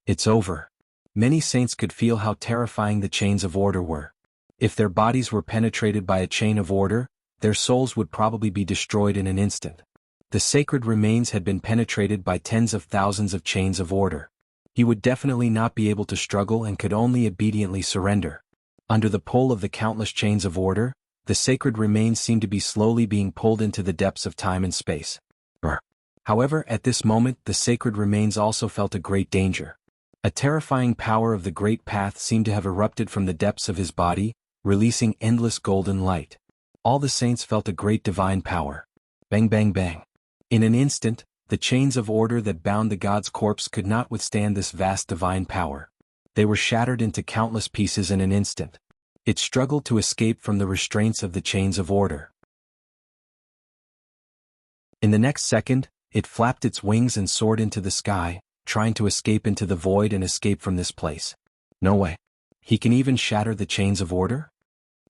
It's over. Many saints could feel how terrifying the chains of order were. If their bodies were penetrated by a chain of order, their souls would probably be destroyed in an instant. The sacred remains had been penetrated by tens of thousands of chains of order. He would definitely not be able to struggle and could only obediently surrender. Under the pull of the countless chains of order, the sacred remains seemed to be slowly being pulled into the depths of time and space. However, at this moment, the sacred remains also felt a great danger. A terrifying power of the great path seemed to have erupted from the depths of his body, releasing endless golden light. All the saints felt a great divine power. Bang bang bang. In an instant, the chains of order that bound the god's corpse could not withstand this vast divine power. They were shattered into countless pieces in an instant. It struggled to escape from the restraints of the chains of order. In the next second, it flapped its wings and soared into the sky, trying to escape into the void and escape from this place. No way. He can even shatter the chains of order?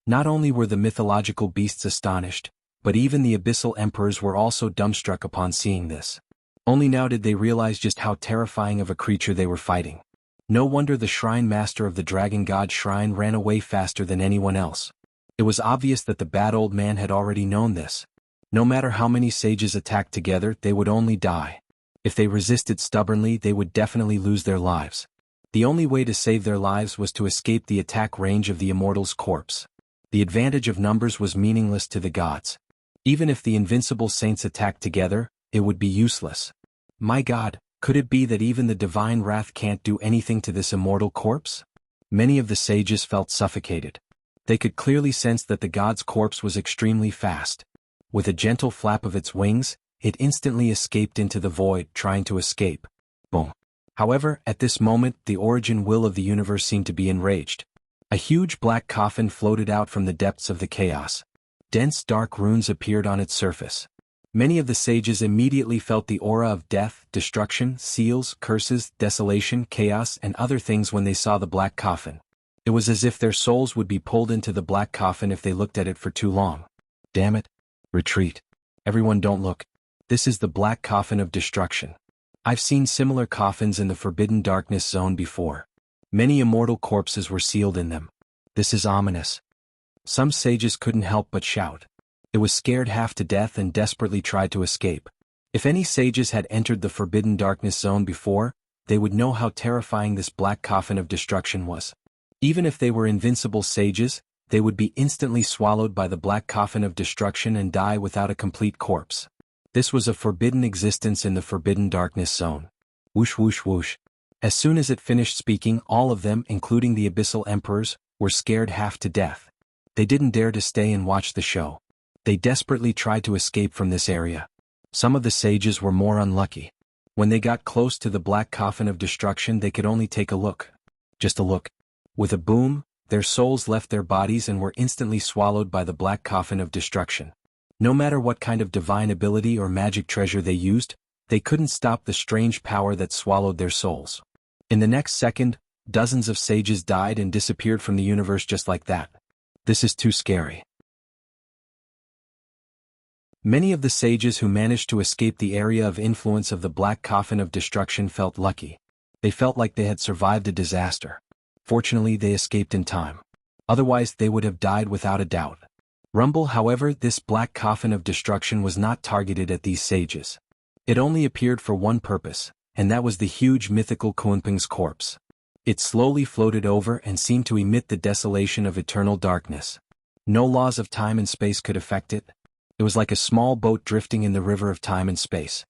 Not only were the mythological beasts astonished, but even the abyssal emperors were also dumbstruck upon seeing this. Only now did they realize just how terrifying of a creature they were fighting. No wonder the shrine master of the dragon god shrine ran away faster than anyone else. It was obvious that the bad old man had already known this. No matter how many sages attacked together, they would only die. If they resisted stubbornly, they would definitely lose their lives. The only way to save their lives was to escape the attack range of the immortal's corpse. The advantage of numbers was meaningless to the gods. Even if the invincible saints attacked together, it would be useless. My God, could it be that even the divine wrath can't do anything to this immortal corpse? Many of the sages felt suffocated. They could clearly sense that the god's corpse was extremely fast. With a gentle flap of its wings, it instantly escaped into the void, trying to escape. Boom. However, at this moment, the origin will of the universe seemed to be enraged. A huge black coffin floated out from the depths of the chaos. Dense dark runes appeared on its surface. Many of the sages immediately felt the aura of death, destruction, seals, curses, desolation, chaos, and other things when they saw the black coffin. It was as if their souls would be pulled into the black coffin if they looked at it for too long. Damn it. Retreat. Everyone don't look. This is the black coffin of destruction. I've seen similar coffins in the Forbidden Darkness Zone before. Many immortal corpses were sealed in them. This is ominous. Some sages couldn't help but shout. It was scared half to death and desperately tried to escape. If any sages had entered the Forbidden Darkness Zone before, they would know how terrifying this black coffin of destruction was. Even if they were invincible sages, they would be instantly swallowed by the black coffin of destruction and die without a complete corpse. This was a forbidden existence in the Forbidden Darkness Zone. Whoosh whoosh whoosh. As soon as it finished speaking, all of them, including the abyssal emperors, were scared half to death. They didn't dare to stay and watch the show. They desperately tried to escape from this area. Some of the sages were more unlucky. When they got close to the black coffin of destruction, they could only take a look. Just a look. With a boom, their souls left their bodies and were instantly swallowed by the black coffin of destruction. No matter what kind of divine ability or magic treasure they used, they couldn't stop the strange power that swallowed their souls. In the next second, dozens of sages died and disappeared from the universe just like that. This is too scary. Many of the sages who managed to escape the area of influence of the black coffin of destruction felt lucky. They felt like they had survived a disaster. Fortunately, they escaped in time. Otherwise, they would have died without a doubt. However, this black coffin of destruction was not targeted at these sages. It only appeared for one purpose, and that was the huge mythical Kunpeng's corpse. It slowly floated over and seemed to emit the desolation of eternal darkness. No laws of time and space could affect it. It was like a small boat drifting in the river of time and space.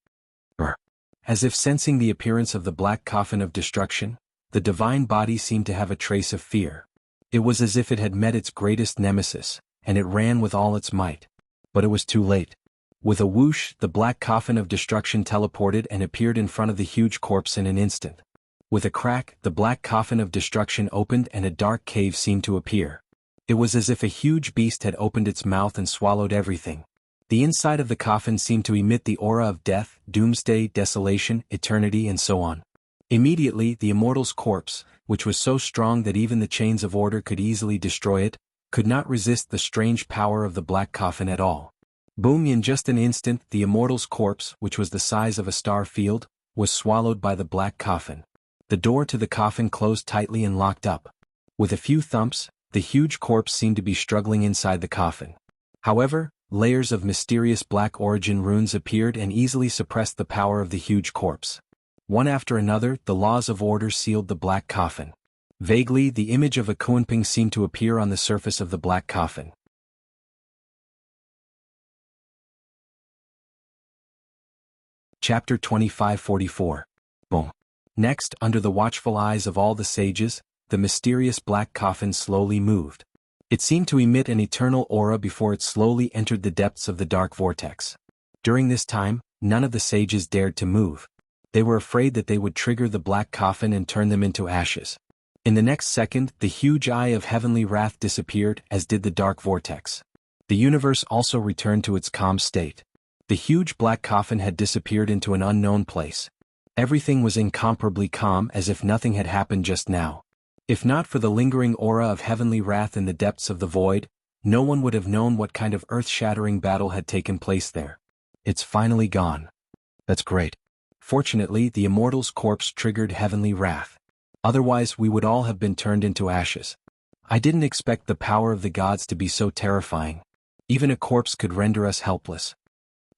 As if sensing the appearance of the black coffin of destruction, the divine body seemed to have a trace of fear. It was as if it had met its greatest nemesis, and it ran with all its might. But it was too late. With a whoosh, the black coffin of destruction teleported and appeared in front of the huge corpse in an instant. With a crack, the black coffin of destruction opened and a dark cave seemed to appear. It was as if a huge beast had opened its mouth and swallowed everything. The inside of the coffin seemed to emit the aura of death, doomsday, desolation, eternity, and so on. Immediately, the immortal's corpse, which was so strong that even the chains of order could easily destroy it, could not resist the strange power of the black coffin at all. Boom! In just an instant, the immortal's corpse, which was the size of a star field, was swallowed by the black coffin. The door to the coffin closed tightly and locked up. With a few thumps, the huge corpse seemed to be struggling inside the coffin. However, layers of mysterious black origin runes appeared and easily suppressed the power of the huge corpse. One after another, the laws of order sealed the black coffin. Vaguely, the image of a Kunpeng seemed to appear on the surface of the black coffin. Chapter 2544. Boom. Next, under the watchful eyes of all the sages, the mysterious black coffin slowly moved. It seemed to emit an eternal aura before it slowly entered the depths of the dark vortex. During this time, none of the sages dared to move. They were afraid that they would trigger the black coffin and turn them into ashes. In the next second, the huge eye of heavenly wrath disappeared, as did the dark vortex. The universe also returned to its calm state. The huge black coffin had disappeared into an unknown place. Everything was incomparably calm, as if nothing had happened just now. If not for the lingering aura of heavenly wrath in the depths of the void, no one would have known what kind of earth-shattering battle had taken place there. It's finally gone. That's great. Fortunately, the immortal's corpse triggered heavenly wrath. Otherwise, we would all have been turned into ashes. I didn't expect the power of the gods to be so terrifying. Even a corpse could render us helpless.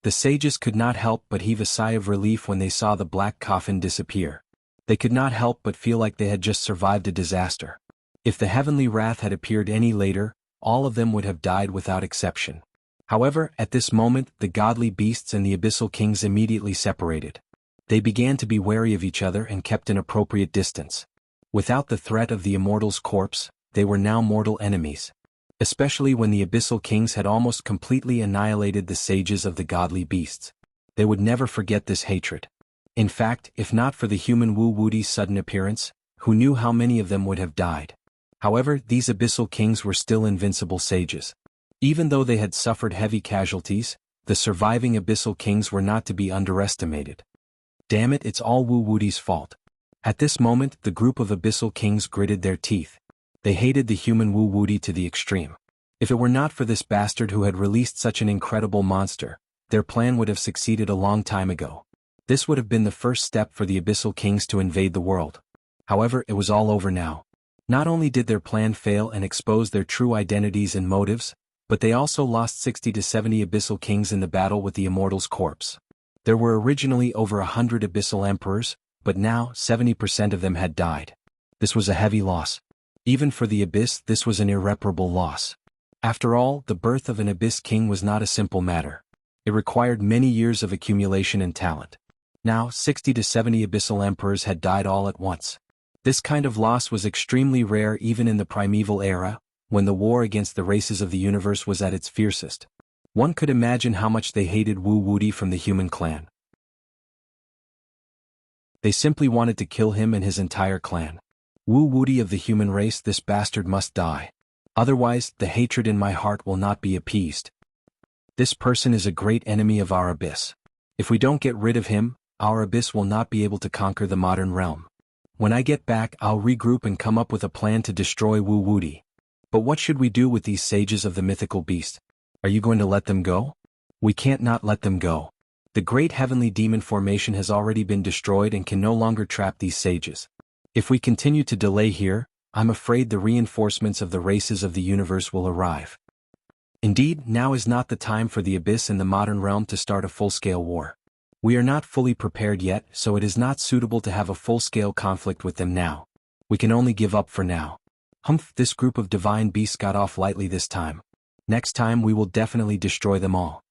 The sages could not help but heave a sigh of relief when they saw the black coffin disappear. They could not help but feel like they had just survived a disaster. If the heavenly wrath had appeared any later, all of them would have died without exception. However, at this moment, the godly beasts and the abyssal kings immediately separated. They began to be wary of each other and kept an appropriate distance. Without the threat of the immortal's corpse, they were now mortal enemies. Especially when the abyssal kings had almost completely annihilated the sages of the godly beasts. They would never forget this hatred. In fact, if not for the human Wu Wudi's sudden appearance, who knew how many of them would have died? However, these abyssal kings were still invincible sages. Even though they had suffered heavy casualties, the surviving abyssal kings were not to be underestimated. Damn it, it's all Wu Wudi's fault. At this moment, the group of abyssal kings gritted their teeth. They hated the human Wu Wudi to the extreme. If it were not for this bastard who had released such an incredible monster, their plan would have succeeded a long time ago. This would have been the first step for the abyssal kings to invade the world. However, it was all over now. Not only did their plan fail and expose their true identities and motives, but they also lost 60 to 70 abyssal kings in the battle with the immortal's corpse. There were originally over 100 abyssal emperors, but now 70% of them had died. This was a heavy loss. Even for the abyss, this was an irreparable loss. After all, the birth of an abyss king was not a simple matter. It required many years of accumulation and talent. Now, 60 to 70 abyssal emperors had died all at once. This kind of loss was extremely rare even in the primeval era, when the war against the races of the universe was at its fiercest. One could imagine how much they hated Wu Wuti from the human clan. They simply wanted to kill him and his entire clan. Wu Wuti of the human race, this bastard must die. Otherwise, the hatred in my heart will not be appeased. This person is a great enemy of our abyss. If we don't get rid of him, our abyss will not be able to conquer the modern realm. When I get back, I'll regroup and come up with a plan to destroy Wu Wuti. But what should we do with these sages of the mythical beast? Are you going to let them go? We can't not let them go. The great heavenly demon formation has already been destroyed and can no longer trap these sages. If we continue to delay here, I'm afraid the reinforcements of the races of the universe will arrive. Indeed, now is not the time for the abyss and the modern realm to start a full-scale war. We are not fully prepared yet, so it is not suitable to have a full-scale conflict with them now. We can only give up for now. Humph, this group of divine beasts got off lightly this time. Next time we will definitely destroy them all.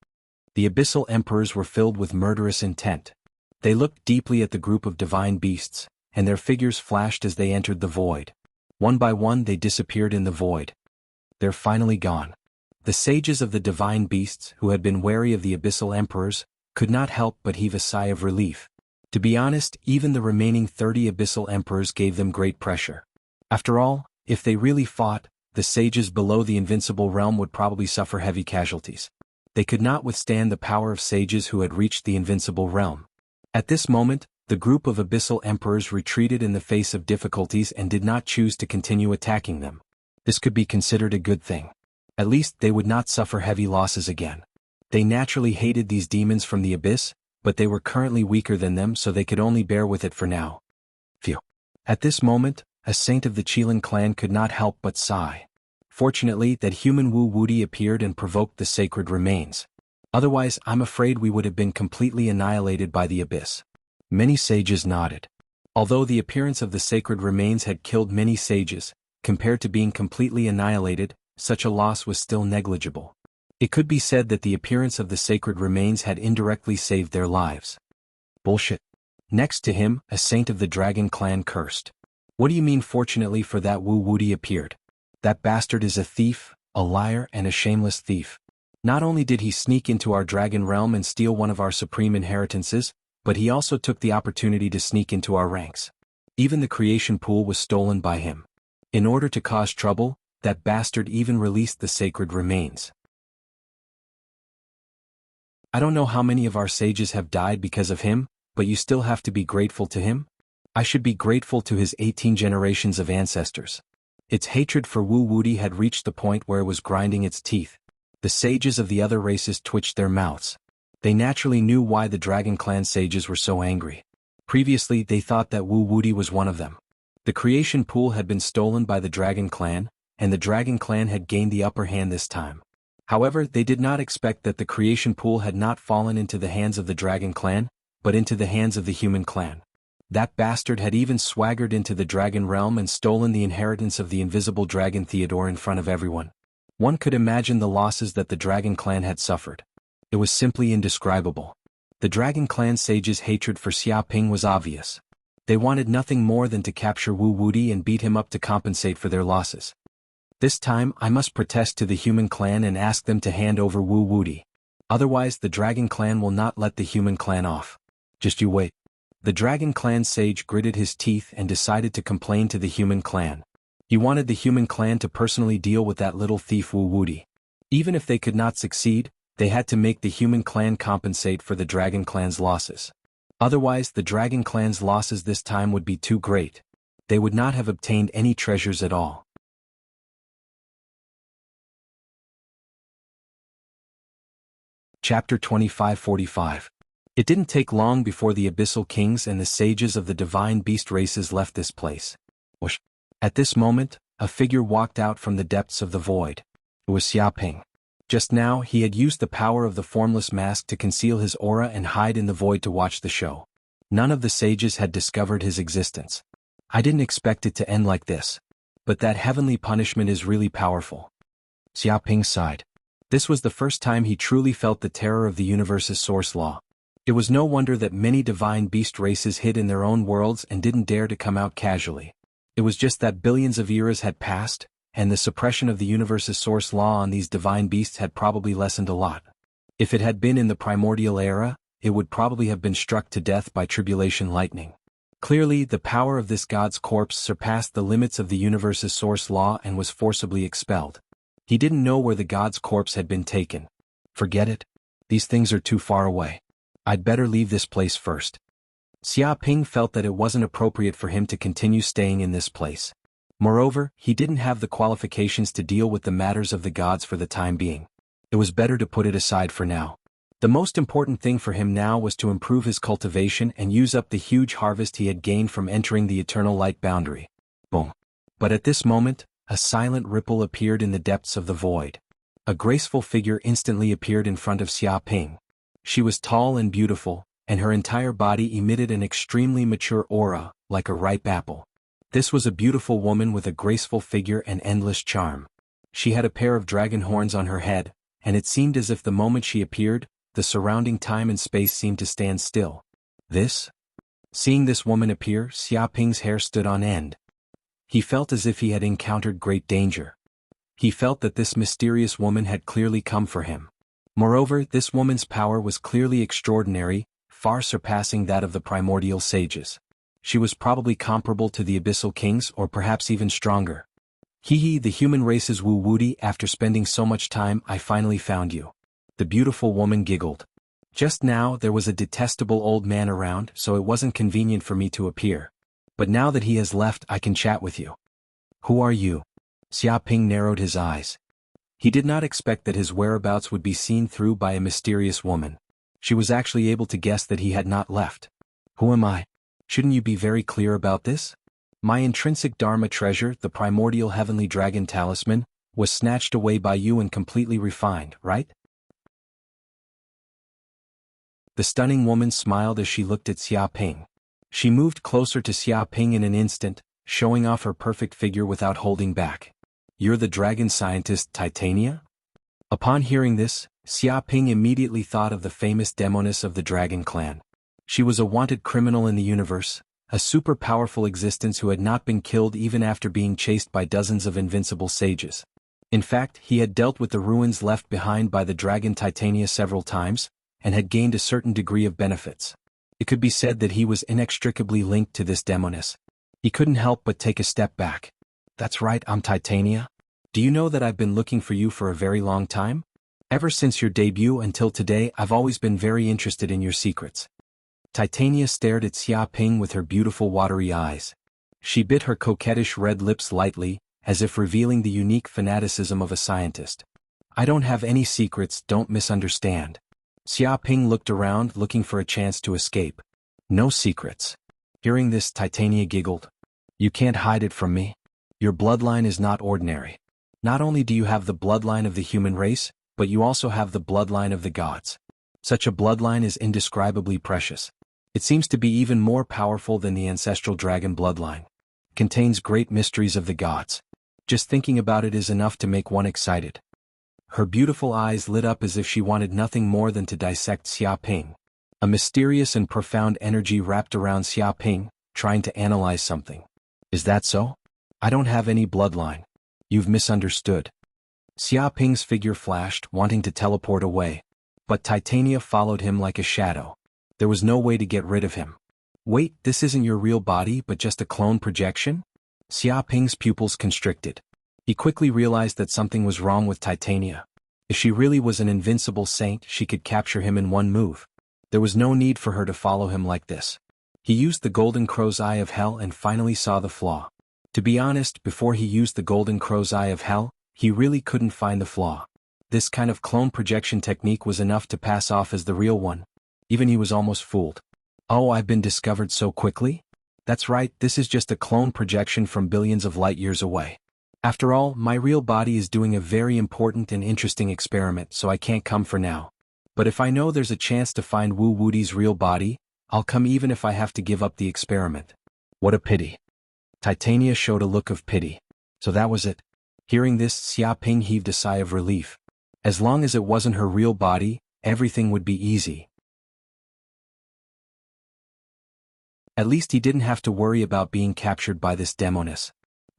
The abyssal emperors were filled with murderous intent. They looked deeply at the group of divine beasts, and their figures flashed as they entered the void. One by one they disappeared in the void. They're finally gone. The sages of the divine beasts, who had been wary of the abyssal emperors, could not help but heave a sigh of relief. To be honest, even the remaining 30 abyssal emperors gave them great pressure. After all, if they really fought, the sages below the invincible realm would probably suffer heavy casualties. They could not withstand the power of sages who had reached the invincible realm. At this moment, the group of abyssal emperors retreated in the face of difficulties and did not choose to continue attacking them. This could be considered a good thing. At least they would not suffer heavy losses again. They naturally hated these demons from the abyss, but they were currently weaker than them, so they could only bear with it for now. Phew. At this moment, a saint of the Qilin clan could not help but sigh. Fortunately, that human Wu Wuti appeared and provoked the sacred remains. Otherwise, I'm afraid we would have been completely annihilated by the abyss. Many sages nodded. Although the appearance of the sacred remains had killed many sages, compared to being completely annihilated, such a loss was still negligible. It could be said that the appearance of the sacred remains had indirectly saved their lives. Bullshit. Next to him, a saint of the dragon clan cursed. What do you mean fortunately for that Wu Wuti appeared? That bastard is a thief, a liar and a shameless thief. Not only did he sneak into our dragon realm and steal one of our supreme inheritances, but he also took the opportunity to sneak into our ranks. Even the creation pool was stolen by him. In order to cause trouble, that bastard even released the sacred remains. I don't know how many of our sages have died because of him, but you still have to be grateful to him? I should be grateful to his 18 generations of ancestors. Its hatred for Wu Wuti had reached the point where it was grinding its teeth. The sages of the other races twitched their mouths. They naturally knew why the Dragon Clan sages were so angry. Previously, they thought that Wu Wuti was one of them. The creation pool had been stolen by the Dragon Clan, and the Dragon Clan had gained the upper hand this time. However, they did not expect that the creation pool had not fallen into the hands of the Dragon Clan, but into the hands of the human clan. That bastard had even swaggered into the dragon realm and stolen the inheritance of the invisible dragon Theodore in front of everyone. One could imagine the losses that the Dragon Clan had suffered. It was simply indescribable. The Dragon Clan sages' hatred for Xiaoping was obvious. They wanted nothing more than to capture Wu Wuti and beat him up to compensate for their losses. This time, I must protest to the human clan and ask them to hand over Wu Wuti. Otherwise, the Dragon Clan will not let the human clan off. Just you wait. The Dragon Clan sage gritted his teeth and decided to complain to the human clan. He wanted the human clan to personally deal with that little thief Wu Wuti. Even if they could not succeed, they had to make the human clan compensate for the Dragon Clan's losses. Otherwise, the Dragon Clan's losses this time would be too great. They would not have obtained any treasures at all. Chapter 2545. It didn't take long before the Abyssal Kings and the sages of the divine beast races left this place. Whoosh. At this moment, a figure walked out from the depths of the void. It was Xiaoping. Just now, he had used the power of the formless mask to conceal his aura and hide in the void to watch the show. None of the sages had discovered his existence. I didn't expect it to end like this. But that heavenly punishment is really powerful. Xiaoping sighed. This was the first time he truly felt the terror of the universe's source law. It was no wonder that many divine beast races hid in their own worlds and didn't dare to come out casually. It was just that billions of eras had passed, and the suppression of the universe's source law on these divine beasts had probably lessened a lot. If it had been in the primordial era, it would probably have been struck to death by tribulation lightning. Clearly, the power of this god's corpse surpassed the limits of the universe's source law and was forcibly expelled. He didn't know where the god's corpse had been taken. Forget it. These things are too far away. I'd better leave this place first. Xia Ping felt that it wasn't appropriate for him to continue staying in this place. Moreover, he didn't have the qualifications to deal with the matters of the gods for the time being. It was better to put it aside for now. The most important thing for him now was to improve his cultivation and use up the huge harvest he had gained from entering the eternal light boundary. Boom. But at this moment, a silent ripple appeared in the depths of the void. A graceful figure instantly appeared in front of Xia Ping. She was tall and beautiful, and her entire body emitted an extremely mature aura, like a ripe apple. This was a beautiful woman with a graceful figure and endless charm. She had a pair of dragon horns on her head, and it seemed as if the moment she appeared, the surrounding time and space seemed to stand still. Seeing this woman appear, Xia Ping's hair stood on end. He felt as if he had encountered great danger. He felt that this mysterious woman had clearly come for him. Moreover, this woman's power was clearly extraordinary, far surpassing that of the primordial sages. She was probably comparable to the abyssal kings or perhaps even stronger. The human race's Wu Wuti, after spending so much time, I finally found you. The beautiful woman giggled. Just now there was a detestable old man around, so it wasn't convenient for me to appear. But now that he has left, I can chat with you. Who are you? Xia Ping narrowed his eyes. He did not expect that his whereabouts would be seen through by a mysterious woman. She was actually able to guess that he had not left. Who am I? Shouldn't you be very clear about this? My intrinsic Dharma treasure, the primordial heavenly dragon talisman, was snatched away by you and completely refined, right? The stunning woman smiled as she looked at Xia Ping. She moved closer to Xia Ping in an instant, showing off her perfect figure without holding back. You're the dragon scientist Titania? Upon hearing this, Xia Ping immediately thought of the famous demoness of the dragon clan. She was a wanted criminal in the universe, a super powerful existence who had not been killed even after being chased by dozens of invincible sages. In fact, he had dealt with the ruins left behind by the dragon Titania several times, and had gained a certain degree of benefits. It could be said that he was inextricably linked to this demoness. He couldn't help but take a step back. That's right, I'm Titania. Do you know that I've been looking for you for a very long time? Ever since your debut until today, I've always been very interested in your secrets. Titania stared at Xia Ping with her beautiful watery eyes. She bit her coquettish red lips lightly, as if revealing the unique fanaticism of a scientist. I don't have any secrets, don't misunderstand. Xia Ping looked around, looking for a chance to escape. No secrets. Hearing this, Titania giggled. You can't hide it from me. Your bloodline is not ordinary. Not only do you have the bloodline of the human race, but you also have the bloodline of the gods. Such a bloodline is indescribably precious. It seems to be even more powerful than the ancestral dragon bloodline. Contains great mysteries of the gods. Just thinking about it is enough to make one excited. Her beautiful eyes lit up as if she wanted nothing more than to dissect Xia Ping. A mysterious and profound energy wrapped around Xia Ping, trying to analyze something. Is that so? I don't have any bloodline. You've misunderstood. Xia Ping's figure flashed, wanting to teleport away. But Titania followed him like a shadow. There was no way to get rid of him. Wait, this isn't your real body but just a clone projection? Xia Ping's pupils constricted. He quickly realized that something was wrong with Titania. If she really was an invincible saint, she could capture him in one move. There was no need for her to follow him like this. He used the Golden Crow's Eye of Hell and finally saw the flaw. To be honest, before he used the Golden Crow's Eye of Hell, he really couldn't find the flaw. This kind of clone projection technique was enough to pass off as the real one. Even he was almost fooled. Oh, I've been discovered so quickly? That's right, this is just a clone projection from billions of light years away. After all, my real body is doing a very important and interesting experiment, so I can't come for now. But if I know there's a chance to find Wu Wuti's real body, I'll come even if I have to give up the experiment. What a pity. Titania showed a look of pity. So that was it. Hearing this, Xia Ping heaved a sigh of relief. As long as it wasn't her real body, everything would be easy. At least he didn't have to worry about being captured by this demoness.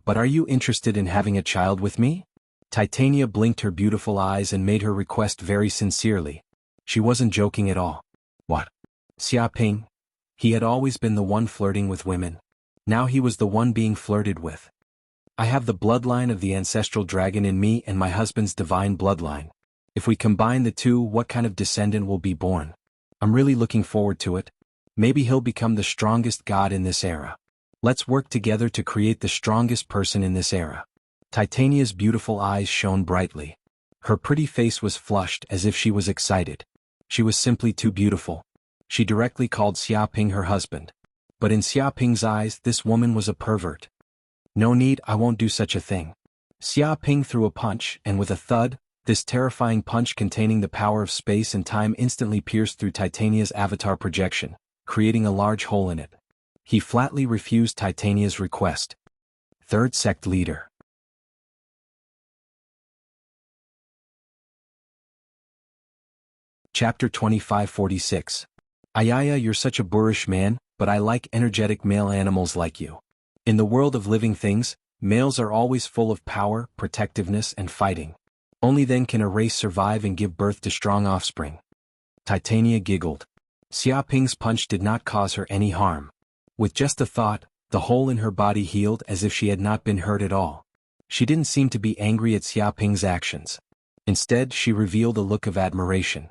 But are you interested in having a child with me? Titania blinked her beautiful eyes and made her request very sincerely. She wasn't joking at all. What? Xia Ping? He had always been the one flirting with women. Now he was the one being flirted with. I have the bloodline of the ancestral dragon in me and my husband's divine bloodline. If we combine the two, what kind of descendant will be born? I'm really looking forward to it. Maybe he'll become the strongest god in this era. Let's work together to create the strongest person in this era. Titania's beautiful eyes shone brightly. Her pretty face was flushed as if she was excited. She was simply too beautiful. She directly called Xia Ping her husband. But in Xia Ping's eyes, this woman was a pervert. No need, I won't do such a thing. Xia Ping threw a punch, and with a thud, this terrifying punch containing the power of space and time instantly pierced through Titania's avatar projection, creating a large hole in it. He flatly refused Titania's request. Third sect leader. Chapter 2546. Ayaya, you're such a boorish man, but I like energetic male animals like you. In the world of living things, males are always full of power, protectiveness, and fighting. Only then can a race survive and give birth to strong offspring. Titania giggled. Xia Ping's punch did not cause her any harm. With just a thought, the hole in her body healed as if she had not been hurt at all. She didn't seem to be angry at Xia Ping's actions. Instead, she revealed a look of admiration.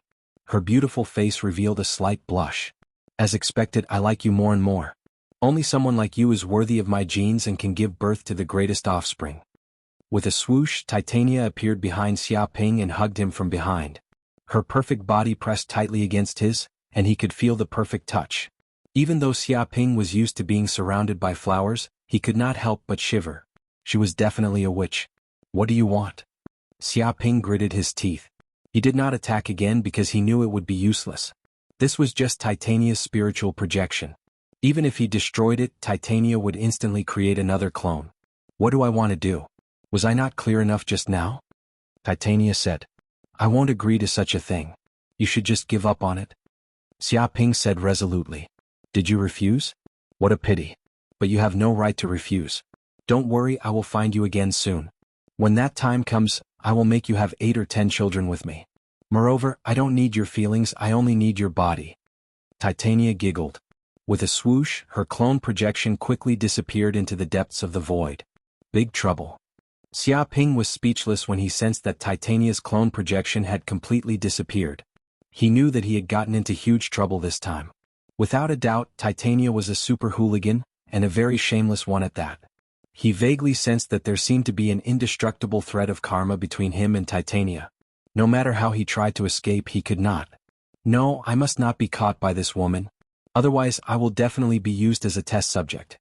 Her beautiful face revealed a slight blush. As expected, I like you more and more. Only someone like you is worthy of my genes and can give birth to the greatest offspring. With a swoosh, Titania appeared behind Xia Ping and hugged him from behind. Her perfect body pressed tightly against his, and he could feel the perfect touch. Even though Xia Ping was used to being surrounded by flowers, he could not help but shiver. She was definitely a witch. What do you want? Xia Ping gritted his teeth. He did not attack again because he knew it would be useless. This was just Titania's spiritual projection. Even if he destroyed it, Titania would instantly create another clone. What do I want to do? Was I not clear enough just now? Titania said. I won't agree to such a thing. You should just give up on it. Xia Ping said resolutely. Did you refuse? What a pity. But you have no right to refuse. Don't worry, I will find you again soon. When that time comes, I will make you have 8 or 10 children with me. Moreover, I don't need your feelings, I only need your body. Titania giggled. With a swoosh, her clone projection quickly disappeared into the depths of the void. Big trouble. Xia Ping was speechless when he sensed that Titania's clone projection had completely disappeared. He knew that he had gotten into huge trouble this time. Without a doubt, Titania was a super hooligan, and a very shameless one at that. He vaguely sensed that there seemed to be an indestructible thread of karma between him and Titania. No matter how he tried to escape, he could not. No, I must not be caught by this woman. Otherwise, I will definitely be used as a test subject.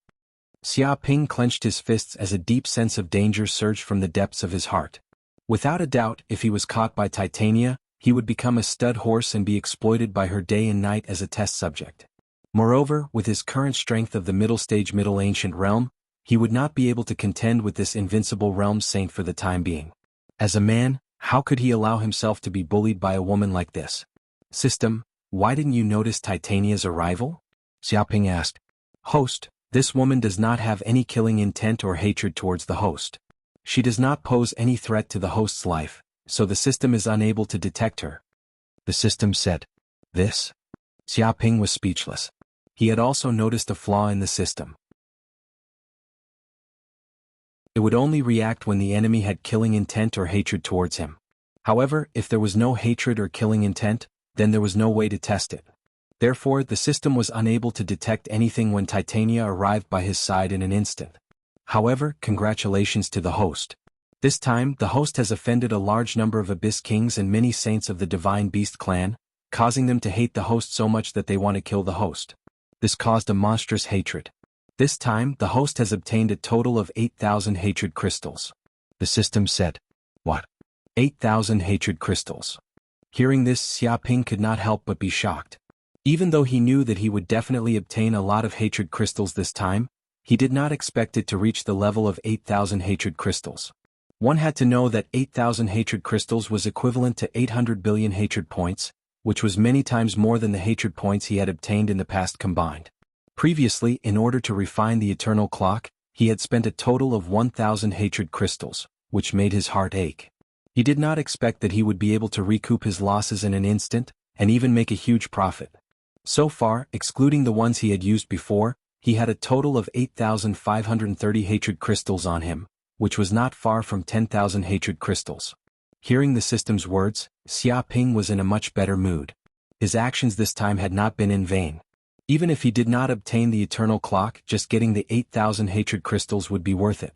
Xia Ping clenched his fists as a deep sense of danger surged from the depths of his heart. Without a doubt, if he was caught by Titania, he would become a stud horse and be exploited by her day and night as a test subject. Moreover, with his current strength of the middle ancient realm, he would not be able to contend with this invincible realm saint for the time being. As a man, how could he allow himself to be bullied by a woman like this? System, why didn't you notice Titania's arrival? Xia Ping asked. Host, this woman does not have any killing intent or hatred towards the host. She does not pose any threat to the host's life, so the system is unable to detect her. The system said. This? Xia Ping was speechless. He had also noticed a flaw in the system. It would only react when the enemy had killing intent or hatred towards him. However, if there was no hatred or killing intent, then there was no way to test it. Therefore, the system was unable to detect anything when Titania arrived by his side in an instant. However, congratulations to the host. This time, the host has offended a large number of Abyss Kings and many saints of the Divine Beast clan, causing them to hate the host so much that they want to kill the host. This caused a monstrous hatred. This time, the host has obtained a total of 8,000 hatred crystals. The system said. What? 8,000 hatred crystals. Hearing this, Xia Ping could not help but be shocked. Even though he knew that he would definitely obtain a lot of hatred crystals this time, he did not expect it to reach the level of 8,000 hatred crystals. One had to know that 8,000 hatred crystals was equivalent to 800 billion hatred points, which was many times more than the hatred points he had obtained in the past combined. Previously, in order to refine the eternal clock, he had spent a total of 1,000 hatred crystals, which made his heart ache. He did not expect that he would be able to recoup his losses in an instant, and even make a huge profit. So far, excluding the ones he had used before, he had a total of 8,530 hatred crystals on him, which was not far from 10,000 hatred crystals. Hearing the system's words, Xia Ping was in a much better mood. His actions this time had not been in vain. Even if he did not obtain the eternal clock, just getting the 8,000 hatred crystals would be worth it.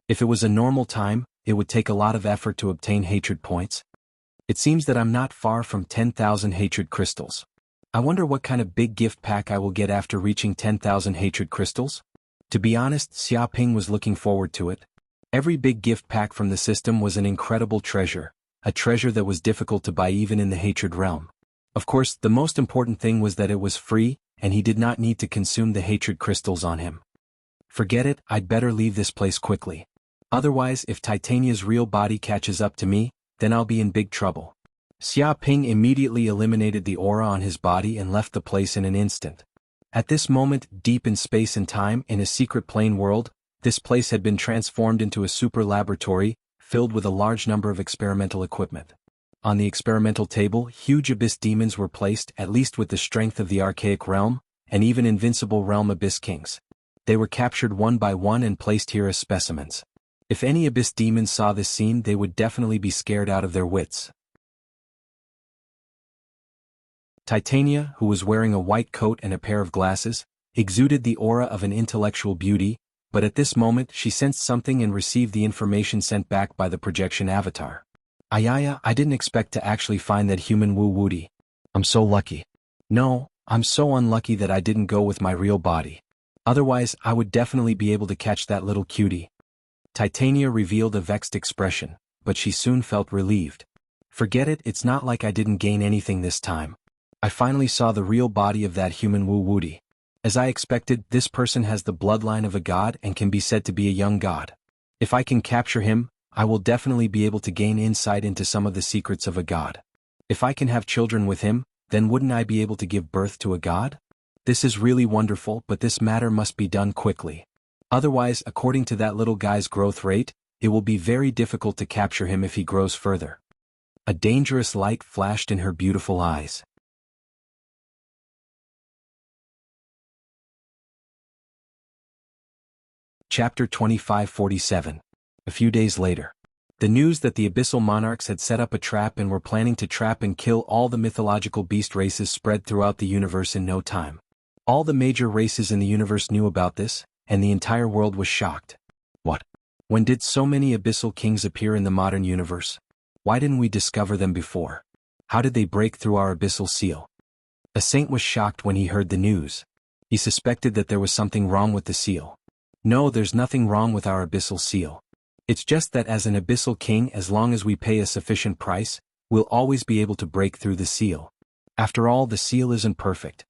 If it was a normal time, it would take a lot of effort to obtain hatred points. It seems that I'm not far from 10,000 hatred crystals. I wonder what kind of big gift pack I will get after reaching 10,000 hatred crystals? To be honest, Xia Ping was looking forward to it. Every big gift pack from the system was an incredible treasure, a treasure that was difficult to buy even in the hatred realm. Of course, the most important thing was that it was free, and he did not need to consume the hatred crystals on him. Forget it, I'd better leave this place quickly. Otherwise, if Titania's real body catches up to me, then I'll be in big trouble. Xia Ping immediately eliminated the aura on his body and left the place in an instant. At this moment, deep in space and time, in a secret plane world, this place had been transformed into a super laboratory, filled with a large number of experimental equipment. On the experimental table, huge abyss demons were placed, at least with the strength of the archaic realm, and even invincible realm abyss kings. They were captured one by one and placed here as specimens. If any abyss demons saw this scene, they would definitely be scared out of their wits. Titania, who was wearing a white coat and a pair of glasses, exuded the aura of an intellectual beauty, but at this moment she sensed something and received the information sent back by the projection avatar. Ayaya, I didn't expect to actually find that human Wu Wuti. I'm so lucky. No, I'm so unlucky that I didn't go with my real body. Otherwise, I would definitely be able to catch that little cutie. Titania revealed a vexed expression, but she soon felt relieved. Forget it, it's not like I didn't gain anything this time. I finally saw the real body of that human Wu Wuti. As I expected, this person has the bloodline of a god and can be said to be a young god. If I can capture him, I will definitely be able to gain insight into some of the secrets of a god. If I can have children with him, then wouldn't I be able to give birth to a god? This is really wonderful, but this matter must be done quickly. Otherwise, according to that little guy's growth rate, it will be very difficult to capture him if he grows further. A dangerous light flashed in her beautiful eyes. Chapter 2547. A few days later. The news that the Abyssal Monarchs had set up a trap and were planning to trap and kill all the mythological beast races spread throughout the universe in no time. All the major races in the universe knew about this, and the entire world was shocked. What? When did so many Abyssal Kings appear in the modern universe? Why didn't we discover them before? How did they break through our Abyssal seal? A saint was shocked when he heard the news. He suspected that there was something wrong with the seal. No, there's nothing wrong with our Abyssal seal. It's just that as an Abyssal King, as long as we pay a sufficient price, we'll always be able to break through the seal. After all, the seal isn't perfect.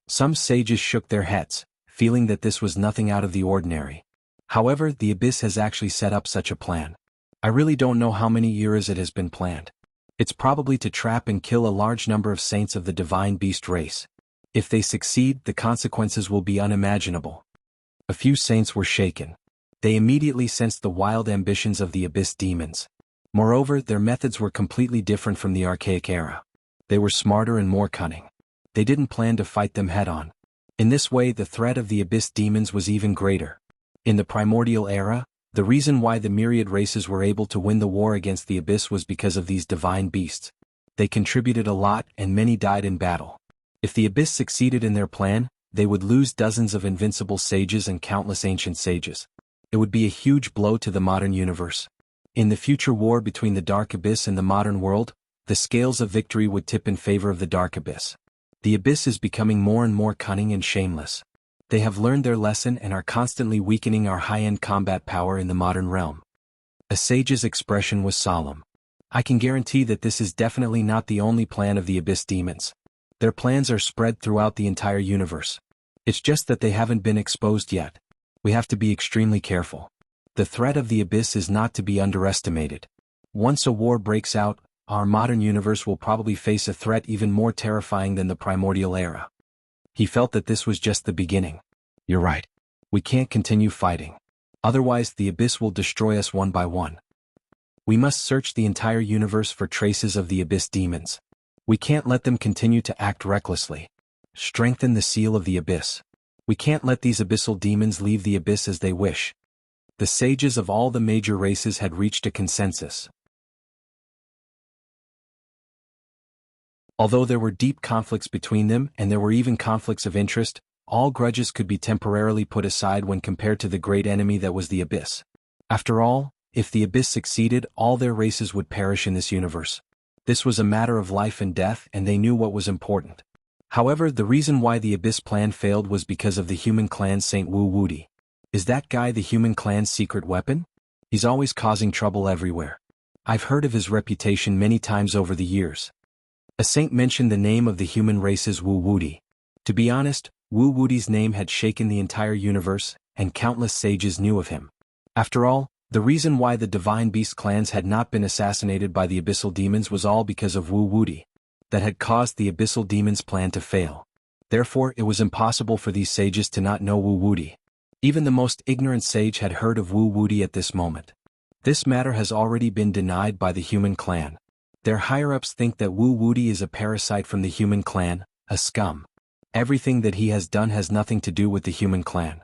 Some sages shook their heads, feeling that this was nothing out of the ordinary. However, the Abyss has actually set up such a plan. I really don't know how many years it has been planned. It's probably to trap and kill a large number of saints of the divine beast race. If they succeed, the consequences will be unimaginable. A few saints were shaken. They immediately sensed the wild ambitions of the Abyss demons. Moreover, their methods were completely different from the archaic era. They were smarter and more cunning. They didn't plan to fight them head-on. In this way, the threat of the Abyss demons was even greater. In the primordial era, the reason why the myriad races were able to win the war against the Abyss was because of these divine beasts. They contributed a lot, and many died in battle. If the Abyss succeeded in their plan, they would lose dozens of invincible sages and countless ancient sages. It would be a huge blow to the modern universe. In the future war between the Dark Abyss and the modern world, the scales of victory would tip in favor of the Dark Abyss. The Abyss is becoming more and more cunning and shameless. They have learned their lesson and are constantly weakening our high-end combat power in the modern realm. A sage's expression was solemn. I can guarantee that this is definitely not the only plan of the Abyss demons. Their plans are spread throughout the entire universe. It's just that they haven't been exposed yet. We have to be extremely careful. The threat of the Abyss is not to be underestimated. Once a war breaks out, our modern universe will probably face a threat even more terrifying than the primordial era. He felt that this was just the beginning. You're right. We can't continue fighting. Otherwise, the Abyss will destroy us one by one. We must search the entire universe for traces of the Abyss demons. We can't let them continue to act recklessly. Strengthen the seal of the abyss. We can't let these abyssal demons leave the abyss as they wish. The sages of all the major races had reached a consensus. Although there were deep conflicts between them and there were even conflicts of interest, all grudges could be temporarily put aside when compared to the great enemy that was the abyss. After all, if the abyss succeeded, all their races would perish in this universe. This was a matter of life and death, and they knew what was important. However, the reason why the abyss plan failed was because of the human clan's Saint Wu Wuti. Is that guy the human clan's secret weapon? He's always causing trouble everywhere. I've heard of his reputation many times over the years. A saint mentioned the name of the human race's Wu Wuti. To be honest, Wu Wuti's name had shaken the entire universe, and countless sages knew of him. After all, the reason why the Divine Beast clans had not been assassinated by the abyssal demons was all because of Wu Wuti, that had caused the abyssal demons' plan to fail. Therefore, it was impossible for these sages to not know Wu Wuti. Even the most ignorant sage had heard of Wu Wuti at this moment. This matter has already been denied by the human clan. Their higher-ups think that Wu Wuti is a parasite from the human clan, a scum. Everything that he has done has nothing to do with the human clan.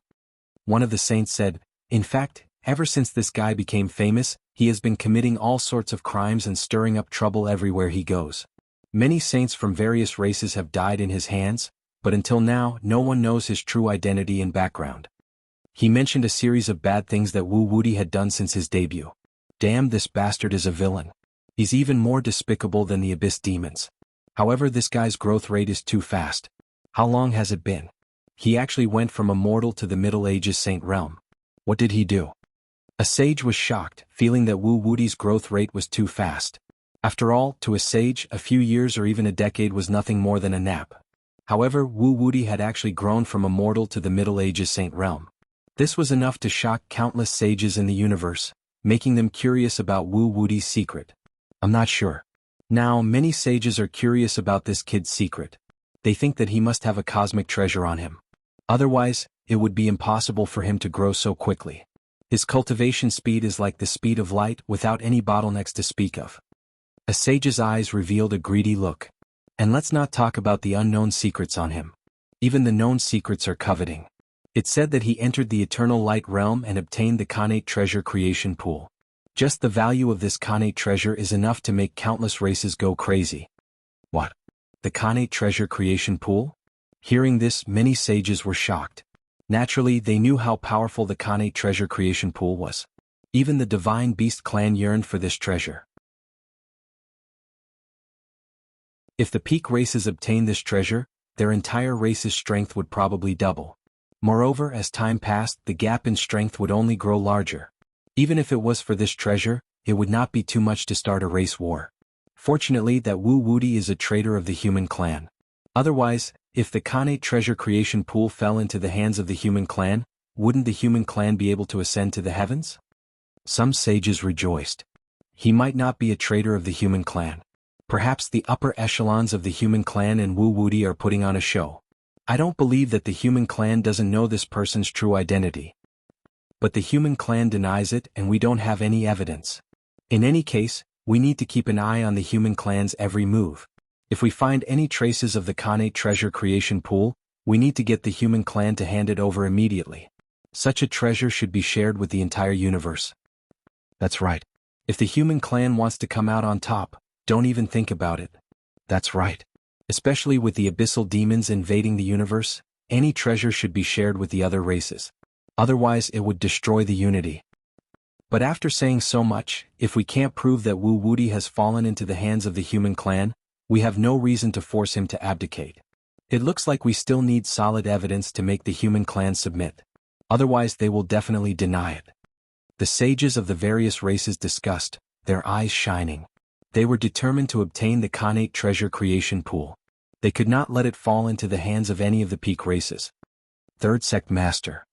One of the saints said, "In fact, ever since this guy became famous, he has been committing all sorts of crimes and stirring up trouble everywhere he goes. Many saints from various races have died in his hands, but until now no one knows his true identity and background." He mentioned a series of bad things that Wu Wuti had done since his debut. Damn, this bastard is a villain. He's even more despicable than the abyss demons. However, this guy's growth rate is too fast. How long has it been? He actually went from immortal to the Middle Ages saint realm. What did he do? A sage was shocked, feeling that Wu Wuti's growth rate was too fast. After all, to a sage, a few years or even a decade was nothing more than a nap. However, Wu Wuti had actually grown from immortal to the Middle Ages saint realm. This was enough to shock countless sages in the universe, making them curious about Wu Wuti's secret. I'm not sure. Now, many sages are curious about this kid's secret. They think that he must have a cosmic treasure on him. Otherwise, it would be impossible for him to grow so quickly. His cultivation speed is like the speed of light without any bottlenecks to speak of. A sage's eyes revealed a greedy look. And let's not talk about the unknown secrets on him. Even the known secrets are coveting. It said that he entered the eternal light realm and obtained the Khanate treasure creation pool. Just the value of this Khanate treasure is enough to make countless races go crazy. What? The Khanate treasure creation pool? Hearing this, many sages were shocked. Naturally, they knew how powerful the Khanate treasure creation pool was. Even the Divine Beast clan yearned for this treasure. If the peak races obtained this treasure, their entire race's strength would probably double. Moreover, as time passed, the gap in strength would only grow larger. Even if it was for this treasure, it would not be too much to start a race war. Fortunately, that Wu Wuti is a traitor of the human clan. Otherwise, if the Khanate treasure creation pool fell into the hands of the human clan, wouldn't the human clan be able to ascend to the heavens? Some sages rejoiced. He might not be a traitor of the human clan. Perhaps the upper echelons of the human clan and Wu Wuti are putting on a show. I don't believe that the human clan doesn't know this person's true identity. But the human clan denies it and we don't have any evidence. In any case, we need to keep an eye on the human clan's every move. If we find any traces of the Khanate treasure creation pool, we need to get the human clan to hand it over immediately. Such a treasure should be shared with the entire universe. That's right. If the human clan wants to come out on top, don't even think about it. That's right. Especially with the abyssal demons invading the universe, any treasure should be shared with the other races. Otherwise, it would destroy the unity. But after saying so much, if we can't prove that Wu Wuti has fallen into the hands of the human clan, we have no reason to force him to abdicate. It looks like we still need solid evidence to make the human clan submit. Otherwise, they will definitely deny it. The sages of the various races discussed, their eyes shining. They were determined to obtain the Khanate treasure creation pool. They could not let it fall into the hands of any of the peak races. Third Sect Master.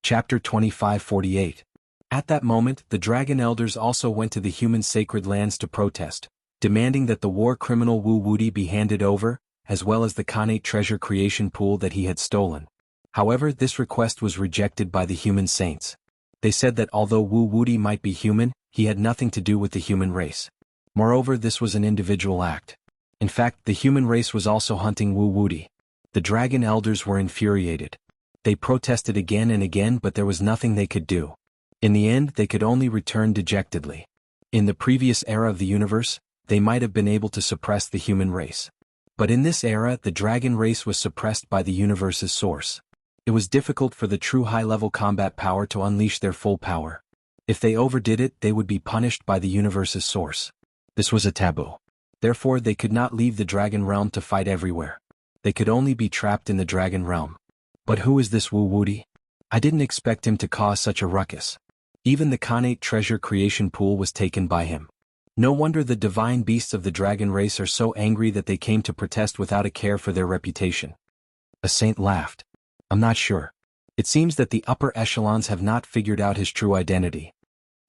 Chapter 2548. At that moment, the Dragon Elders also went to the human sacred lands to protest, demanding that the war criminal Wu Wuti be handed over, as well as the Khanate treasure creation pool that he had stolen. However, this request was rejected by the human saints. They said that although Wu Wuti might be human, he had nothing to do with the human race. Moreover, this was an individual act. In fact, the human race was also hunting Wu Wuti. The dragon elders were infuriated. They protested again and again, but there was nothing they could do. In the end, they could only return dejectedly. In the previous era of the universe, they might have been able to suppress the human race. But in this era, the dragon race was suppressed by the universe's source. It was difficult for the true high-level combat power to unleash their full power. If they overdid it, they would be punished by the universe's source. This was a taboo. Therefore, they could not leave the dragon realm to fight everywhere. They could only be trapped in the dragon realm. But who is this Wu Wuti? I didn't expect him to cause such a ruckus. Even the Khanate treasure creation pool was taken by him. No wonder the divine beasts of the dragon race are so angry that they came to protest without a care for their reputation. A saint laughed. I'm not sure. It seems that the upper echelons have not figured out his true identity.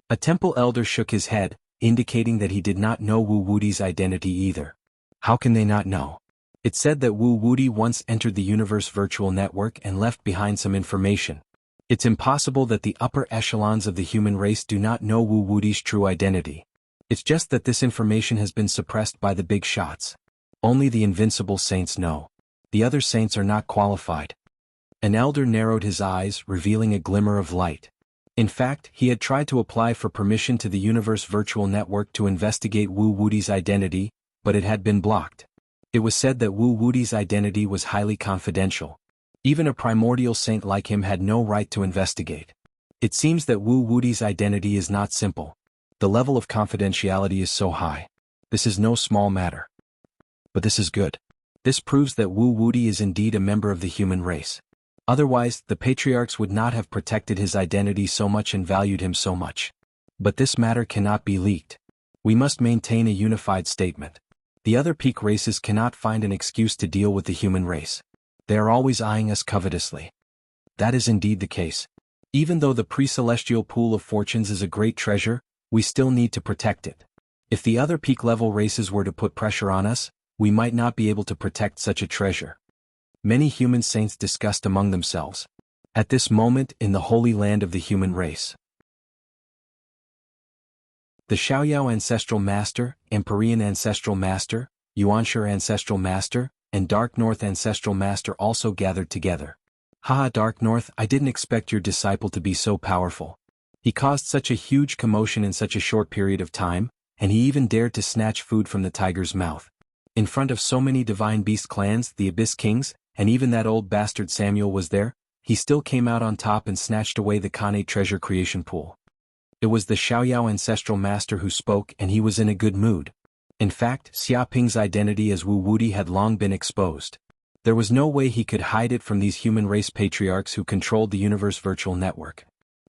A temple elder shook his head, indicating that he did not know Wu Wuti's identity either. How can they not know? It said that Wu Wuti once entered the universe virtual network and left behind some information. It's impossible that the upper echelons of the human race do not know Wu Wuti's true identity. It's just that this information has been suppressed by the big shots. Only the invincible saints know. The other saints are not qualified. An elder narrowed his eyes, revealing a glimmer of light. In fact, he had tried to apply for permission to the universe virtual network to investigate Wu Wuti's identity, but it had been blocked. It was said that Wu Wuti's identity was highly confidential. Even a primordial saint like him had no right to investigate. It seems that Wu Wuti's identity is not simple. The level of confidentiality is so high. This is no small matter. But this is good. This proves that Wu Wuti is indeed a member of the human race. Otherwise, the patriarchs would not have protected his identity so much and valued him so much. But this matter cannot be leaked. We must maintain a unified statement. The other peak races cannot find an excuse to deal with the human race. They are always eyeing us covetously. That is indeed the case. Even though the pre-celestial pool of fortunes is a great treasure, we still need to protect it. If the other peak-level races were to put pressure on us, we might not be able to protect such a treasure. Many human saints discussed among themselves. At this moment in the holy land of the human race, the Xiaoyao Ancestral Master, Empyrean Ancestral Master, Yuanshi Ancestral Master, and Dark North Ancestral Master also gathered together. Haha, Dark North, I didn't expect your disciple to be so powerful. He caused such a huge commotion in such a short period of time, and he even dared to snatch food from the tiger's mouth. In front of so many divine beast clans, the Abyss Kings, and even that old bastard Samuel was there, he still came out on top and snatched away the Khanate treasure creation pool. It was the Xiaoyao Ancestral Master who spoke, and he was in a good mood. In fact, Xiaoping's identity as Wu Wuti had long been exposed. There was no way he could hide it from these human race patriarchs who controlled the universe virtual network.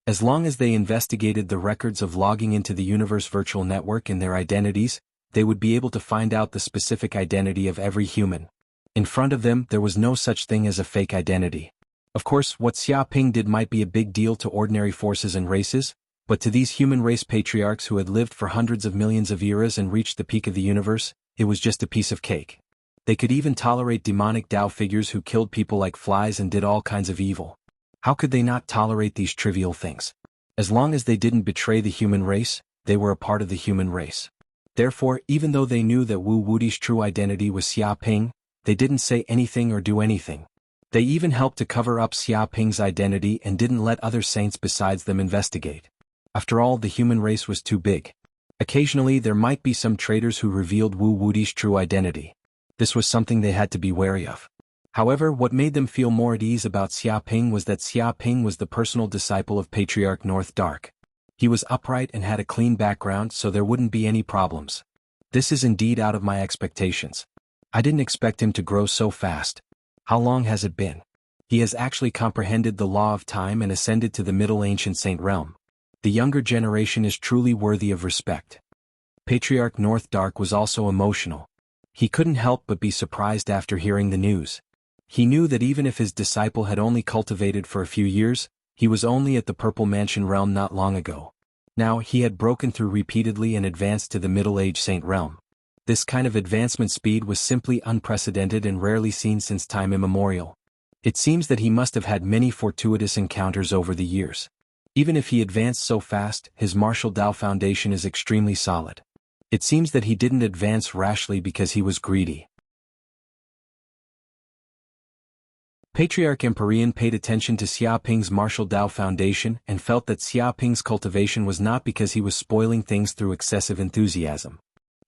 As long as they investigated the records of logging into the universe virtual network and their identities, they would be able to find out the specific identity of every human. In front of them, there was no such thing as a fake identity. Of course, what Xiaoping did might be a big deal to ordinary forces and races, but to these human race patriarchs who had lived for hundreds of millions of eras and reached the peak of the universe, it was just a piece of cake. They could even tolerate demonic Tao figures who killed people like flies and did all kinds of evil. How could they not tolerate these trivial things? As long as they didn't betray the human race, they were a part of the human race. Therefore, even though they knew that Wu Wuti's true identity was Xiaoping, they didn't say anything or do anything. They even helped to cover up Xiaoping's identity and didn't let other saints besides them investigate. After all, the human race was too big. Occasionally there might be some traitors who revealed Wu Wuti's true identity. This was something they had to be wary of. However, what made them feel more at ease about Xiaoping was that Xiaoping was the personal disciple of Patriarch North Dark. He was upright and had a clean background, so there wouldn't be any problems. This is indeed out of my expectations. I didn't expect him to grow so fast. How long has it been? He has actually comprehended the law of time and ascended to the Middle Ancient Saint realm. The younger generation is truly worthy of respect. Patriarch North Dark was also emotional. He couldn't help but be surprised after hearing the news. He knew that even if his disciple had only cultivated for a few years, he was only at the Purple Mansion realm not long ago. Now he had broken through repeatedly and advanced to the Middle Age Saint realm. This kind of advancement speed was simply unprecedented and rarely seen since time immemorial. It seems that he must have had many fortuitous encounters over the years. Even if he advanced so fast, his martial Tao foundation is extremely solid. It seems that he didn't advance rashly because he was greedy. Patriarch Empyrean paid attention to Xiaoping's martial Tao foundation and felt that Xiaoping's cultivation was not because he was spoiling things through excessive enthusiasm.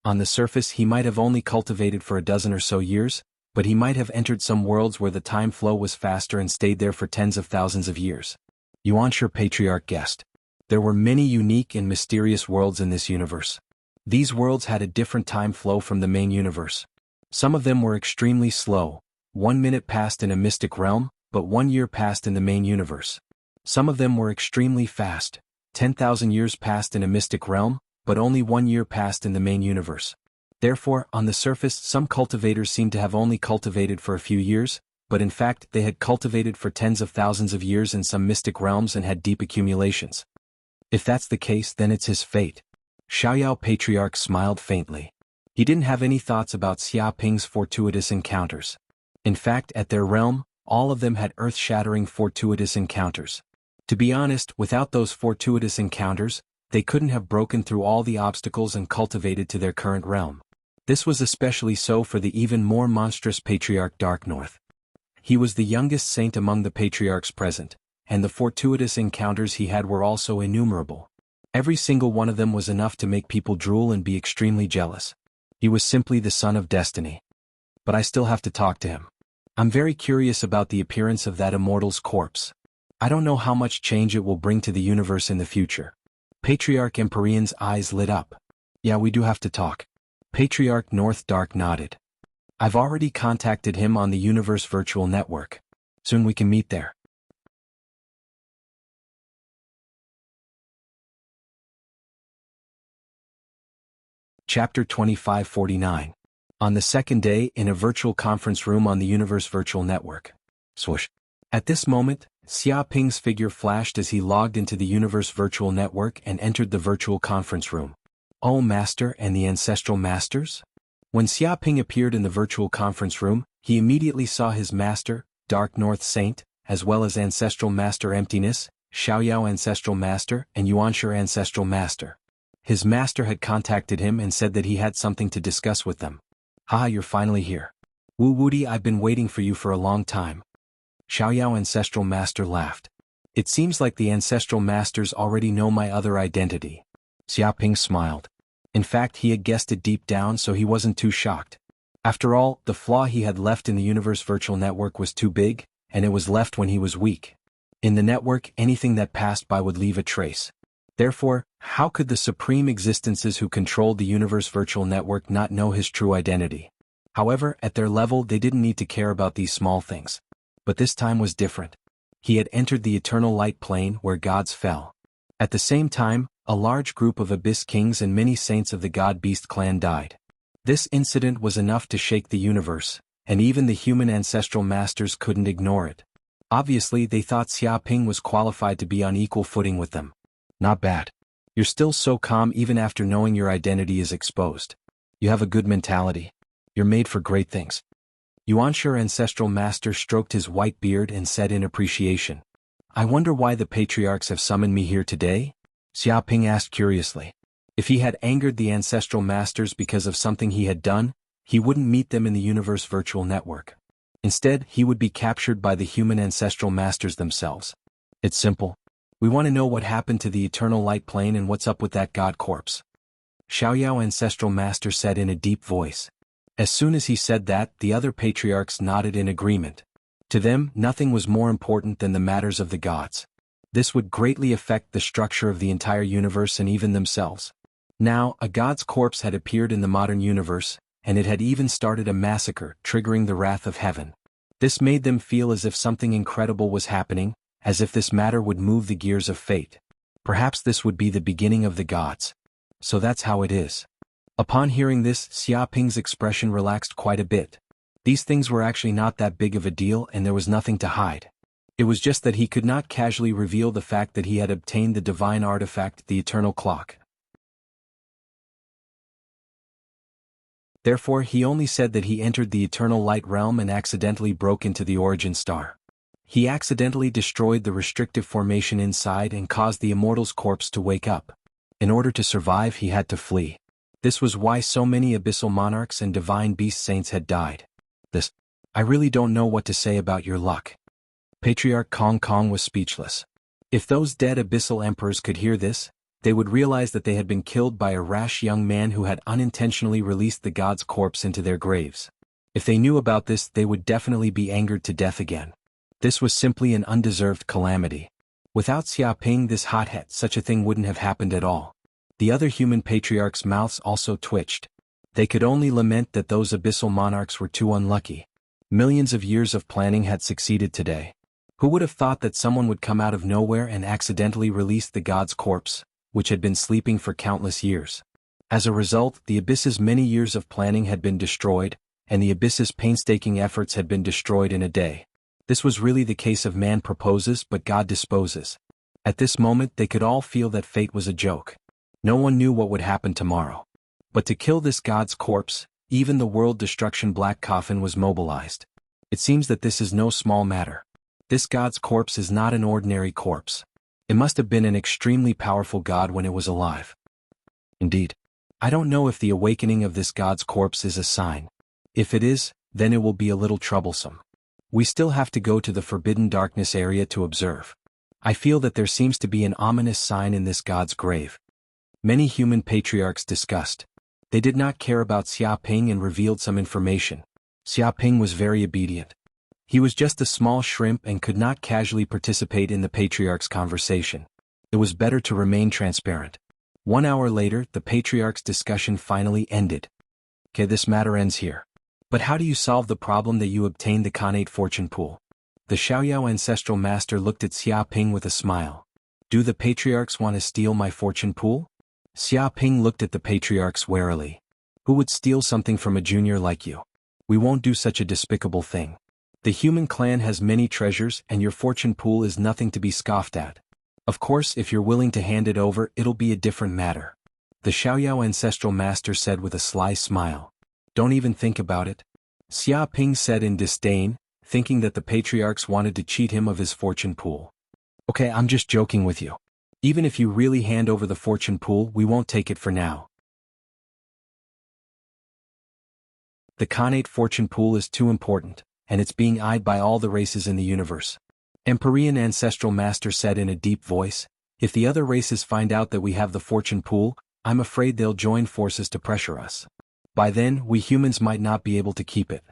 On the surface he might have only cultivated for a dozen or so years, but he might have entered some worlds where the time flow was faster and stayed there for tens of thousands of years. Yuanshi Patriarch guessed. There were many unique and mysterious worlds in this universe. These worlds had a different time flow from the main universe. Some of them were extremely slow. 1 minute passed in a mystic realm, but 1 year passed in the main universe. Some of them were extremely fast. 10,000 years passed in a mystic realm, but only 1 year passed in the main universe. Therefore, on the surface, some cultivators seemed to have only cultivated for a few years, but in fact they had cultivated for tens of thousands of years in some mystic realms and had deep accumulations. If that's the case, then it's his fate. Xiaoyao Patriarch smiled faintly. He didn't have any thoughts about Xiaoping's fortuitous encounters. In fact, at their realm, all of them had earth-shattering fortuitous encounters. To be honest, without those fortuitous encounters, they couldn't have broken through all the obstacles and cultivated to their current realm. This was especially so for the even more monstrous Patriarch Dark North. He was the youngest saint among the patriarchs present, and the fortuitous encounters he had were also innumerable. Every single one of them was enough to make people drool and be extremely jealous. He was simply the son of destiny. But I still have to talk to him. I'm very curious about the appearance of that immortal's corpse. I don't know how much change it will bring to the universe in the future. Patriarch Empyrean's eyes lit up. Yeah, we do have to talk. Patriarch North Dark nodded. I've already contacted him on the Universe Virtual Network. Soon we can meet there. Chapter 2549. On the second day, in a virtual conference room on the Universe Virtual Network. Swoosh. At this moment, Xiaoping's figure flashed as he logged into the Universe Virtual Network and entered the virtual conference room. Oh, Master and the Ancestral Masters? When Xiaoping appeared in the virtual conference room, he immediately saw his master, Dark North Saint, as well as Ancestral Master Emptiness, Xiaoyao Ancestral Master, and Yuanshi Ancestral Master. His master had contacted him and said that he had something to discuss with them. Haha, you're finally here. Wu Wudi, I've been waiting for you for a long time. Xiaoyao Ancestral Master laughed. It seems like the Ancestral Masters already know my other identity. Xiaoping smiled. In fact, he had guessed it deep down, so he wasn't too shocked. After all, the flaw he had left in the Universe Virtual Network was too big, and it was left when he was weak. In the network, anything that passed by would leave a trace. Therefore, how could the supreme existences who controlled the Universe Virtual Network not know his true identity? However, at their level they didn't need to care about these small things. But this time was different. He had entered the eternal light plane where gods fell. At the same time, a large group of Abyss Kings and many saints of the God-Beast clan died. This incident was enough to shake the universe, and even the human ancestral masters couldn't ignore it. Obviously, they thought Xiaoping was qualified to be on equal footing with them. Not bad. You're still so calm even after knowing your identity is exposed. You have a good mentality. You're made for great things. Yuanshi Ancestral Master stroked his white beard and said in appreciation. I wonder why the patriarchs have summoned me here today? Xiaoping asked curiously. If he had angered the Ancestral Masters because of something he had done, he wouldn't meet them in the Universe Virtual Network. Instead, he would be captured by the human Ancestral Masters themselves. It's simple. We want to know what happened to the Eternal Light Plane and what's up with that god corpse. Xiaoyao Ancestral Master said in a deep voice. As soon as he said that, the other patriarchs nodded in agreement. To them, nothing was more important than the matters of the gods. This would greatly affect the structure of the entire universe and even themselves. Now, a god's corpse had appeared in the modern universe, and it had even started a massacre, triggering the wrath of heaven. This made them feel as if something incredible was happening, as if this matter would move the gears of fate. Perhaps this would be the beginning of the gods. So that's how it is. Upon hearing this, Xiaoping's expression relaxed quite a bit. These things were actually not that big of a deal and there was nothing to hide. It was just that he could not casually reveal the fact that he had obtained the divine artifact, the Eternal Clock. Therefore, he only said that he entered the Eternal Light Realm and accidentally broke into the Origin Star. He accidentally destroyed the restrictive formation inside and caused the immortal's corpse to wake up. In order to survive, he had to flee. This was why so many abyssal monarchs and divine beast saints had died. I really don't know what to say about your luck. Patriarch Kong Kong was speechless. If those dead abyssal emperors could hear this, they would realize that they had been killed by a rash young man who had unintentionally released the god's corpse into their graves. If they knew about this, they would definitely be angered to death again. This was simply an undeserved calamity. Without Xiaoping, this hothead, such a thing wouldn't have happened at all. The other human patriarchs' mouths also twitched. They could only lament that those abyssal monarchs were too unlucky. Millions of years of planning had succeeded today. Who would have thought that someone would come out of nowhere and accidentally release the god's corpse, which had been sleeping for countless years? As a result, the abyss's many years of planning had been destroyed, and the abyss's painstaking efforts had been destroyed in a day. This was really the case of man proposes but God disposes. At this moment they could all feel that fate was a joke. No one knew what would happen tomorrow. But to kill this god's corpse, even the world destruction black coffin was mobilized. It seems that this is no small matter. This god's corpse is not an ordinary corpse. It must have been an extremely powerful god when it was alive. Indeed, I don't know if the awakening of this god's corpse is a sign. If it is, then it will be a little troublesome. We still have to go to the Forbidden Darkness area to observe. I feel that there seems to be an ominous sign in this god's grave. Many human patriarchs discussed. They did not care about Xiaoping and revealed some information. Xiaoping was very obedient. He was just a small shrimp and could not casually participate in the patriarch's conversation. It was better to remain transparent. 1 hour later, the patriarch's discussion finally ended. Okay, this matter ends here. But how do you solve the problem that you obtained the Khanate fortune pool? The Xiaoyao ancestral master looked at Xiaoping with a smile. Do the patriarchs want to steal my fortune pool? Xiaoping looked at the patriarchs warily. Who would steal something from a junior like you? We won't do such a despicable thing. The human clan has many treasures and your fortune pool is nothing to be scoffed at. Of course, if you're willing to hand it over, it'll be a different matter. The Xiaoyao ancestral master said with a sly smile. Don't even think about it. Xiaoping said in disdain, thinking that the patriarchs wanted to cheat him of his fortune pool. Okay, I'm just joking with you. Even if you really hand over the fortune pool, we won't take it for now. The Khanate fortune pool is too important, and it's being eyed by all the races in the universe. Empyrean ancestral master said in a deep voice, if the other races find out that we have the fortune pool, I'm afraid they'll join forces to pressure us. By then, we humans might not be able to keep it.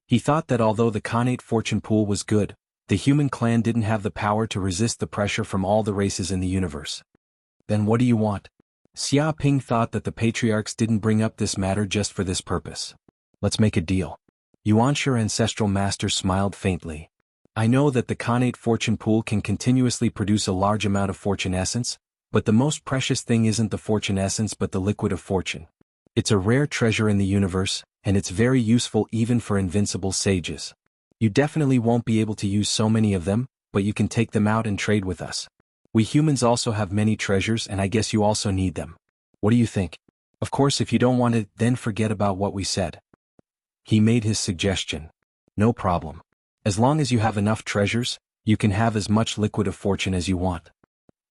He thought that although the Khanate fortune pool was good, the human clan didn't have the power to resist the pressure from all the races in the universe. Then what do you want? Xiaoping thought that the patriarchs didn't bring up this matter just for this purpose. Let's make a deal. Yuanshire ancestral master smiled faintly. I know that the Khanate fortune pool can continuously produce a large amount of fortune essence, but the most precious thing isn't the fortune essence but the liquid of fortune. It's a rare treasure in the universe, and it's very useful even for invincible sages. You definitely won't be able to use so many of them, but you can take them out and trade with us. We humans also have many treasures and I guess you also need them. What do you think? Of course, if you don't want it, then forget about what we said. He made his suggestion. No problem. As long as you have enough treasures, you can have as much liquid of fortune as you want.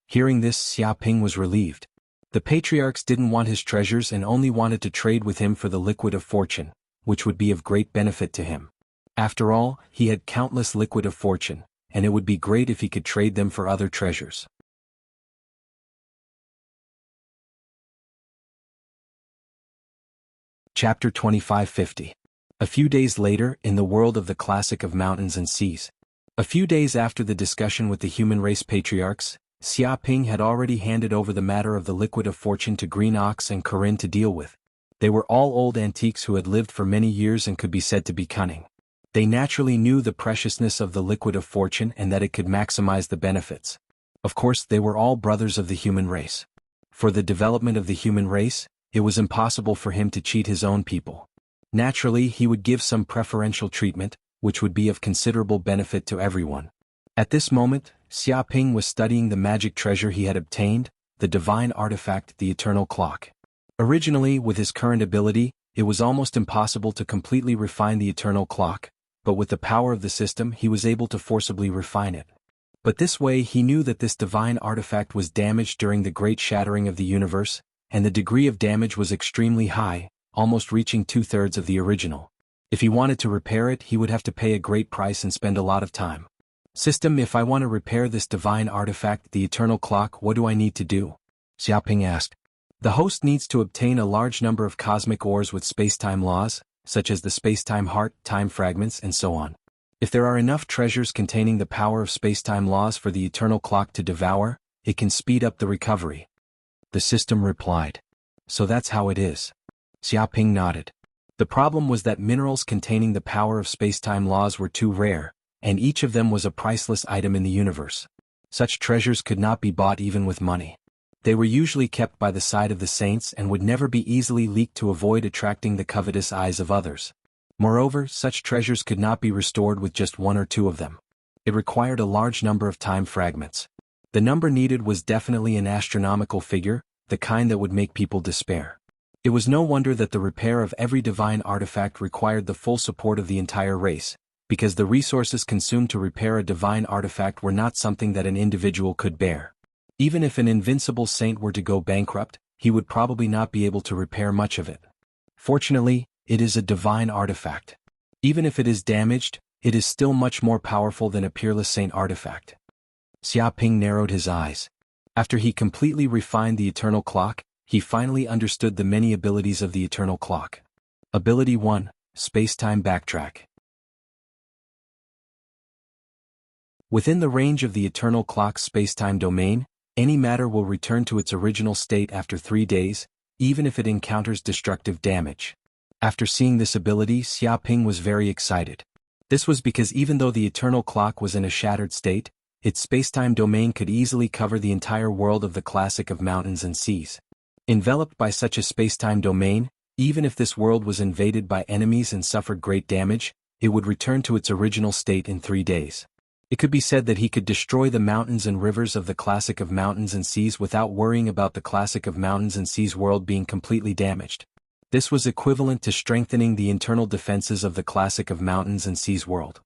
Hearing this, Xiaoping was relieved. The patriarchs didn't want his treasures and only wanted to trade with him for the liquid of fortune, which would be of great benefit to him. After all, he had countless liquid of fortune, and it would be great if he could trade them for other treasures. Chapter 2550. A few days later, in the world of the classic of mountains and seas. A few days after the discussion with the human race patriarchs, Xiaoping had already handed over the matter of the liquid of fortune to Green Ox and Corinne to deal with. They were all old antiques who had lived for many years and could be said to be cunning. They naturally knew the preciousness of the liquid of fortune and that it could maximize the benefits. Of course, they were all brothers of the human race. For the development of the human race, it was impossible for him to cheat his own people. Naturally, he would give some preferential treatment, which would be of considerable benefit to everyone. At this moment, Xiaoping was studying the magic treasure he had obtained, the divine artifact, the eternal clock. Originally, with his current ability, it was almost impossible to completely refine the eternal clock, but with the power of the system he was able to forcibly refine it. But this way he knew that this divine artifact was damaged during the great shattering of the universe, and the degree of damage was extremely high, almost reaching 2/3 of the original. If he wanted to repair it he would have to pay a great price and spend a lot of time. System, if I want to repair this divine artifact, the eternal clock, what do I need to do? Xiaoping asked. The host needs to obtain a large number of cosmic ores with space-time laws, such as the space-time heart, time fragments, and so on. If there are enough treasures containing the power of space-time laws for the eternal clock to devour, it can speed up the recovery. The system replied. So that's how it is. Xiaoping nodded. The problem was that minerals containing the power of space-time laws were too rare, and each of them was a priceless item in the universe. Such treasures could not be bought even with money. They were usually kept by the side of the saints and would never be easily leaked to avoid attracting the covetous eyes of others. Moreover, such treasures could not be restored with just one or two of them. It required a large number of time fragments. The number needed was definitely an astronomical figure, the kind that would make people despair. It was no wonder that the repair of every divine artifact required the full support of the entire race, because the resources consumed to repair a divine artifact were not something that an individual could bear. Even if an invincible saint were to go bankrupt, he would probably not be able to repair much of it. Fortunately, it is a divine artifact. Even if it is damaged, it is still much more powerful than a peerless saint artifact. Xiaoping narrowed his eyes. After he completely refined the eternal clock, he finally understood the many abilities of the eternal clock. Ability 1, Space-Time Backtrack. Within the range of the eternal clock's space-time domain, any matter will return to its original state after 3 days, even if it encounters destructive damage. After seeing this ability, Xiaoping was very excited. This was because even though the eternal clock was in a shattered state, its space-time domain could easily cover the entire world of the classic of mountains and seas. Enveloped by such a space-time domain, even if this world was invaded by enemies and suffered great damage, it would return to its original state in 3 days. It could be said that he could destroy the mountains and rivers of the classic of mountains and seas without worrying about the classic of mountains and seas world being completely damaged. This was equivalent to strengthening the internal defenses of the classic of mountains and seas world.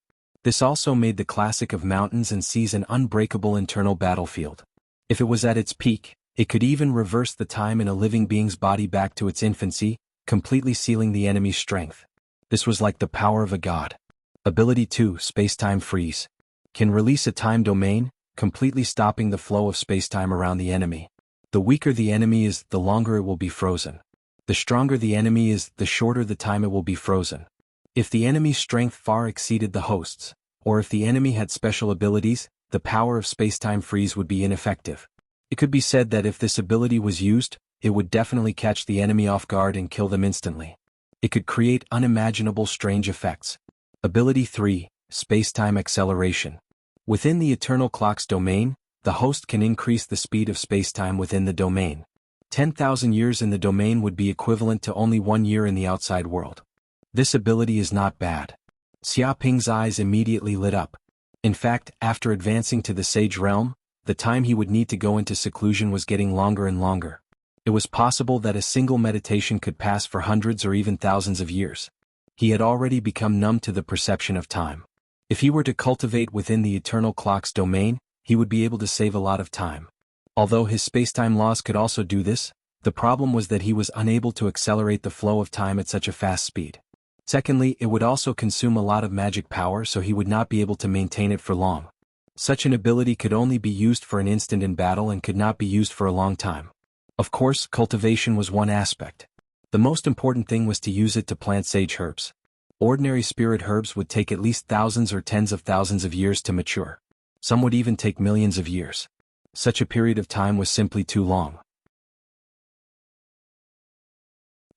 This also made the classic of mountains and seas an unbreakable internal battlefield. If it was at its peak, it could even reverse the time in a living being's body back to its infancy, completely sealing the enemy's strength. This was like the power of a god. Ability 2, Space-Time Freeze. Can release a time domain, completely stopping the flow of space-time around the enemy. The weaker the enemy is, the longer it will be frozen. The stronger the enemy is, the shorter the time it will be frozen. If the enemy's strength far exceeded the host's, or if the enemy had special abilities, the power of space-time freeze would be ineffective. It could be said that if this ability was used, it would definitely catch the enemy off guard and kill them instantly. It could create unimaginable strange effects. Ability 3, Space-Time Acceleration. Within the eternal clock's domain, the host can increase the speed of space-time within the domain. 10,000 years in the domain would be equivalent to only 1 year in the outside world. This ability is not bad. Xiaoping's eyes immediately lit up. In fact, after advancing to the Sage Realm, the time he would need to go into seclusion was getting longer and longer. It was possible that a single meditation could pass for hundreds or even thousands of years. He had already become numb to the perception of time. If he were to cultivate within the eternal clock's domain, he would be able to save a lot of time. Although his space-time laws could also do this, the problem was that he was unable to accelerate the flow of time at such a fast speed. Secondly, it would also consume a lot of magic power, so he would not be able to maintain it for long. Such an ability could only be used for an instant in battle and could not be used for a long time. Of course, cultivation was one aspect. The most important thing was to use it to plant sage herbs. Ordinary spirit herbs would take at least thousands or tens of thousands of years to mature. Some would even take millions of years. Such a period of time was simply too long.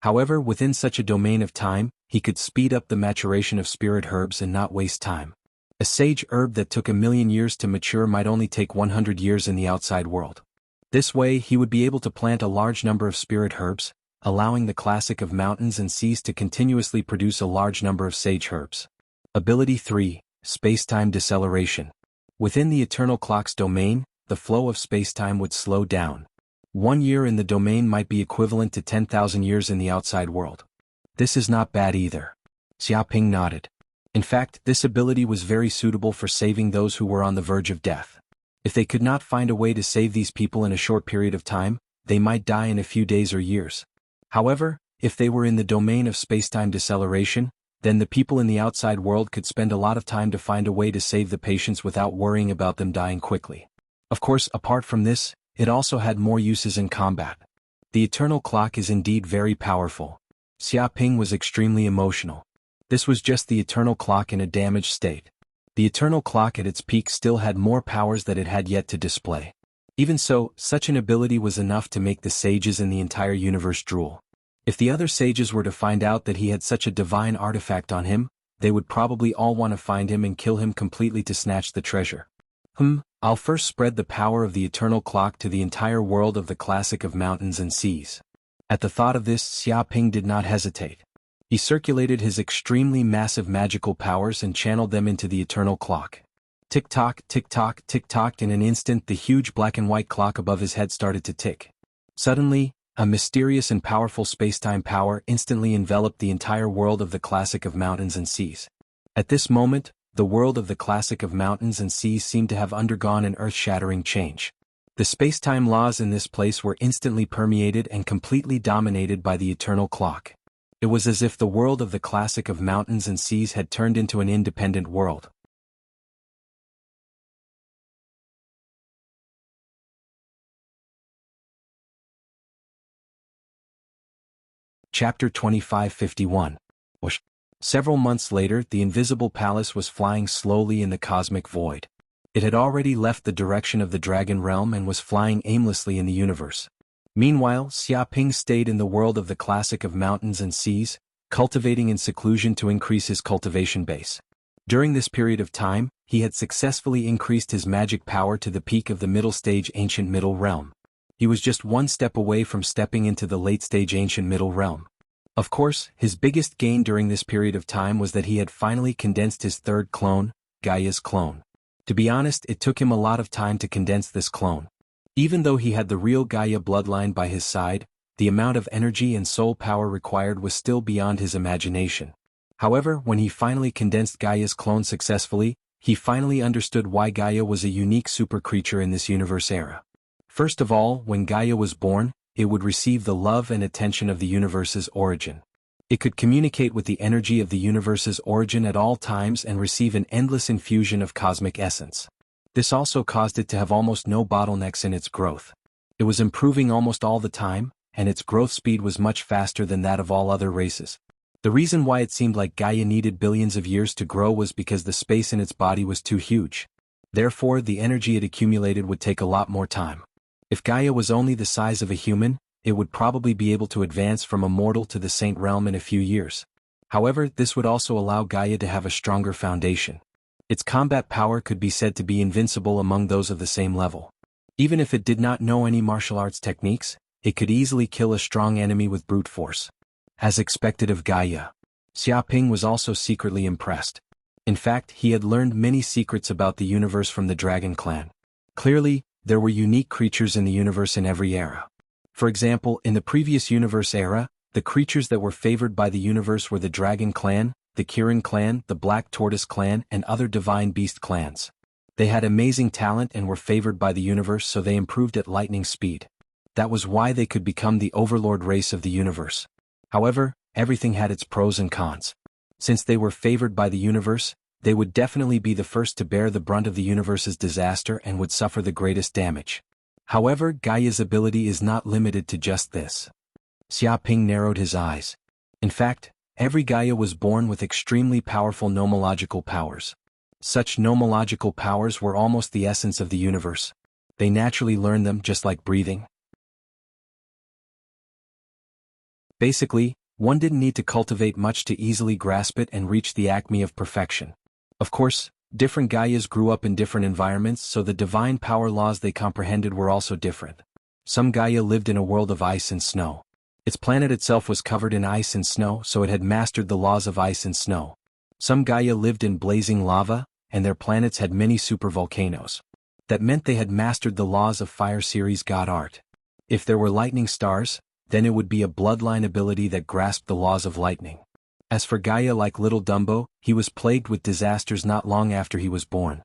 However, within such a domain of time, he could speed up the maturation of spirit herbs and not waste time. A sage herb that took 1,000,000 years to mature might only take 100 years in the outside world. This way, he would be able to plant a large number of spirit herbs, allowing the classic of mountains and seas to continuously produce a large number of sage herbs. Ability 3, Space-Time Deceleration. Within the eternal clock's domain, the flow of space-time would slow down. 1 year in the domain might be equivalent to 10,000 years in the outside world. This is not bad either. Xiaoping nodded. In fact, this ability was very suitable for saving those who were on the verge of death. If they could not find a way to save these people in a short period of time, they might die in a few days or years. However, if they were in the domain of spacetime deceleration, then the people in the outside world could spend a lot of time to find a way to save the patients without worrying about them dying quickly. Of course, apart from this, it also had more uses in combat. The eternal clock is indeed very powerful. Xia Ping was extremely emotional. This was just the eternal clock in a damaged state. The eternal clock at its peak still had more powers that it had yet to display. Even so, such an ability was enough to make the sages in the entire universe drool. If the other sages were to find out that he had such a divine artifact on him, they would probably all want to find him and kill him completely to snatch the treasure. I'll first spread the power of the eternal clock to the entire world of the classic of mountains and seas. At the thought of this, Xia Ping did not hesitate. He circulated his extremely massive magical powers and channeled them into the eternal clock. Tick-tock, tick-tock, tick-tock. In an instant the huge black and white clock above his head started to tick. Suddenly, a mysterious and powerful spacetime power instantly enveloped the entire world of the classic of mountains and seas. At this moment, the world of the classic of mountains and seas seemed to have undergone an earth-shattering change. The spacetime laws in this place were instantly permeated and completely dominated by the eternal clock. It was as if the world of the classic of mountains and seas had turned into an independent world. Chapter 2551. Several months later, the invisible palace was flying slowly in the cosmic void. It had already left the direction of the dragon realm and was flying aimlessly in the universe. Meanwhile, Xia Ping stayed in the world of the classic of mountains and seas, cultivating in seclusion to increase his cultivation base. During this period of time, he had successfully increased his magic power to the peak of the middle stage ancient middle realm. He was just one step away from stepping into the late stage ancient middle realm. Of course, his biggest gain during this period of time was that he had finally condensed his third clone, Gaia's clone. To be honest, it took him a lot of time to condense this clone. Even though he had the real Gaia bloodline by his side, the amount of energy and soul power required was still beyond his imagination. However, when he finally condensed Gaia's clone successfully, he finally understood why Gaia was a unique super creature in this universe era. First of all, when Gaia was born, it would receive the love and attention of the universe's origin. It could communicate with the energy of the universe's origin at all times and receive an endless infusion of cosmic essence. This also caused it to have almost no bottlenecks in its growth. It was improving almost all the time, and its growth speed was much faster than that of all other races. The reason why it seemed like Gaia needed billions of years to grow was because the space in its body was too huge. Therefore, the energy it accumulated would take a lot more time. If Gaia was only the size of a human, it would probably be able to advance from a mortal to the saint realm in a few years. However, this would also allow Gaia to have a stronger foundation. Its combat power could be said to be invincible among those of the same level. Even if it did not know any martial arts techniques, it could easily kill a strong enemy with brute force. As expected of Gaia, Xia Ping was also secretly impressed. In fact, he had learned many secrets about the universe from the Dragon Clan. Clearly, there were unique creatures in the universe in every era. For example, in the previous universe era, the creatures that were favored by the universe were the Dragon Clan, the Kirin Clan, the Black Tortoise Clan, and other Divine Beast clans. They had amazing talent and were favored by the universe, so they improved at lightning speed. That was why they could become the overlord race of the universe. However, everything had its pros and cons. Since they were favored by the universe, they would definitely be the first to bear the brunt of the universe's disaster and would suffer the greatest damage. However, Gaia's ability is not limited to just this. Xia Ping narrowed his eyes. In fact, every Gaia was born with extremely powerful nomological powers. Such nomological powers were almost the essence of the universe. They naturally learned them just like breathing. Basically, one didn't need to cultivate much to easily grasp it and reach the acme of perfection. Of course, different Gaias grew up in different environments, so the divine power laws they comprehended were also different. Some Gaia lived in a world of ice and snow. Its planet itself was covered in ice and snow, so it had mastered the laws of ice and snow. Some Gaia lived in blazing lava, and their planets had many supervolcanoes. That meant they had mastered the laws of fire series god art. If there were lightning stars, then it would be a bloodline ability that grasped the laws of lightning. As for Gaia, like little Dumbo, he was plagued with disasters not long after he was born.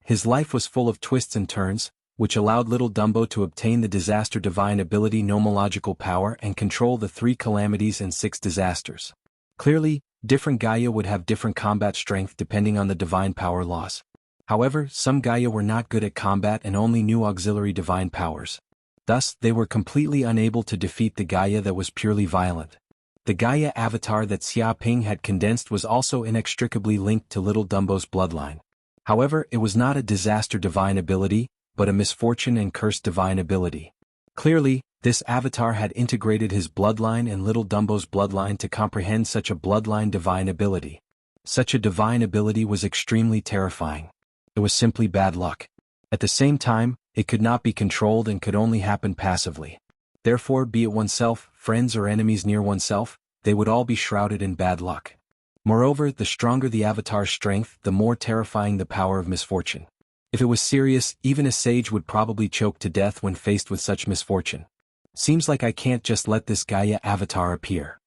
His life was full of twists and turns, which allowed little Dumbo to obtain the disaster divine ability nomological power and control the 3 calamities and 6 disasters. Clearly, different Gaia would have different combat strength depending on the divine power laws. However, some Gaia were not good at combat and only knew auxiliary divine powers. Thus, they were completely unable to defeat the Gaia that was purely violent. The Gaia avatar that Xia Ping had condensed was also inextricably linked to little Dumbo's bloodline. However, it was not a disaster divine ability, but a misfortune and curse divine ability. Clearly, this avatar had integrated his bloodline and little Dumbo's bloodline to comprehend such a bloodline divine ability. Such a divine ability was extremely terrifying. It was simply bad luck. At the same time, it could not be controlled and could only happen passively. Therefore, be it oneself, friends or enemies near oneself, they would all be shrouded in bad luck. Moreover, the stronger the avatar's strength, the more terrifying the power of misfortune. If it was serious, even a sage would probably choke to death when faced with such misfortune. Seems like I can't just let this Gaia avatar appear.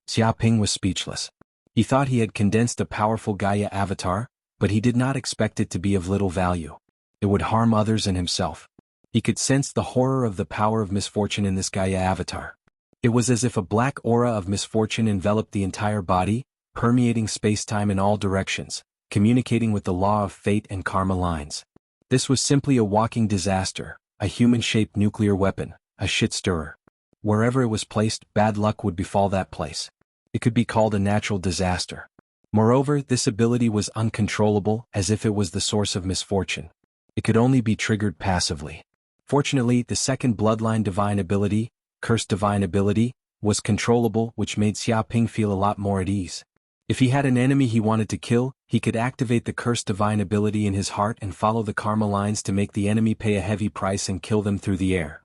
Xia Ping was speechless. He thought he had condensed a powerful Gaia avatar, but he did not expect it to be of little value. It would harm others and himself. He could sense the horror of the power of misfortune in this Gaia avatar. It was as if a black aura of misfortune enveloped the entire body, permeating space-time in all directions, communicating with the law of fate and karma lines. This was simply a walking disaster, a human-shaped nuclear weapon, a shit-stirrer. Wherever it was placed, bad luck would befall that place. It could be called a natural disaster. Moreover, this ability was uncontrollable, as if it was the source of misfortune. It could only be triggered passively. Fortunately, the second bloodline divine ability, curse divine ability, was controllable, which made Xia Ping feel a lot more at ease. If he had an enemy he wanted to kill, he could activate the curse divine ability in his heart and follow the karma lines to make the enemy pay a heavy price and kill them through the air.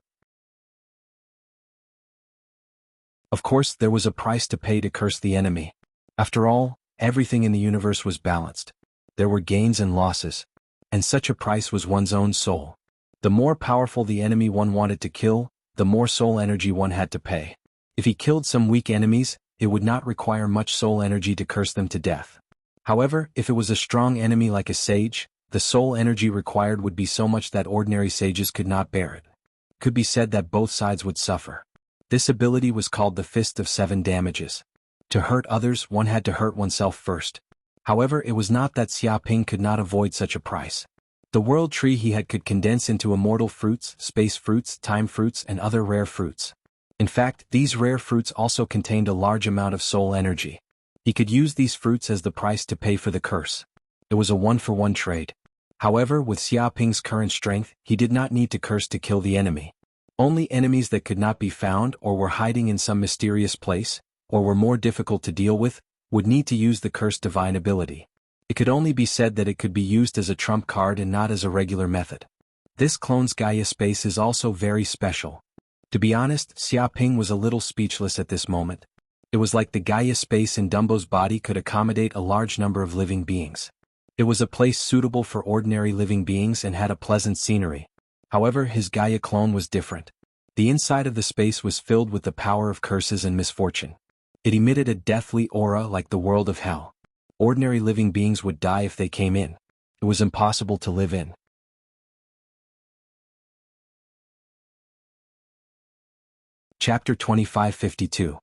Of course, there was a price to pay to curse the enemy. After all, everything in the universe was balanced. There were gains and losses. And such a price was one's own soul. The more powerful the enemy one wanted to kill, the more soul energy one had to pay. If he killed some weak enemies, it would not require much soul energy to curse them to death. However, if it was a strong enemy like a sage, the soul energy required would be so much that ordinary sages could not bear it. It could be said that both sides would suffer. This ability was called the Fist of 7 Damages. To hurt others, one had to hurt oneself first. However, it was not that Xia Ping could not avoid such a price. The world tree he had could condense into immortal fruits, space fruits, time fruits, and other rare fruits. In fact, these rare fruits also contained a large amount of soul energy. He could use these fruits as the price to pay for the curse. It was a one-for-one trade. However, with Xia Ping's current strength, he did not need to curse to kill the enemy. Only enemies that could not be found or were hiding in some mysterious place, or were more difficult to deal with, would need to use the curse divine ability. It could only be said that it could be used as a trump card and not as a regular method. This clone's Gaia space is also very special. To be honest, Xia Ping was a little speechless at this moment. It was like the Gaia space in Dumbo's body could accommodate a large number of living beings. It was a place suitable for ordinary living beings and had a pleasant scenery. However, his Gaia clone was different. The inside of the space was filled with the power of curses and misfortune. It emitted a deathly aura like the world of hell. Ordinary living beings would die if they came in. It was impossible to live in. Chapter 2552.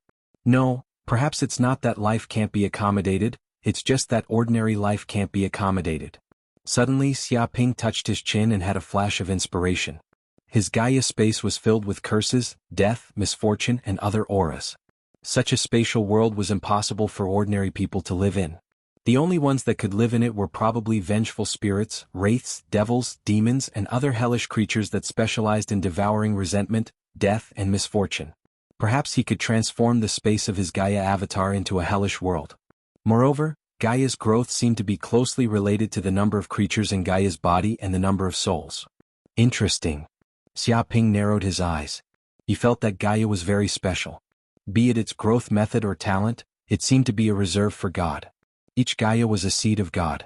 No, perhaps it's not that life can't be accommodated, it's just that ordinary life can't be accommodated. Suddenly, Xia Ping touched his chin and had a flash of inspiration. His Gaia space was filled with curses, death, misfortune, and other auras. Such a spatial world was impossible for ordinary people to live in. The only ones that could live in it were probably vengeful spirits, wraiths, devils, demons, and other hellish creatures that specialized in devouring resentment, death, and misfortune. Perhaps he could transform the space of his Gaia avatar into a hellish world. Moreover, Gaia's growth seemed to be closely related to the number of creatures in Gaia's body and the number of souls. Interesting. Xia Ping narrowed his eyes. He felt that Gaia was very special. Be it its growth method or talent, it seemed to be a reserve for God. Each Gaia was a seed of God.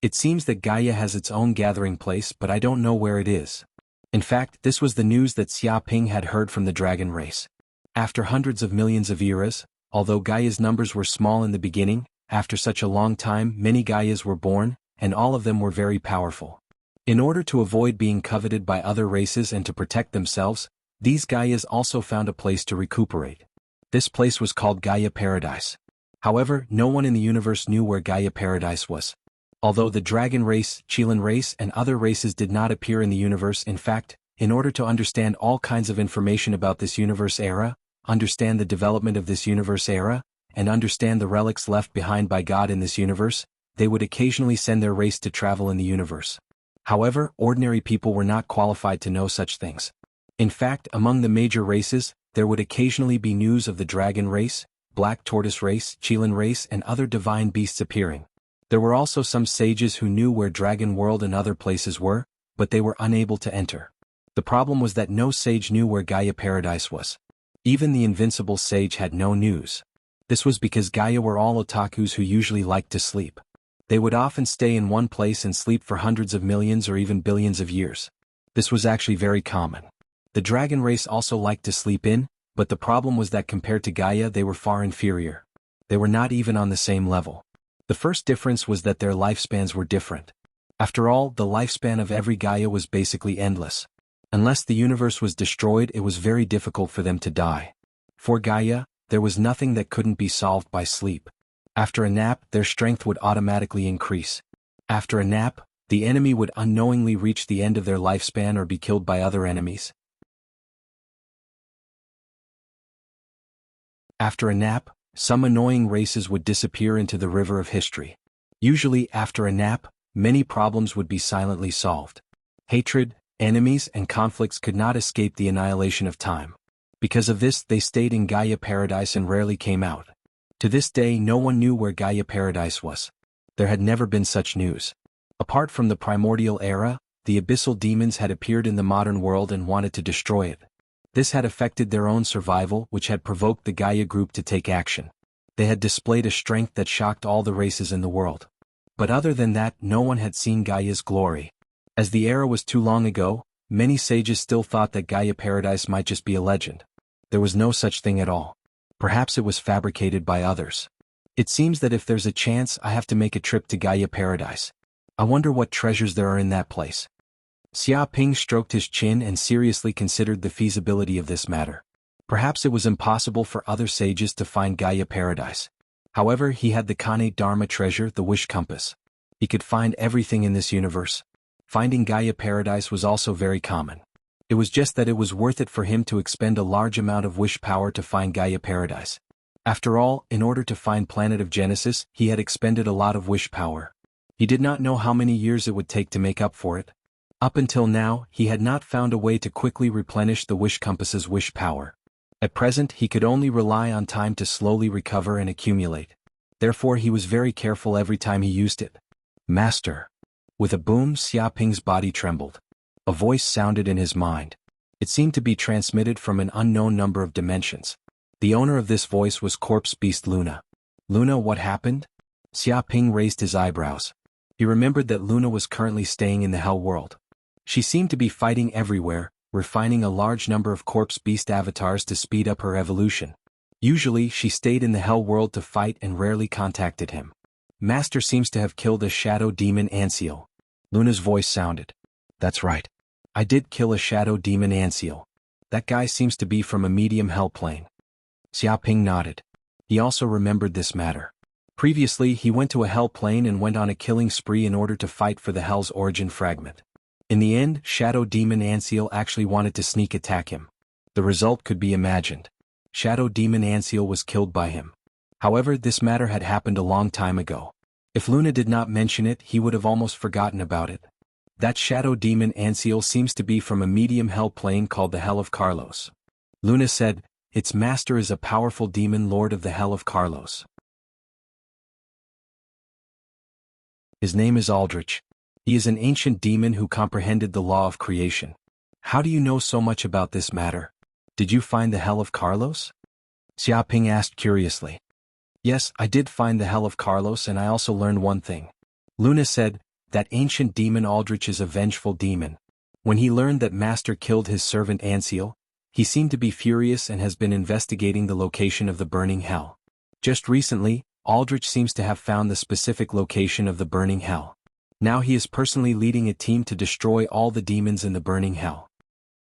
It seems that Gaia has its own gathering place, but I don't know where it is. In fact, this was the news that Xia Ping had heard from the dragon race. After hundreds of millions of eras, Although Gaia's numbers were small in the beginning, after such a long time many Gaias were born, and all of them were very powerful. In order to avoid being coveted by other races and to protect themselves, these Gaias also found a place to recuperate. This place was called Gaia Paradise. However, no one in the universe knew where Gaia Paradise was. Although the dragon race, Qilin race and other races did not appear in the universe, in fact, in order to understand all kinds of information about this universe era, understand the development of this universe era, and understand the relics left behind by God in this universe, they would occasionally send their race to travel in the universe. However, ordinary people were not qualified to know such things. In fact, among the major races, there would occasionally be news of the dragon race, black tortoise race, Qilin race and other divine beasts appearing. There were also some sages who knew where Dragon World and other places were, but they were unable to enter. The problem was that no sage knew where Gaia Paradise was. Even the invincible sage had no news. This was because Gaia were all otakus who usually liked to sleep. They would often stay in one place and sleep for hundreds of millions or even billions of years. This was actually very common. The dragon race also liked to sleep in, but the problem was that compared to Gaia they were far inferior. They were not even on the same level. The first difference was that their lifespans were different. After all, the lifespan of every Gaia was basically endless. Unless the universe was destroyed, it was very difficult for them to die. For Gaia, there was nothing that couldn't be solved by sleep. After a nap, their strength would automatically increase. After a nap, the enemy would unknowingly reach the end of their lifespan or be killed by other enemies. After a nap, some annoying races would disappear into the river of history. Usually, after a nap, many problems would be silently solved. Hatred, enemies, and conflicts could not escape the annihilation of time. Because of this, they stayed in Gaia Paradise and rarely came out. To this day, no one knew where Gaia Paradise was. There had never been such news. Apart from the primordial era, the abyssal demons had appeared in the modern world and wanted to destroy it. This had affected their own survival, which had provoked the Gaia group to take action. They had displayed a strength that shocked all the races in the world. But other than that, no one had seen Gaia's glory. As the era was too long ago, many sages still thought that Gaia Paradise might just be a legend. There was no such thing at all. Perhaps it was fabricated by others. It seems that if there's a chance, I have to make a trip to Gaia Paradise. I wonder what treasures there are in that place. Xia Ping stroked his chin and seriously considered the feasibility of this matter. Perhaps it was impossible for other sages to find Gaia Paradise. However, he had the Kane Dharma treasure, the wish compass. He could find everything in this universe. Finding Gaia Paradise was also very common. It was just that it was worth it for him to expend a large amount of wish power to find Gaia Paradise. After all, in order to find Planet of Genesis, he had expended a lot of wish power. He did not know how many years it would take to make up for it. Up until now, he had not found a way to quickly replenish the wish compass's wish power. At present, he could only rely on time to slowly recover and accumulate. Therefore, he was very careful every time he used it. Master. With a boom, Xia Ping's body trembled. A voice sounded in his mind. It seemed to be transmitted from an unknown number of dimensions. The owner of this voice was Corpse Beast Luna. Luna, what happened? Xia Ping raised his eyebrows. He remembered that Luna was currently staying in the Hell World. She seemed to be fighting everywhere, refining a large number of Corpse Beast avatars to speed up her evolution. Usually, she stayed in the Hell World to fight and rarely contacted him. Master seems to have killed a shadow demon Anseal. Luna's voice sounded. That's right. I did kill a shadow demon Anseal. That guy seems to be from a medium hell plane. Xia Ping nodded. He also remembered this matter. Previously, he went to a hell plane and went on a killing spree in order to fight for the hell's origin fragment. In the end, Shadow Demon Anseal actually wanted to sneak attack him. The result could be imagined. Shadow Demon Anseal was killed by him. However, this matter had happened a long time ago. If Luna did not mention it, he would have almost forgotten about it. That Shadow Demon Anseal seems to be from a medium hell plane called the Hell of Carlos. Luna said, its master is a powerful demon lord of the Hell of Carlos. His name is Aldrich. He is an ancient demon who comprehended the law of creation. How do you know so much about this matter? Did you find the Hell of Carlos? Xia Ping asked curiously. Yes, I did find the Hell of Carlos, and I also learned one thing. Luna said, that ancient demon Aldrich is a vengeful demon. When he learned that Master killed his servant Anseal, he seemed to be furious and has been investigating the location of the burning hell. Just recently, Aldrich seems to have found the specific location of the burning hell. Now he is personally leading a team to destroy all the demons in the burning hell.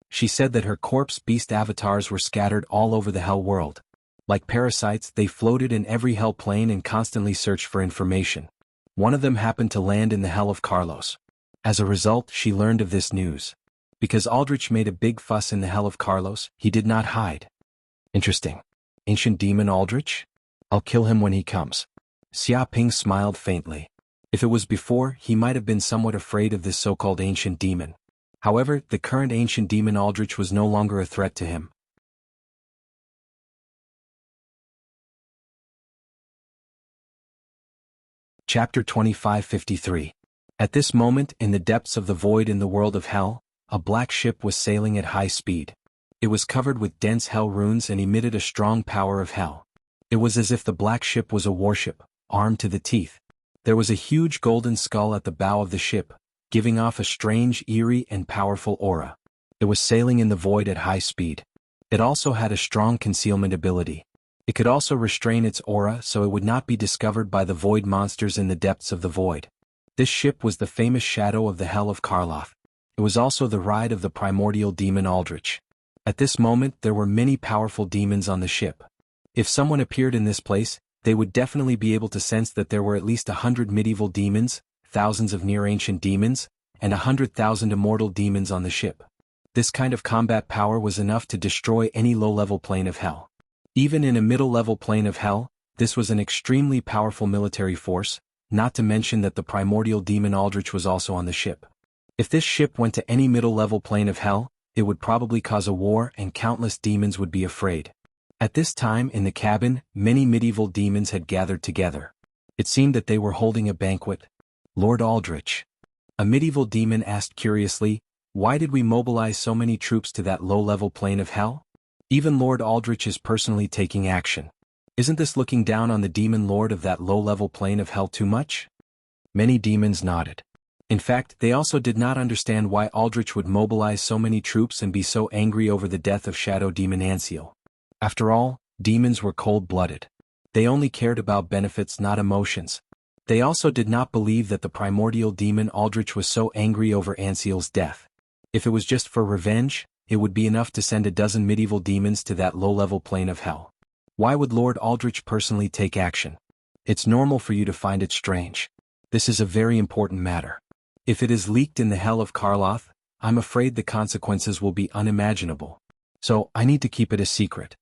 She said that her corpse beast avatars were scattered all over the hell world. Like parasites, they floated in every hell plane and constantly searched for information. One of them happened to land in the hell of Carlos. As a result, she learned of this news. Because Aldrich made a big fuss in the hell of Carlos, he did not hide. Interesting. Ancient demon Aldrich? I'll kill him when he comes. Xia Ping smiled faintly. If it was before, he might have been somewhat afraid of this so-called ancient demon. However, the current ancient demon Aldrich was no longer a threat to him. Chapter 2553. At this moment, in the depths of the void in the world of hell, a black ship was sailing at high speed. It was covered with dense hell runes and emitted a strong power of hell. It was as if the black ship was a warship, armed to the teeth. There was a huge golden skull at the bow of the ship, giving off a strange, eerie, and powerful aura. It was sailing in the void at high speed. It also had a strong concealment ability. It could also restrain its aura so it would not be discovered by the void monsters in the depths of the void. This ship was the famous shadow of the hell of Karloff. It was also the ride of the primordial demon Aldrich. At this moment there were many powerful demons on the ship. If someone appeared in this place, they would definitely be able to sense that there were at least 100 medieval demons, thousands of near-ancient demons, and 100,000 immortal demons on the ship. This kind of combat power was enough to destroy any low-level plane of hell. Even in a middle-level plane of hell, this was an extremely powerful military force, not to mention that the primordial demon Aldrich was also on the ship. If this ship went to any middle-level plane of hell, it would probably cause a war and countless demons would be afraid. At this time in the cabin, many medieval demons had gathered together. It seemed that they were holding a banquet. Lord Aldrich. A medieval demon asked curiously, why did we mobilize so many troops to that low-level plane of hell? Even Lord Aldrich is personally taking action. Isn't this looking down on the demon lord of that low-level plane of hell too much? Many demons nodded. In fact, they also did not understand why Aldrich would mobilize so many troops and be so angry over the death of Shadow Demon Anseal. After all, demons were cold-blooded. They only cared about benefits, not emotions. They also did not believe that the primordial demon Aldrich was so angry over Anseal's death. If it was just for revenge, it would be enough to send a dozen medieval demons to that low-level plane of hell. Why would Lord Aldrich personally take action? It's normal for you to find it strange. This is a very important matter. If it is leaked in the hell of Karloff, I'm afraid the consequences will be unimaginable. So, I need to keep it a secret.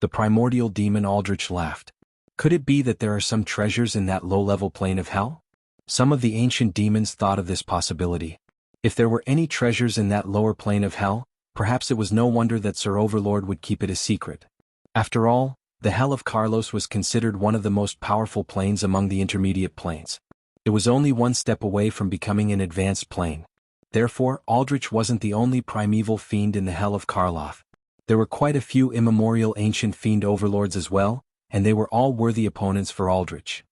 The primordial demon Aldrich laughed. Could it be that there are some treasures in that low-level plane of hell? Some of the ancient demons thought of this possibility. If there were any treasures in that lower plane of hell, perhaps it was no wonder that Sir Overlord would keep it a secret. After all, the hell of Carlos was considered one of the most powerful planes among the intermediate planes. It was only one step away from becoming an advanced plane. Therefore, Aldrich wasn't the only primeval fiend in the hell of Karloff. There were quite a few immemorial ancient fiend overlords as well, and they were all worthy opponents for Aldrich.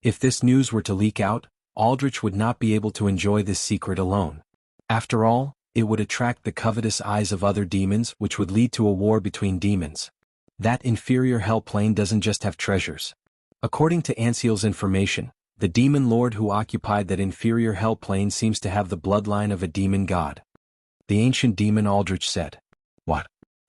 If this news were to leak out, Aldrich would not be able to enjoy this secret alone. After all, it would attract the covetous eyes of other demons, which would lead to a war between demons. That inferior hell plane doesn't just have treasures. According to Anseal's information, the demon lord who occupied that inferior hell plane seems to have the bloodline of a demon god. The ancient demon Aldrich said. What?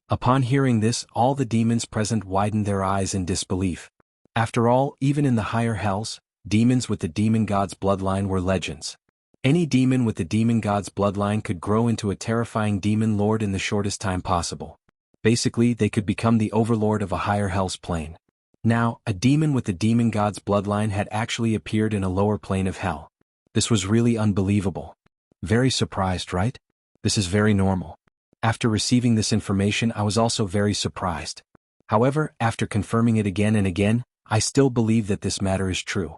Upon hearing this, all the demons present widened their eyes in disbelief. After all, even in the higher hells, demons with the demon god's bloodline were legends. Any demon with the demon god's bloodline could grow into a terrifying demon lord in the shortest time possible. Basically, they could become the overlord of a higher hell's plane. Now, a demon with the demon god's bloodline had actually appeared in a lower plane of hell. This was really unbelievable. Very surprised, right? This is very normal. After receiving this information, I was also very surprised. However, after confirming it again and again, I still believe that this matter is true.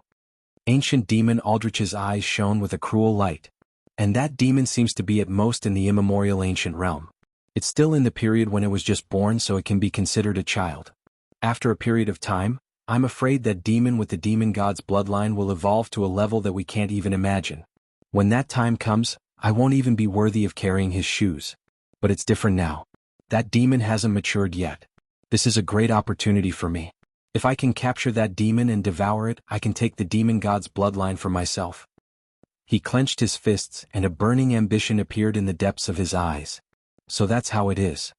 Ancient demon Aldrich's eyes shone with a cruel light. And that demon seems to be at most in the immemorial ancient realm. It's still in the period when it was just born, so it can be considered a child. After a period of time, I'm afraid that demon with the demon god's bloodline will evolve to a level that we can't even imagine. When that time comes, I won't even be worthy of carrying his shoes. But it's different now. That demon hasn't matured yet. This is a great opportunity for me. If I can capture that demon and devour it, I can take the demon god's bloodline for myself. He clenched his fists, and a burning ambition appeared in the depths of his eyes. So that's how it is.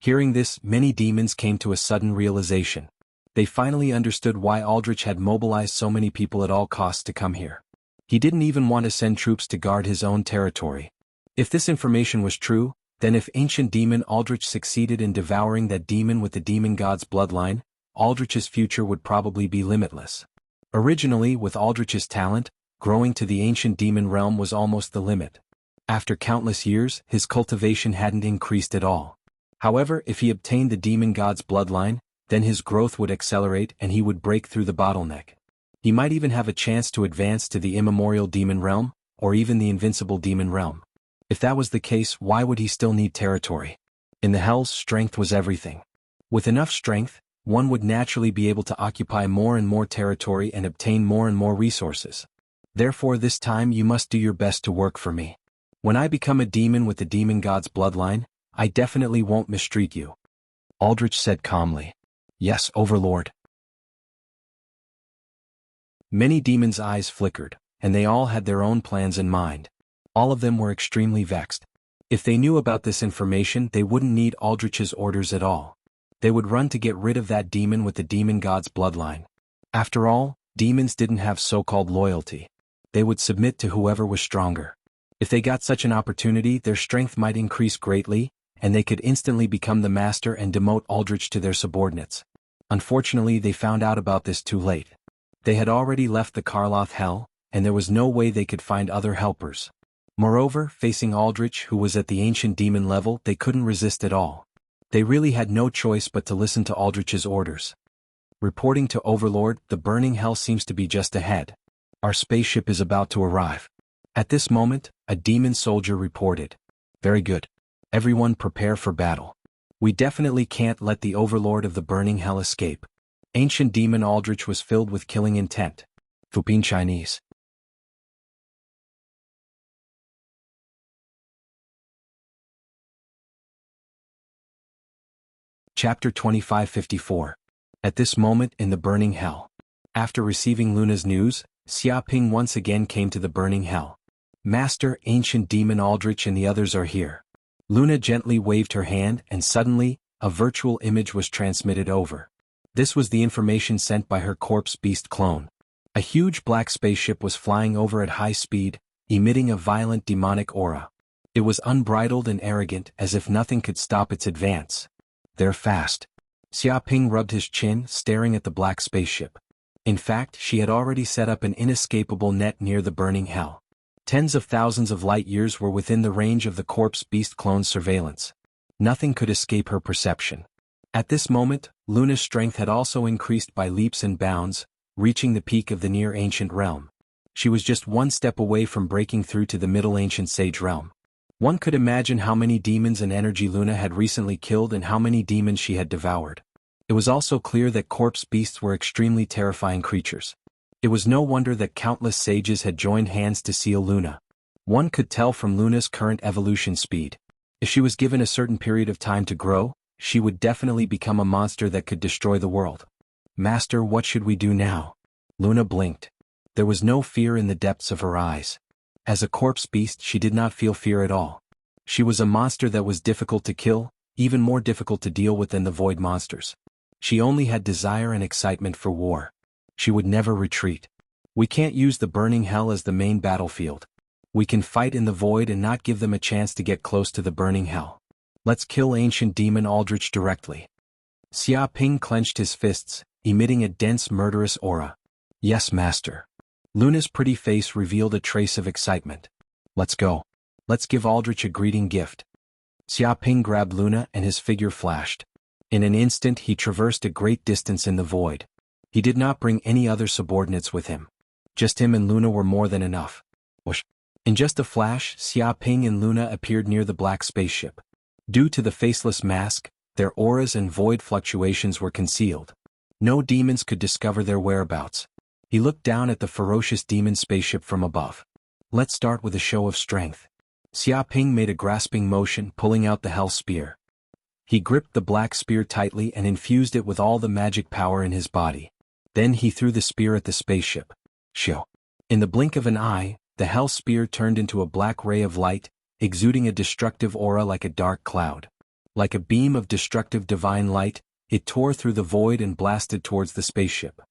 Hearing this, many demons came to a sudden realization. They finally understood why Aldrich had mobilized so many people at all costs to come here. He didn't even want to send troops to guard his own territory. If this information was true, then if ancient demon Aldrich succeeded in devouring that demon with the demon god's bloodline, Aldrich's future would probably be limitless. Originally, with Aldrich's talent, growing to the ancient demon realm was almost the limit. After countless years, his cultivation hadn't increased at all. However, if he obtained the demon god's bloodline, then his growth would accelerate and he would break through the bottleneck. He might even have a chance to advance to the immemorial demon realm, or even the invincible demon realm. If that was the case, why would he still need territory? In the hells, strength was everything. With enough strength, one would naturally be able to occupy more and more territory and obtain more and more resources. Therefore, this time you must do your best to work for me. When I become a demon with the demon god's bloodline, I definitely won't mistreat you. Aldrich said calmly. Yes, Overlord. Many demons' eyes flickered, and they all had their own plans in mind. All of them were extremely vexed. If they knew about this information, they wouldn't need Aldrich's orders at all. They would run to get rid of that demon with the demon god's bloodline. After all, demons didn't have so-called loyalty. They would submit to whoever was stronger. If they got such an opportunity, their strength might increase greatly, and they could instantly become the master and demote Aldrich to their subordinates. Unfortunately, they found out about this too late. They had already left the Karloth Hell, and there was no way they could find other helpers. Moreover, facing Aldrich, who was at the ancient demon level, they couldn't resist at all. They really had no choice but to listen to Aldrich's orders. Reporting to Overlord, the burning hell seems to be just ahead. Our spaceship is about to arrive. At this moment, a demon soldier reported. Very good. Everyone prepare for battle. We definitely can't let the Overlord of the burning hell escape. Ancient demon Aldrich was filled with killing intent. Fupin Chinese. Chapter 2554. At this moment in the burning hell. After receiving Luna's news, Xiaoping once again came to the burning hell. Master, ancient demon Aldrich and the others are here. Luna gently waved her hand and suddenly, a virtual image was transmitted over. This was the information sent by her corpse beast clone. A huge black spaceship was flying over at high speed, emitting a violent demonic aura. It was unbridled and arrogant, as if nothing could stop its advance. They're fast. Xiaoping rubbed his chin, staring at the black spaceship. In fact, she had already set up an inescapable net near the burning hell. Tens of thousands of light years were within the range of the corpse beast clone's surveillance. Nothing could escape her perception. At this moment, Luna's strength had also increased by leaps and bounds, reaching the peak of the near ancient realm. She was just one step away from breaking through to the middle ancient sage realm. One could imagine how many demons and energy Luna had recently killed and how many demons she had devoured. It was also clear that corpse beasts were extremely terrifying creatures. It was no wonder that countless sages had joined hands to seal Luna. One could tell from Luna's current evolution speed. If she was given a certain period of time to grow, she would definitely become a monster that could destroy the world. Master, what should we do now? Luna blinked. There was no fear in the depths of her eyes. As a corpse beast, she did not feel fear at all. She was a monster that was difficult to kill, even more difficult to deal with than the void monsters. She only had desire and excitement for war. She would never retreat. We can't use the burning hell as the main battlefield. We can fight in the void and not give them a chance to get close to the burning hell. Let's kill ancient demon Aldrich directly. Xiaoping clenched his fists, emitting a dense murderous aura. Yes, master. Luna's pretty face revealed a trace of excitement. Let's go. Let's give Aldrich a greeting gift. Xiaoping grabbed Luna and his figure flashed. In an instant he traversed a great distance in the void. He did not bring any other subordinates with him. Just him and Luna were more than enough. Whoosh. In just a flash, Xiaoping and Luna appeared near the black spaceship. Due to the faceless mask, their auras and void fluctuations were concealed. No demons could discover their whereabouts. He looked down at the ferocious demon spaceship from above. Let's start with a show of strength. Xiaoping made a grasping motion, pulling out the hell spear. He gripped the black spear tightly and infused it with all the magic power in his body. Then he threw the spear at the spaceship. Shoo! In the blink of an eye, the hell spear turned into a black ray of light, exuding a destructive aura like a dark cloud. Like a beam of destructive divine light, it tore through the void and blasted towards the spaceship.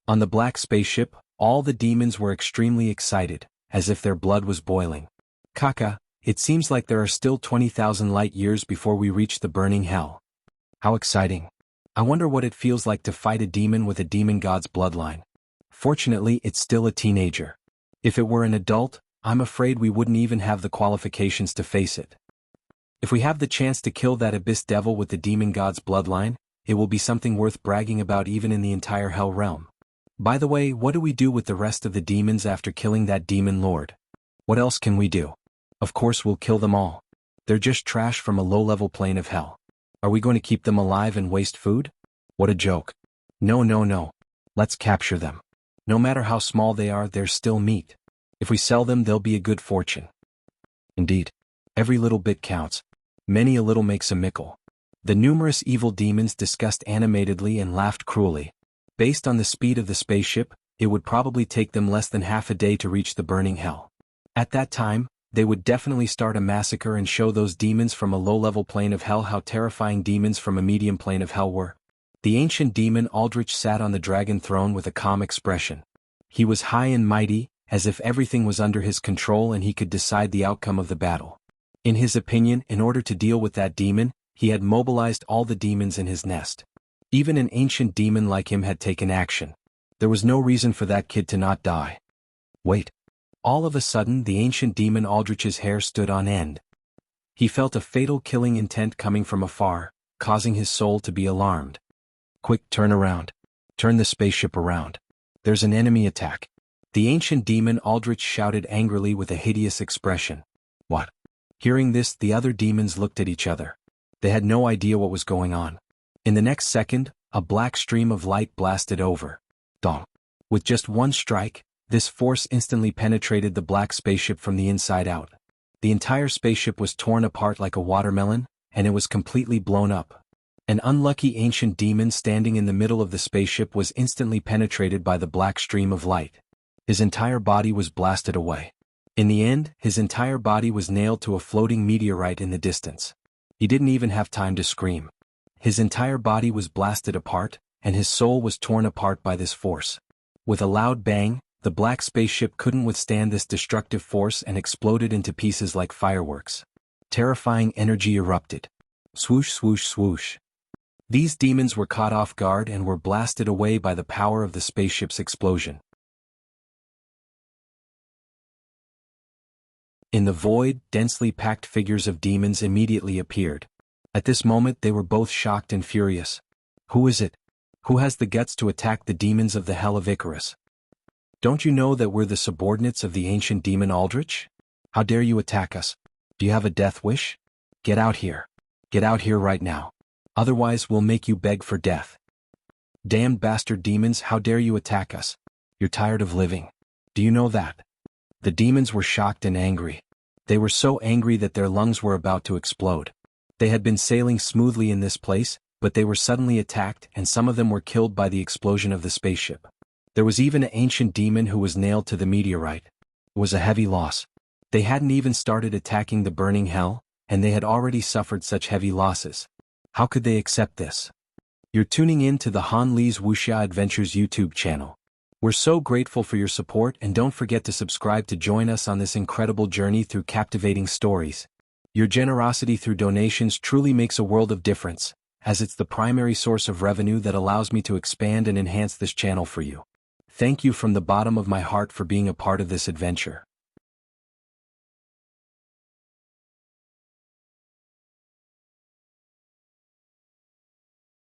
On the black spaceship, all the demons were extremely excited, as if their blood was boiling. Kaka, it seems like there are still 20,000 light years before we reach the burning hell. How exciting. I wonder what it feels like to fight a demon with a demon god's bloodline. Fortunately, it's still a teenager. If it were an adult, I'm afraid we wouldn't even have the qualifications to face it. If we have the chance to kill that abyss devil with the demon god's bloodline, it will be something worth bragging about even in the entire hell realm. By the way, what do we do with the rest of the demons after killing that demon lord? What else can we do? Of course we'll kill them all. They're just trash from a low-level plane of hell. Are we going to keep them alive and waste food? What a joke. No. Let's capture them. No matter how small they are, they're still meat. If we sell them, they'll be a good fortune. Indeed. Every little bit counts. Many a little makes a mickle. The numerous evil demons discussed animatedly and laughed cruelly. Based on the speed of the spaceship, it would probably take them less than half a day to reach the burning hell. At that time, they would definitely start a massacre and show those demons from a low-level plane of hell how terrifying demons from a medium plane of hell were. The ancient demon Aldrich sat on the dragon throne with a calm expression. He was high and mighty, as if everything was under his control and he could decide the outcome of the battle. In his opinion, in order to deal with that demon, he had mobilized all the demons in his nest. Even an ancient demon like him had taken action. There was no reason for that kid to not die. Wait. All of a sudden, the ancient demon Aldrich's hair stood on end. He felt a fatal killing intent coming from afar, causing his soul to be alarmed. Quick, turn around. Turn the spaceship around. There's an enemy attack. The ancient demon Aldrich shouted angrily with a hideous expression. What? Hearing this, the other demons looked at each other. They had no idea what was going on. In the next second, a black stream of light blasted over. Dong. With just one strike, this force instantly penetrated the black spaceship from the inside out. The entire spaceship was torn apart like a watermelon, and it was completely blown up. An unlucky ancient demon standing in the middle of the spaceship was instantly penetrated by the black stream of light. His entire body was blasted away. In the end, his entire body was nailed to a floating meteorite in the distance. He didn't even have time to scream. His entire body was blasted apart, and his soul was torn apart by this force. With a loud bang, the black spaceship couldn't withstand this destructive force and exploded into pieces like fireworks. Terrifying energy erupted. Swoosh, swoosh, swoosh. These demons were caught off guard and were blasted away by the power of the spaceship's explosion. In the void, densely packed figures of demons immediately appeared. At this moment they were both shocked and furious. Who is it? Who has the guts to attack the demons of the Hell of Icarus? Don't you know that we're the subordinates of the ancient demon Aldrich? How dare you attack us? Do you have a death wish? Get out here. Get out here right now. Otherwise we'll make you beg for death. Damned bastard demons, how dare you attack us? You're tired of living. Do you know that? The demons were shocked and angry. They were so angry that their lungs were about to explode. They had been sailing smoothly in this place, but they were suddenly attacked and some of them were killed by the explosion of the spaceship. There was even an ancient demon who was nailed to the meteorite. It was a heavy loss. They hadn't even started attacking the burning hell, and they had already suffered such heavy losses. How could they accept this? You're tuning in to the Han Li's Wuxia Adventures YouTube channel. We're so grateful for your support and don't forget to subscribe to join us on this incredible journey through captivating stories. Your generosity through donations truly makes a world of difference, as it's the primary source of revenue that allows me to expand and enhance this channel for you. Thank you from the bottom of my heart for being a part of this adventure.